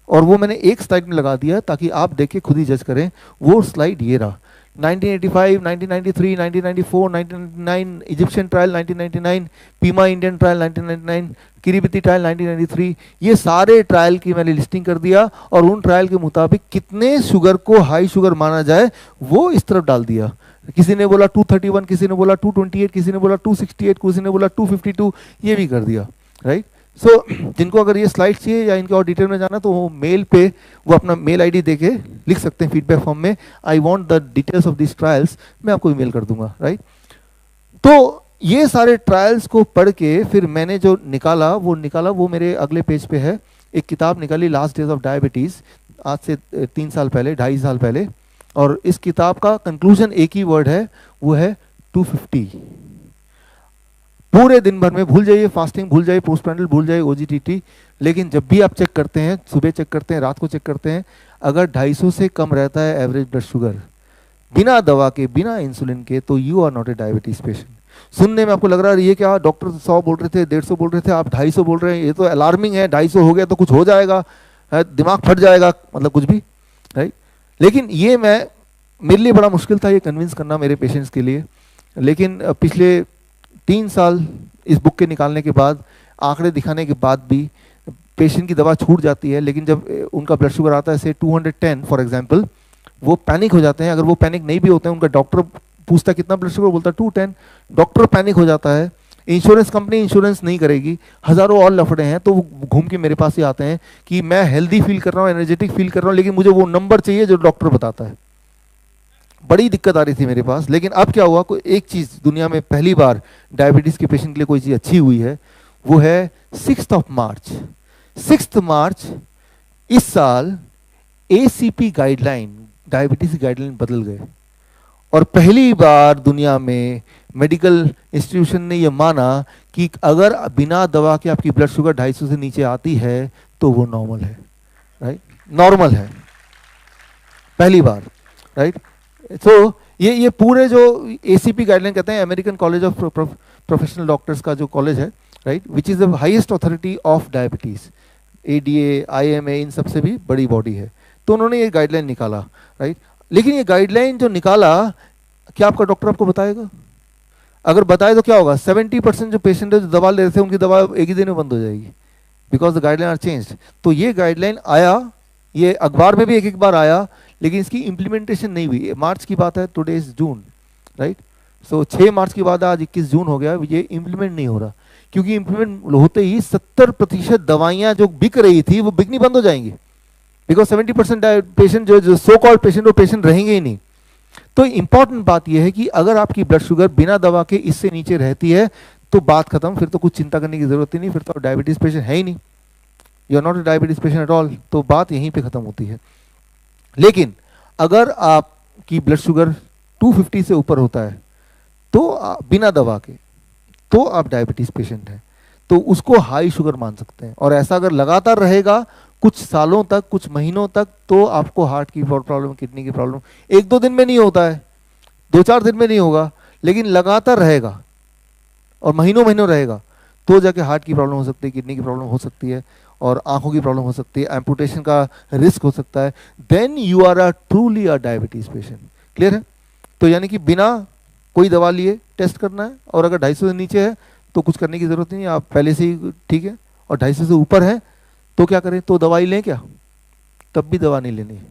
और वो मैंने एक स्लाइड में लगा दिया ताकि आप देख के खुद ही जज करें। वो स्लाइड ये रहा, 1985, 1993, 1994, 1999 Egyptian trial, 1999 Pima Indian trial, 1999 Kiribati trial, 1993। ये सारे ट्रायल की मैंने लिस्टिंग कर दिया और उन ट्रायल के मुताबिक कितने शुगर को हाई शुगर माना जाए वो इस तरफ डाल दिया। किसी ने बोला 231, किसी ने बोला 228, किसी ने बोला 268, किसी ने बोला 252, ये भी कर दिया, राइट। सो जिनको अगर ये स्लाइड चाहिए या इनके और डिटेल में जाना तो वो मेल पे वो अपना मेल आईडी देके लिख सकते हैं फीडबैक फॉर्म में, I want the details of this trials, मैं आपको ईमेल कर दूंगा, राइट। तो ये सारे ट्रायल्स को पढ़ के फिर मैंने जो निकाला वो मेरे अगले पेज पे है। एक किताब निकाली, लास्ट डेज ऑफ डायबिटीज, आज से 3 साल पहले, 2.5 साल पहले। और इस किताब का कंक्लूजन एक ही वर्ड है, वो है 250। पूरे दिन भर में भूल जाइए, फास्टिंग भूल जाइए, पोस्टप्रैंडियल भूल जाइए, ओजीटीटी, लेकिन जब भी आप चेक करते हैं, सुबह चेक करते हैं, रात को चेक करते हैं, अगर 250 से कम रहता है एवरेज ब्लड शुगर बिना दवा के, बिना इंसुलिन के, तो you are not a diabetes patient. सुनने में आपको लग रहा है ये क्या, डॉक्टर 100 बोल रहे थे, 150 बोल रहे थे, आप 250 बोल रहे हैं, ये तो अलार्मिंग है, 250 हो गया तो कुछ हो जाएगा, दिमाग फट जाएगा, मतलब कुछ भी, राइट। लेकिन ये मेरे लिए बड़ा मुश्किल था ये कन्विंस करना मेरे पेशेंट्स के लिए। लेकिन पिछले 3 साल इस बुक के निकालने के बाद, आंकड़े दिखाने के बाद भी पेशेंट की दवा छूट जाती है, लेकिन जब उनका ब्लड शुगर आता है से 210 फॉर एग्जांपल, वो पैनिक हो जाते हैं। अगर वो पैनिक नहीं भी होते हैं, उनका डॉक्टर पूछता है कितना ब्लड शुगर, बोलता है 210, डॉक्टर पैनिक हो जाता है, इंश्योरेंस कंपनी इंश्योरेंस नहीं करेगी, हजारों और लफड़े हैं, तो वो घूम के मेरे पास ही आते हैं कि मैं हेल्दी फील कर रहा हूँ, एनर्जेटिक फील कर रहा हूँ, लेकिन मुझे वो नंबर चाहिए जो डॉक्टर बताता है। बड़ी दिक्कत आ रही थी मेरे पास। लेकिन अब क्या हुआ, कोई एक चीज दुनिया में पहली बार डायबिटीज के पेशेंट के लिए कोई चीज अच्छी हुई है, वो है 6 मार्च। 6 मार्च इस साल एसीपी गाइडलाइन, डायबिटीज गाइडलाइन बदल गए और पहली बार दुनिया में मेडिकल इंस्टीट्यूशन ने यह माना कि अगर बिना दवा के आपकी ब्लड शुगर 250 से नीचे आती है तो वो नॉर्मल है, राइट, नॉर्मल है, पहली बार, राइट। तो ये पूरे जो एसीपी गाइडलाइन कहते हैं, American College of Professional doctors का जो कॉलेज है, right, which is the highest authority of diabetes, ADA, IMA, इन सबसे भी बड़ी बॉडी है। तो उन्होंने ये गाइडलाइन निकाला, राइट। लेकिन ये गाइडलाइन जो निकाला, क्या आपका डॉक्टर आपको बताएगा? अगर बताए तो क्या होगा, 70% जो पेशेंट है जो दवा ले रहे थे उनकी दवा एक ही दिन में बंद हो जाएगी, because the guideline are changed. तो ये गाइडलाइन आया, ये अखबार में भी एक बार आया, लेकिन इसकी इंप्लीमेंटेशन नहीं हुई। मार्च की बात है, टुडे इज जून, राइट। सो 6 मार्च की बात है, आज 21 जून हो गया, ये इंप्लीमेंट नहीं हो रहा, क्योंकि इंप्लीमेंट होते ही 70% दवाइयां जो बिक रही थी वो बिकनी बंद हो जाएंगी, बिकॉज 70% पेशेंट जो सो कॉल्ड पेशेंट, वो पेशेंट रहेंगे ही नहीं। तो इंपॉर्टेंट बात यह है कि अगर आपकी ब्लड शुगर बिना दवा के इससे नीचे रहती है तो बात खत्म, फिर तो कुछ चिंता करने की जरूरत ही नहीं, फिर तो डायबिटीज पेशेंट है ही नहीं, you are not a diabetes patient at all, तो बात यहीं पे खत्म होती है। लेकिन अगर आपकी ब्लड शुगर 250 से ऊपर होता है तो बिना दवा के, तो आप डायबिटीज पेशेंट हैं। तो उसको हाई शुगर मान सकते हैं। और ऐसा अगर लगातार रहेगा कुछ सालों तक, कुछ महीनों तक, तो आपको हार्ट की प्रॉब्लम, किडनी की प्रॉब्लम एक दो दिन में नहीं होता है, दो चार दिन में नहीं होगा, लेकिन लगातार रहेगा और महीनों महीनों रहेगा, तो जाके हार्ट की प्रॉब्लम हो सकती है, किडनी की प्रॉब्लम हो सकती है, और आंखों की प्रॉब्लम हो सकती है, एम्पुटेशन का रिस्क हो सकता है। Then you are a truly a diabetes patient. Clear है? तो यानी कि बिना कोई दवा लिए टेस्ट करना है, और अगर 250 से नीचे है तो कुछ करने की जरूरत नहीं है, आप पहले से ही ठीक है। और 250 से ऊपर है तो क्या करें? तो दवाई लें क्या? तब भी दवा नहीं लेनी है,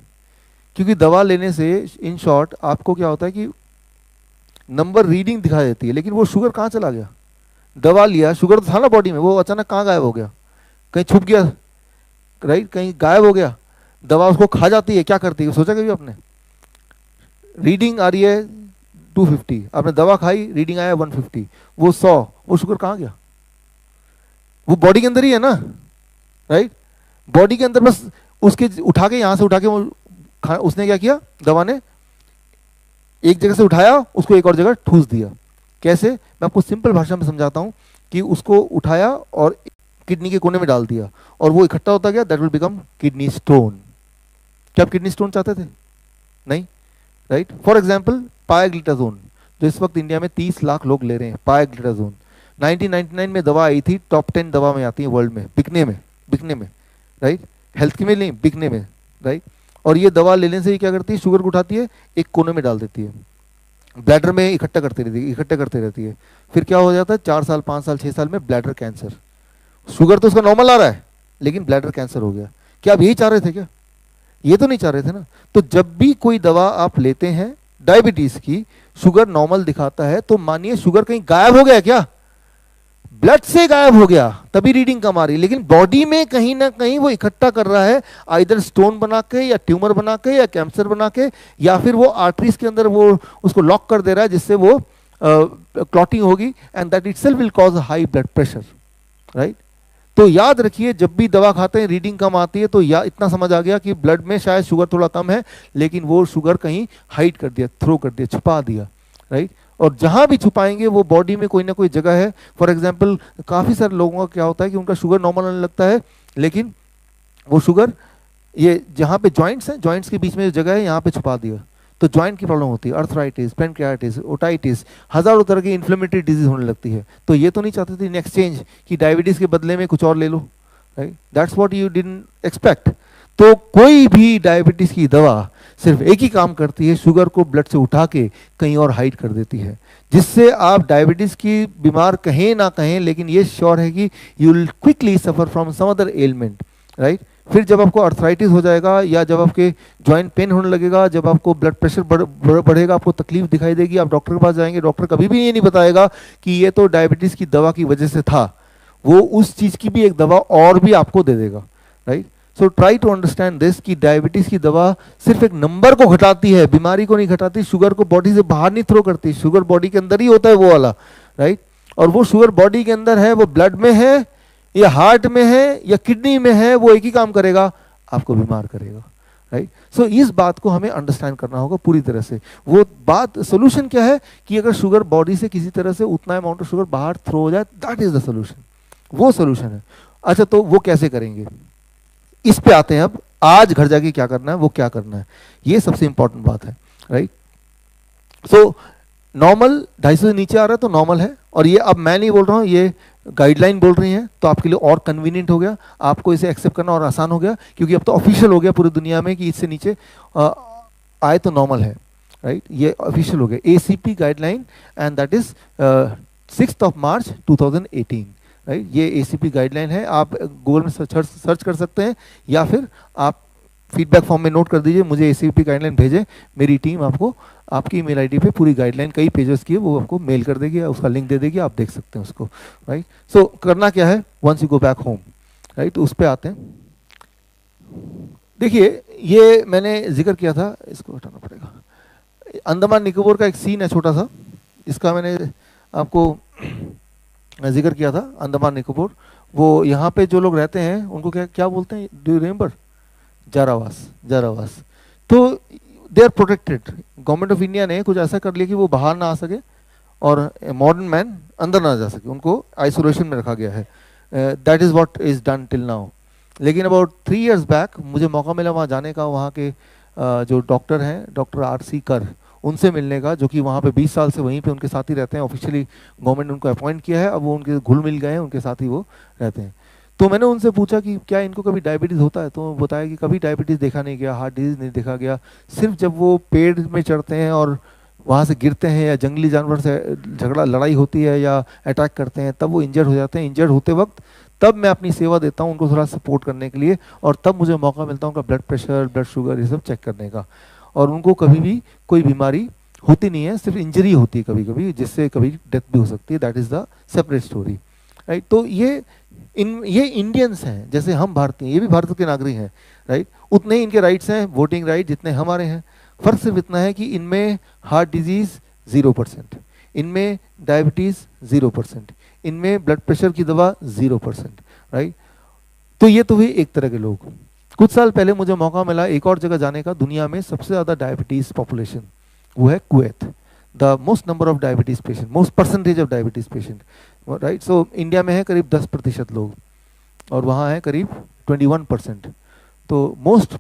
क्योंकि दवा लेने से इन शॉर्ट आपको क्या होता है कि नंबर रीडिंग दिखा देती है, लेकिन वो शुगर कहाँ चला गया? दवा लिया, शुगर तो था ना बॉडी में, वो अचानक कहाँ गायब हो गया? कहीं छुप गया, राइट? कहीं गायब हो गया। दवा उसको खा जाती है, क्या करती है? सोचा कभी आपने? रीडिंग आ रही है 250, आपने दवा खाई, रीडिंग आया 150, वो 100, वो शुगर कहाँ गया? वो बॉडी के अंदर ही है ना, राइट? बॉडी के अंदर बस उसके उठा के, यहां से उठा के उसने क्या किया? दवा ने एक जगह से उठाया, उसको एक और जगह ठूस दिया। कैसे? मैं आपको सिंपल भाषा में समझाता हूं कि उसको उठाया और किडनी के कोने में डाल दिया, और वो इकट्ठा होता गया, that will become kidney stone. क्या आप किडनी स्टोन चाहते थे? नहीं, राइट? फॉर एग्जाम्पल पायग्लिटाजोन, जो इस वक्त इंडिया में 30 लाख लोग ले रहे हैं, पायग्लिटाजोन 1999 में दवा आई थी, टॉप 10 दवा में आती है वर्ल्ड में, बिकने में, राइट? हेल्थ की में नहीं, बिकने में, राइट? और ये दवा लेने से ही क्या करती है? शुगर को उठाती है, एक कोने में डाल देती है, ब्लैडर में इकट्ठा करते रहती है। फिर क्या हो जाता है? 4 साल, 5 साल, 6 साल में ब्लैडर कैंसर। शुगर तो उसका नॉर्मल आ रहा है, लेकिन ब्लैडर कैंसर हो गया। क्या आप यही चाह रहे थे क्या? ये तो नहीं चाह रहे थे ना। तो जब भी कोई दवा आप लेते हैं डायबिटीज की, शुगर नॉर्मल दिखाता है, तो मानिए शुगर कहीं गायब हो गया क्या? ब्लड से गायब हो गया, तभी रीडिंग कम आ रही है, लेकिन बॉडी में कहीं ना कहीं वो इकट्ठा कर रहा है, आइदर स्टोन बना के, या ट्यूमर बना के, या कैंसर बना के, या फिर वो आर्टरीज के अंदर वो उसको लॉक कर दे रहा है, जिससे वो क्लॉटिंग होगी, and that itself will cause high blood pressure, right? तो याद रखिए, जब भी दवा खाते हैं रीडिंग कम आती है, तो या इतना समझ आ गया कि ब्लड में शायद शुगर थोड़ा कम है, लेकिन वो शुगर कहीं हाइड कर दिया, थ्रो कर दिया, छुपा दिया, राइट? और जहां भी छुपाएंगे वो बॉडी में कोई ना कोई जगह है। फॉर एग्जांपल काफी सारे लोगों का क्या होता है कि उनका शुगर नॉर्मल आने लगता है, लेकिन वो शुगर ये जहां पे जॉइंट्स हैं, जॉइंट्स के बीच में जो जगह है, यहाँ पे छुपा दिया, तो जॉइंट की प्रॉब्लम होती है, अर्थराइटिस, पेनक्रियाटिस, ओटाइटिस, हजारों तरह की इन्फ्लेमेटरी डिजीज होने लगती है। तो ये तो नहीं चाहते थे इन एक्सचेंज कि डायबिटीज के बदले में कुछ और ले लो, right? That's what you didn't expect. तो कोई भी डायबिटीज की दवा सिर्फ एक ही काम करती है, शुगर को ब्लड से उठा के कहीं और हाइड कर देती है, जिससे आप डायबिटीज की बीमार कहें ना कहें, लेकिन ये श्योर है कि you will quickly suffer from some other element, right? फिर जब आपको अर्थराइटिस हो जाएगा, या जब आपके जॉइंट पेन होने लगेगा, जब आपको ब्लड प्रेशर बढ़ेगा, आपको तकलीफ दिखाई देगी, आप डॉक्टर के पास जाएंगे, डॉक्टर कभी भी ये नहीं बताएगा कि ये तो डायबिटीज की दवा की वजह से था, वो उस चीज की भी एक दवा और भी आपको दे देगा, right? So try to understand this कि डायबिटीज की दवा सिर्फ एक नंबर को घटाती है, बीमारी को नहीं घटाती, शुगर को बॉडी से बाहर नहीं थ्रो करती, शुगर बॉडी के अंदर ही होता है वो वाला, राइट? और वो शुगर बॉडी के अंदर है, वो ब्लड में है या हार्ट में है या किडनी में है, वो एक ही काम करेगा, आपको बीमार करेगा, राइट? सो इस बात को हमें अंडरस्टैंड करना होगा पूरी तरह से। वो बात, सोल्यूशन क्या है कि अगर शुगर बॉडी से किसी तरह से उतना अमाउंट ऑफ शुगर बाहर थ्रो हो जाए, दैट इज द सोल्यूशन, वो सोल्यूशन है। अच्छा, तो वो कैसे करेंगे, इस पे आते हैं। अब आज घर जाके क्या करना है, वो क्या करना है, ये सबसे इंपॉर्टेंट बात है, राइट? सो नॉर्मल 250 से नीचे आ रहा है तो नॉर्मल है, और ये अब मैं नहीं बोल रहा हूँ, ये गाइडलाइन बोल रही हैं, तो आपके लिए और कन्वीनियंट हो गया, आपको इसे एक्सेप्ट करना और आसान हो गया, क्योंकि अब तो ऑफिशियल हो गया पूरी दुनिया में कि इससे नीचे आए तो नॉर्मल है, राइट? ये ऑफिशियल हो गया, ACP guideline, and that is 6 March 2018, right? ये ACP गाइडलाइन है, आप गूगल में सर्च कर सकते हैं, या फिर आप फीडबैक फॉर्म में नोट कर दीजिए, मुझे ACP गाइडलाइन भेजें, मेरी टीम आपको आपकी ईमेल आईडी पे पूरी गाइडलाइन, कई पेजेस की है, वो आपको मेल कर देगी, उसका लिंक दे देगी, आप देख सकते हैं उसको, राइट? सो करना क्या है, once you go back home, right? तो उस पर आते हैं। देखिए, ये मैंने जिक्र किया था, इसको हटाना पड़ेगा, अंडमान निकोबार का एक सीन है छोटा सा, इसका मैंने आपको जिक्र किया था। अंडमान निकोबार, वो यहाँ पे जो लोग रहते हैं उनको क्या क्या बोलते हैं, डू यू रिमेंबर? जारावास। तो they are protected, government of India ने कुछ ऐसा कर लिया कि वो बाहर ना आ सके और मॉडर्न मैन अंदर ना जा सके, उनको आइसोलेशन में रखा गया है। That is what is done till now. लेकिन अबाउट 3 years बैक मुझे मौका मिला वहाँ जाने का, वहाँ के जो डॉक्टर हैं, डॉक्टर R.C. कर, उनसे मिलने का, जो कि वहाँ पे 20 साल से वहीं पे उनके साथ ही रहते हैं। ऑफिशियली गवर्नमेंट ने उनको अपॉइंट किया है, अब वो उनके घुल मिल गए हैं, उनके साथ ही वो रहते हैं। तो मैंने उनसे पूछा कि क्या इनको कभी डायबिटीज़ होता है, तो बताया कि कभी डायबिटीज़ देखा नहीं गया, हार्ट डिजीज़ नहीं देखा गया, सिर्फ जब वो पेड़ में चढ़ते हैं और वहाँ से गिरते हैं या जंगली जानवर से झगड़ा लड़ाई होती है या अटैक करते हैं तब वो इंजर्ड हो जाते हैं। इंजर्ड होते वक्त तब मैं अपनी सेवा देता हूँ उनको थोड़ा सपोर्ट करने के लिए, और तब मुझे मौका मिलता है उनका ब्लड प्रेशर, ब्लड शुगर, ये सब चेक करने का। और उनको कभी भी कोई बीमारी होती नहीं है, सिर्फ इंजरी होती है कभी कभी, जिससे कभी डेथ भी हो सकती है। That is the separate story, right. तो ये इंडियंस हैं, जैसे हम भारतीय, ये भी भारत के नागरिक हैं, राइट। उतने ही इनके राइट्स हैं, वोटिंग राइट, जितने हमारे हैं। फर्क सिर्फ इतना है कि इनमें हार्ट डिजीज़ 0%, इनमें डायबिटीज़ 0%, इनमें ब्लड प्रेशर की दवा 0%, राइट। तो ये तो हुई एक तरह के लोग। कुछ साल पहले मुझे मौका मिला एक और जगह जाने का, दुनिया में सबसे ज़्यादा डायबिटीज़ पॉपुलेशन, वो है Kuwait. The most number of diabetes patient, most percentage of diabetes patient, right. So India में है करीब 10% लोग, और वहाँ है करीब 21%। तो most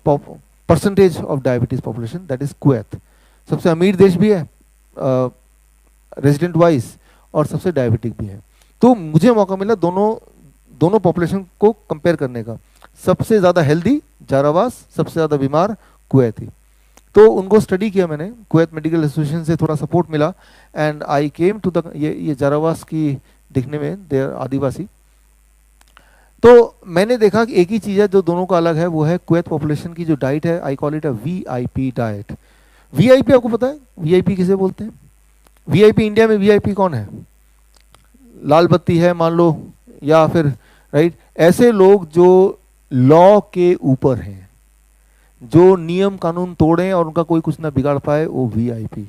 percentage of diabetes population, that is Kuwait. सबसे अमीर देश भी है रेजिडेंट वाइज, और सबसे डायबिटिक भी है। तो मुझे मौका मिला दोनों पॉपुलेशन को कंपेयर करने का। सबसे ज़्यादा हेल्दी जारावास, सबसे ज़्यादा बीमार कुवैत ही। तो उनको स्टडी किया मैंने, कुवैत मेडिकल एसोसिएशन से थोड़ा सपोर्ट मिला, and I came to the, ये जारावास की दिखने में दे आदिवासी। तो मैंने देखा कि एक ही चीज़ है जो दोनों का अलग है, वो है कुवैत पॉपुलेशन की जो डाइट है, I call it a VIP diet. VIP आपको पता है VIP किसे बोलते हैं? VIP इंडिया में VIP कौन है? लाल बत्ती है मान लो, या फिर राइट, ऐसे लोग जो लॉ के ऊपर हैं, जो नियम कानून तोड़ें और उनका कोई कुछ ना बिगाड़ पाए, वो VIP।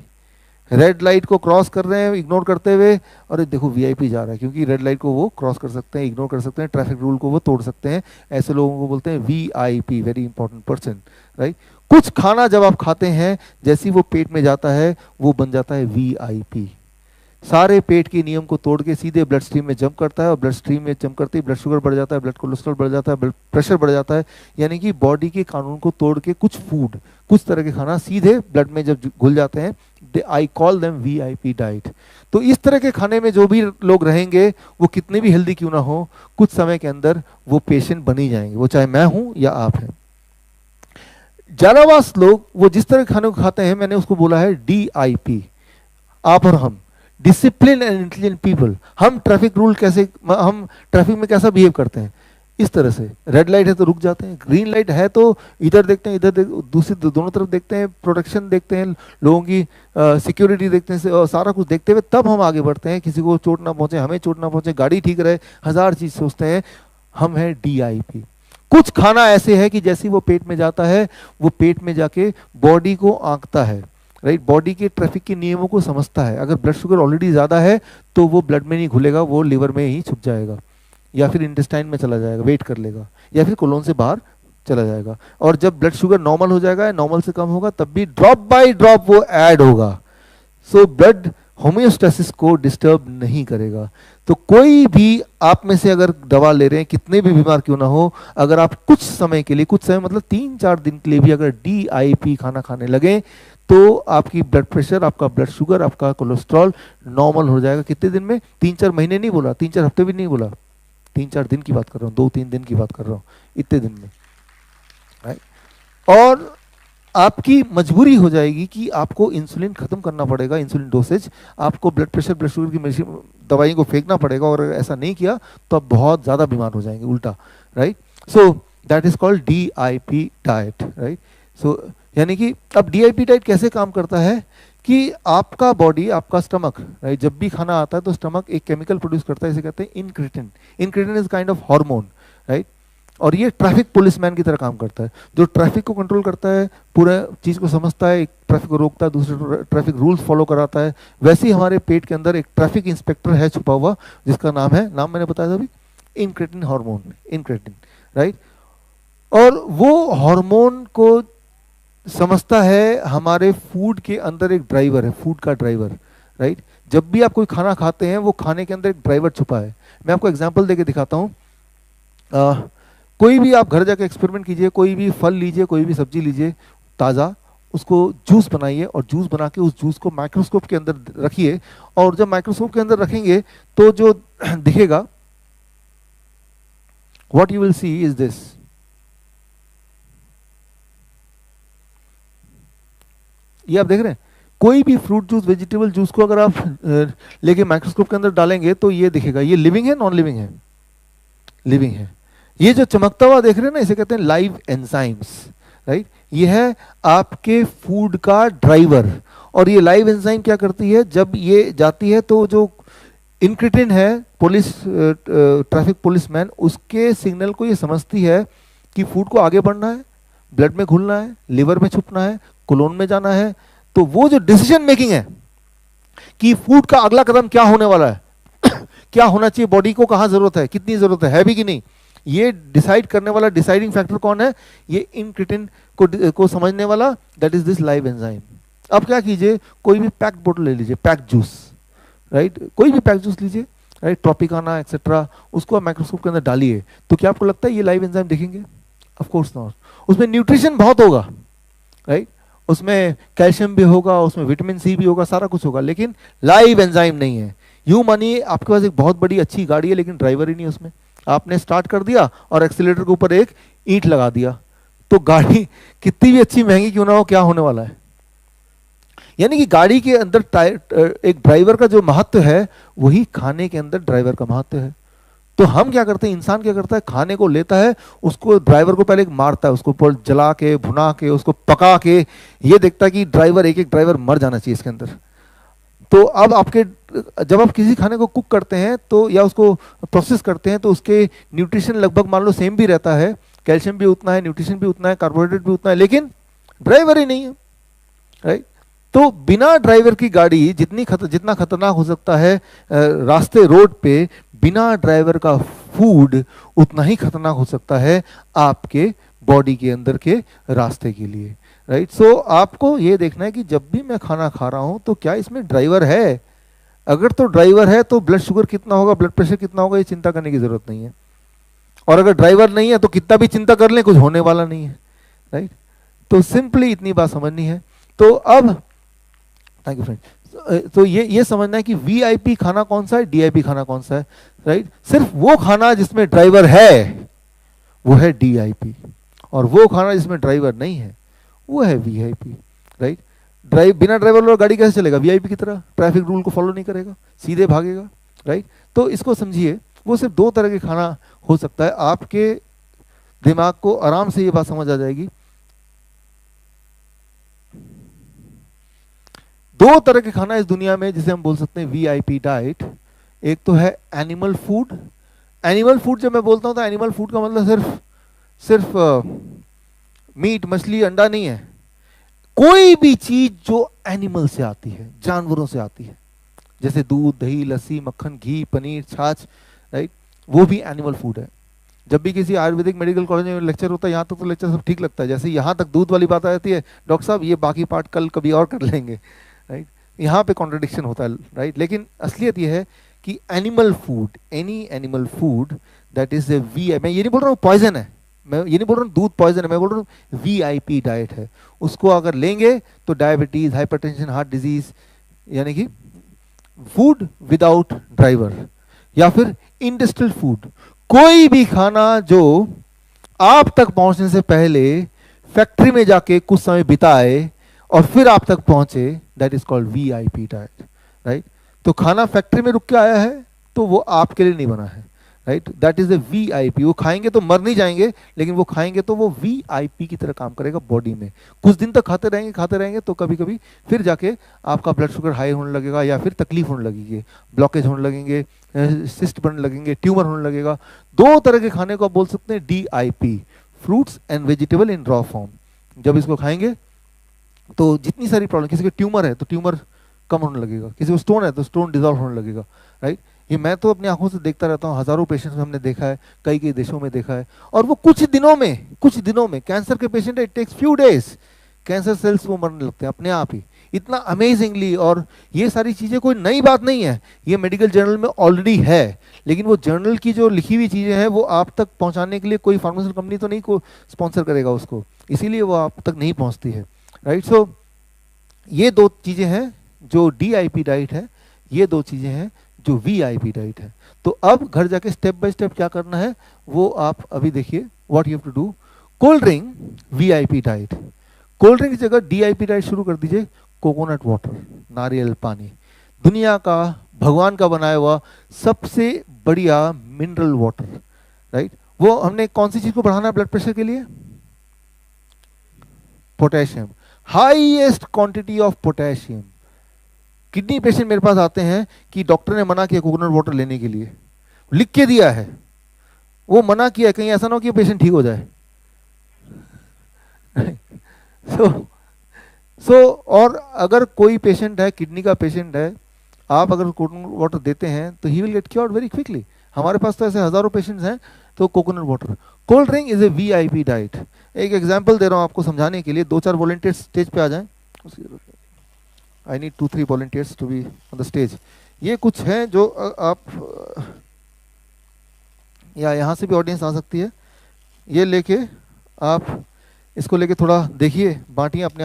रेड लाइट को क्रॉस कर रहे हैं इग्नोर करते हुए, और देखो VIP जा रहा है, क्योंकि रेड लाइट को वो क्रॉस कर सकते हैं, इग्नोर कर सकते हैं, ट्रैफिक रूल को वो तोड़ सकते हैं। ऐसे लोगों को बोलते हैं VIP, very important person, right. कुछ खाना जब आप खाते हैं, जैसे वो पेट में जाता है वो बन जाता है VIP। सारे पेट के नियम को तोड़ के सीधे ब्लड स्ट्रीम में जंप करता है, और ब्लड स्ट्रीम में जंप करते ही ब्लड शुगर बढ़ जाता है, ब्लड कोलेस्ट्रॉल बढ़ जाता है, ब्लड प्रेशर बढ़ जाता है। यानी कि बॉडी के कानून को तोड़ के कुछ फूड, कुछ तरह के खाना सीधे ब्लड में जब घुल जाते हैं, I call them VIP diet. तो इस तरह के खाने में जो भी लोग रहेंगे, वो कितने भी हेल्दी क्यों ना हो, कुछ समय के अंदर वो पेशेंट बन ही जाएंगे, वो चाहे मैं हूं या आप हैं। जारावास लोग वो जिस तरह के खाने को खाते हैं, मैंने उसको बोला है DIP, आप और हम, डिसिप्लिन एंड इंटेलिजेंट पीपल। हम ट्रैफिक रूल कैसे, हम ट्रैफिक में कैसा बिहेव करते हैं, इस तरह से। रेड लाइट है तो रुक जाते हैं, ग्रीन लाइट है तो इधर देखते हैं, इधर दूसरी दोनों तरफ देखते हैं, प्रोटेक्शन देखते हैं, लोगों की सिक्योरिटी देखते हैं, सारा कुछ देखते हुए तब हम आगे बढ़ते हैं। किसी को चोट ना पहुंचे, हमें चोट ना पहुंचे, गाड़ी ठीक रहे, हजार चीज सोचते हैं। हम हैं DIP। कुछ खाना ऐसे है कि जैसे वो पेट में जाता है, वो पेट में जाके बॉडी को आंकता है, राइट। बॉडी के ट्रैफिक के नियमों को समझता है। अगर ब्लड शुगर ऑलरेडी ज़्यादा है तो वो ब्लड में नहीं घुलेगा, वो लिवर में ही छुप जाएगा, या फिर इंटेस्टाइन में चला जाएगा, वेट कर लेगा, या फिर कोलोन से बाहर चला जाएगा। और जब ब्लड शुगर नॉर्मल हो जाएगा, नॉर्मल से कम होगा, तब भी ड्रॉप बाय ड्रॉप वो ऐड होगा। सो ब्लड होम्योस्टेसिस को डिस्टर्ब नहीं करेगा। तो कोई भी आप में से अगर दवा ले रहे हैं, कितने भी बीमार क्यों ना हो, अगर आप कुछ समय के लिए, कुछ समय मतलब 3-4 दिन के लिए भी अगर DIP खाना खाने लगे, तो आपकी ब्लड प्रेशर, आपका ब्लड शुगर, आपका कोलेस्ट्रॉल नॉर्मल हो जाएगा। कितने दिन में? 3-4 महीने नहीं बोला, 3-4 हफ्ते भी नहीं बोला, 3-4 दिन की बात कर रहा हूँ, 2-3 दिन की बात कर रहा हूँ, इतने दिन में, राइट। और आपकी मजबूरी हो जाएगी कि आपको इंसुलिन खत्म करना पड़ेगा, इंसुलिन डोसेज, आपको ब्लड प्रेशर, ब्लड शुगर की मेडिसिन, दवाइयों को फेंकना पड़ेगा, और ऐसा नहीं किया तो आप बहुत ज़्यादा बीमार हो जाएंगे उल्टा, right. So that is called DIP diet, right. So यानी कि अब DIP डाइट कैसे काम करता है कि आपका बॉडी, आपका स्टमक, राइट, जब भी खाना आता है तो स्टमक एक केमिकल प्रोड्यूस करता है, इसे कहते हैं incretin. Incretin is kind of hormone, right. और ये ट्रैफिक पुलिसमैन की तरह काम करता है, जो ट्रैफिक को कंट्रोल करता है, पूरा चीज़ को समझता है, एक ट्रैफिक को रोकता है, दूसरे ट्रैफिक रूल्स फॉलो कराता है। वैसे ही हमारे पेट के अंदर एक ट्रैफिक इंस्पेक्टर है छुपा हुआ, जिसका नाम मैंने बताया था अभी, इंक्रेटिन हार्मोन, इंक्रेटिन, राइट। और वो हार्मोन को समझता है हमारे फूड के अंदर एक ड्राइवर है, फूड का ड्राइवर, राइट। जब भी आप कोई खाना खाते हैं, वो खाने के अंदर एक ड्राइवर छुपा है। मैं आपको एग्जांपल देके दिखाता हूँ। कोई भी आप घर जाके एक्सपेरिमेंट कीजिए, कोई भी फल लीजिए, कोई भी सब्जी लीजिए ताज़ा, उसको जूस बनाइए और जूस बना के उस जूस को माइक्रोस्कोप के अंदर रखिए, और जब माइक्रोस्कोप के अंदर रखेंगे तो जो दिखेगा, what you will see is this. ये आप देख रहे हैं, कोई भी फ्रूट जूस, वेजिटेबल जूस को अगर आप लेके माइक्रोस्कोप के अंदर डालेंगे तो ये दिखेगा। ये लिविंग है, नॉन लिविंग है? लिविंग है। ये जो चमकता हुआ देख रहे हैं ना, इसे कहते हैं लाइव एंजाइम्स, राइट। ये है आपके फूड का ड्राइवर। और ये लाइव एंजाइम क्या करती है, जब ये जाती है तो जो इंक्रिटिन है, पुलिस ट्रैफिक पुलिसमैन, उसके सिग्नल को ये समझती है कि फूड को आगे बढ़ना है, ब्लड में घुलना है, लिवर में छुपना है, कोलोन में जाना है। तो वो जो डिसीजन मेकिंग है कि फूड का अगला कदम क्या होने वाला है क्या होना चाहिए, बॉडी को कहाँ जरूरत है, कितनी जरूरत है भी कि नहीं, ये डिसाइड करने वाला डिसाइडिंग फैक्टर कौन है? ये इंक्रिटिन को समझने वाला, that is this live enzyme. अब क्या कीजिए, कोई भी पैक्ड बोतल ले लीजिए, पैक्ड जूस, राइट, कोई भी पैक्ड जूस लीजिए, राइट, ट्रॉपिकाना एक्सेट्रा, उसको माइक्रोस्कोप के अंदर डालिए, तो क्या आपको लगता है ये लाइव एंजाइम दिखेंगे? Of course not. उसमें न्यूट्रिशन बहुत होगा, राइट, उसमें कैल्शियम भी होगा, उसमें विटामिन सी भी होगा, सारा कुछ होगा, लेकिन लाइव एंजाइम नहीं है। यूं मानिए आपके पास एक बहुत बड़ी अच्छी गाड़ी है लेकिन ड्राइवर ही नहीं उसमें। आपने स्टार्ट कर दिया और एक्सीलेटर के ऊपर एक ईंट लगा दिया, तो गाड़ी कितनी भी अच्छी महंगी क्यों ना हो, क्या होने वाला है? यानी कि गाड़ी के अंदर एक ड्राइवर का जो महत्व है, वही खाने के अंदर ड्राइवर का महत्व है। तो हम क्या करते हैं, इंसान क्या करता है, खाने को लेता है, उसको ड्राइवर को पहले मारता है, उसको जला के, भुना के, उसको पका के, ये देखता है कि ड्राइवर, एक एक ड्राइवर मर जाना चाहिए इसके अंदर। तो अब आपके, जब आप किसी खाने को कुक करते हैं तो, या उसको प्रोसेस करते हैं, तो उसके न्यूट्रिशन लगभग मान लो सेम भी रहता है, कैल्शियम भी उतना है, न्यूट्रिशन भी उतना है, कार्बोहाइड्रेट भी उतना है, लेकिन ड्राइवर ही नहीं है, राइट। तो बिना ड्राइवर की गाड़ी जितना खतरनाक हो सकता है रास्ते, रोड पे, बिना ड्राइवर का फूड उतना ही खतरनाक हो सकता है आपके बॉडी के अंदर के रास्ते के लिए, राइट। सो आपको ये देखना है कि जब भी मैं खाना खा रहा हूं तो क्या इसमें ड्राइवर है। अगर तो ड्राइवर है तो ब्लड शुगर कितना होगा, ब्लड प्रेशर कितना होगा, ये चिंता करने की जरूरत नहीं है। और अगर ड्राइवर नहीं है तो कितना भी चिंता कर लें, कुछ होने वाला नहीं है, राइट। तो सिंपली इतनी बात समझनी है। तो अब थैंक यू फ्रेंड। तो ये समझना है कि वीआईपी खाना कौन सा है, डीआईपी खाना कौन सा है, राइट। सिर्फ वो खाना जिसमें ड्राइवर है वो है डीआईपी, और वो खाना जिसमें ड्राइवर नहीं है वो है वीआईपी, राइट। बिना ड्राइवर वाला गाड़ी कैसे चलेगा? वीआईपी की तरह ट्रैफिक रूल को फॉलो नहीं करेगा, सीधे भागेगा, राइट। तो इसको समझिए, वो सिर्फ दो तरह के खाना हो सकता है। आपके दिमाग को आराम से ये बात समझ आ जाएगी। दो तरह के खाना इस दुनिया में जिसे हम बोल सकते हैं वीआईपी डाइट। एक तो है एनिमल फूड। एनिमल फूड जब मैं बोलता हूं तो एनिमल फूड का मतलब सिर्फ मीट, मछली, अंडा नहीं है। कोई भी चीज जो एनिमल से आती है, जानवरों से आती है, जैसे दूध, दही, लस्सी, मक्खन, घी, पनीर, छाछ, राइट, वो भी एनिमल फूड है। जब भी किसी आयुर्वेदिक मेडिकल कॉलेज में लेक्चर होता है, यहाँ तक तो लेक्चर सब ठीक लगता है, जैसे यहाँ तक दूध वाली बात आ जाती है, डॉक्टर साहब ये बाकी पार्ट कल कभी और कर लेंगे, राइट। यहाँ पे कॉन्ट्रडिक्शन होता है, राइट। लेकिन असलियत ये है कि animal food, any animal food that is A V, मैं ये नहीं बोल रहा हूँ पॉइजन है, मैं ये नहीं बोल रहा हूँ दूध पॉइजन है, मैं बोल रहा हूँ वीआईपी डाइट है। उसको अगर लेंगे तो डायबिटीज, हाइपरटेंशन, हार्ट डिजीज, यानी कि फूड विदाउट ड्राइवर, या फिर इंडस्ट्रियल फूड, कोई भी खाना जो आप तक पहुंचने से पहले फैक्ट्री में जाके कुछ समय बिताए और फिर आप तक पहुंचे, that is called VIP diet, right. तो खाना फैक्ट्री में रुक के आया है तो वो आपके लिए नहीं बना है, right. That is a VIP. वो खाएंगे तो मर नहीं जाएंगे, लेकिन वो खाएंगे तो वो वीआईपी की तरह काम करेगा बॉडी में। कुछ दिन तक खाते रहेंगे तो कभी कभी फिर जाके आपका ब्लड शुगर हाई होने लगेगा, या फिर तकलीफ होने लगेगी, ब्लॉकेज होने लगेंगे, सिस्ट बनने लगेंगे, ट्यूमर होने लगेगा। दो तरह के खाने को आप बोल सकते हैं DIP, fruits and vegetable in raw form. जब इसको खाएंगे तो जितनी सारी प्रॉब्लम, किसी को ट्यूमर है तो ट्यूमर कम होने लगेगा, किसी को स्टोन है तो स्टोन डिजॉल्व होने लगेगा, राइट। ये मैं तो अपनी आंखों से देखता रहता हूँ, हजारों पेशेंट्स में हमने देखा है, कई कई देशों में देखा है। और वो कुछ दिनों में कैंसर के पेशेंट है, it takes few days, cancer cells वो मरने लगते हैं अपने आप ही। इतना अमेजिंगली। और ये सारी चीज़ें कोई नई बात नहीं है, ये मेडिकल जर्नल में ऑलरेडी है, लेकिन वो जर्नल की जो लिखी हुई चीज़ें हैं वो आप तक पहुंचाने के लिए कोई फार्मास्यूटिकल कंपनी तो नहीं को स्पॉन्सर करेगा उसको, इसीलिए वो आप तक नहीं पहुंचती है, राइट। सो ये दो चीज़ें हैं जो DIP डाइट है, ये दो चीज़ें हैं जो VIP डाइट है। तो अब घर जाके स्टेप बाय स्टेप क्या करना है वो आप अभी देखिए, what you have to do. Cold drink VIP diet, cold drink की जगह DIP डाइट शुरू कर दीजिए। कोकोनट वाटर, नारियल पानी, दुनिया का भगवान का बनाया हुआ सबसे बढ़िया मिनरल वाटर, राइट। वो हमने कौन सी चीज को बढ़ाना है ब्लड प्रेशर के लिए? Potassium, highest quantity of potassium. Kidney patient मेरे पास आते हैं कि डॉक्टर ने मना किया कोकोनट वाटर लेने के लिए, लिख के दिया है, वो मना किया, कहीं ऐसा ना हो कि पेशेंट ठीक हो जाए। सो और अगर कोई पेशेंट है, किडनी का पेशेंट है, आप अगर कोकोनट वाटर देते हैं तो he will get cured very quickly. हमारे पास तो ऐसे हजारों पेशेंट्स हैं। तो coconut water, cold drink is a VIP diet. एक एग्जांपल दे रहा हूं आपको समझाने के लिए, 2-4 वॉलंटियर्स स्टेज पे आ जाएं। I need 2-3 volunteers to be on the stage. ये कुछ हैं जो आप या यहाँ से भी ऑडियंस आ सकती है, ये लेके आप इसको लेके थोड़ा देखिए, बांटिए अपने आप।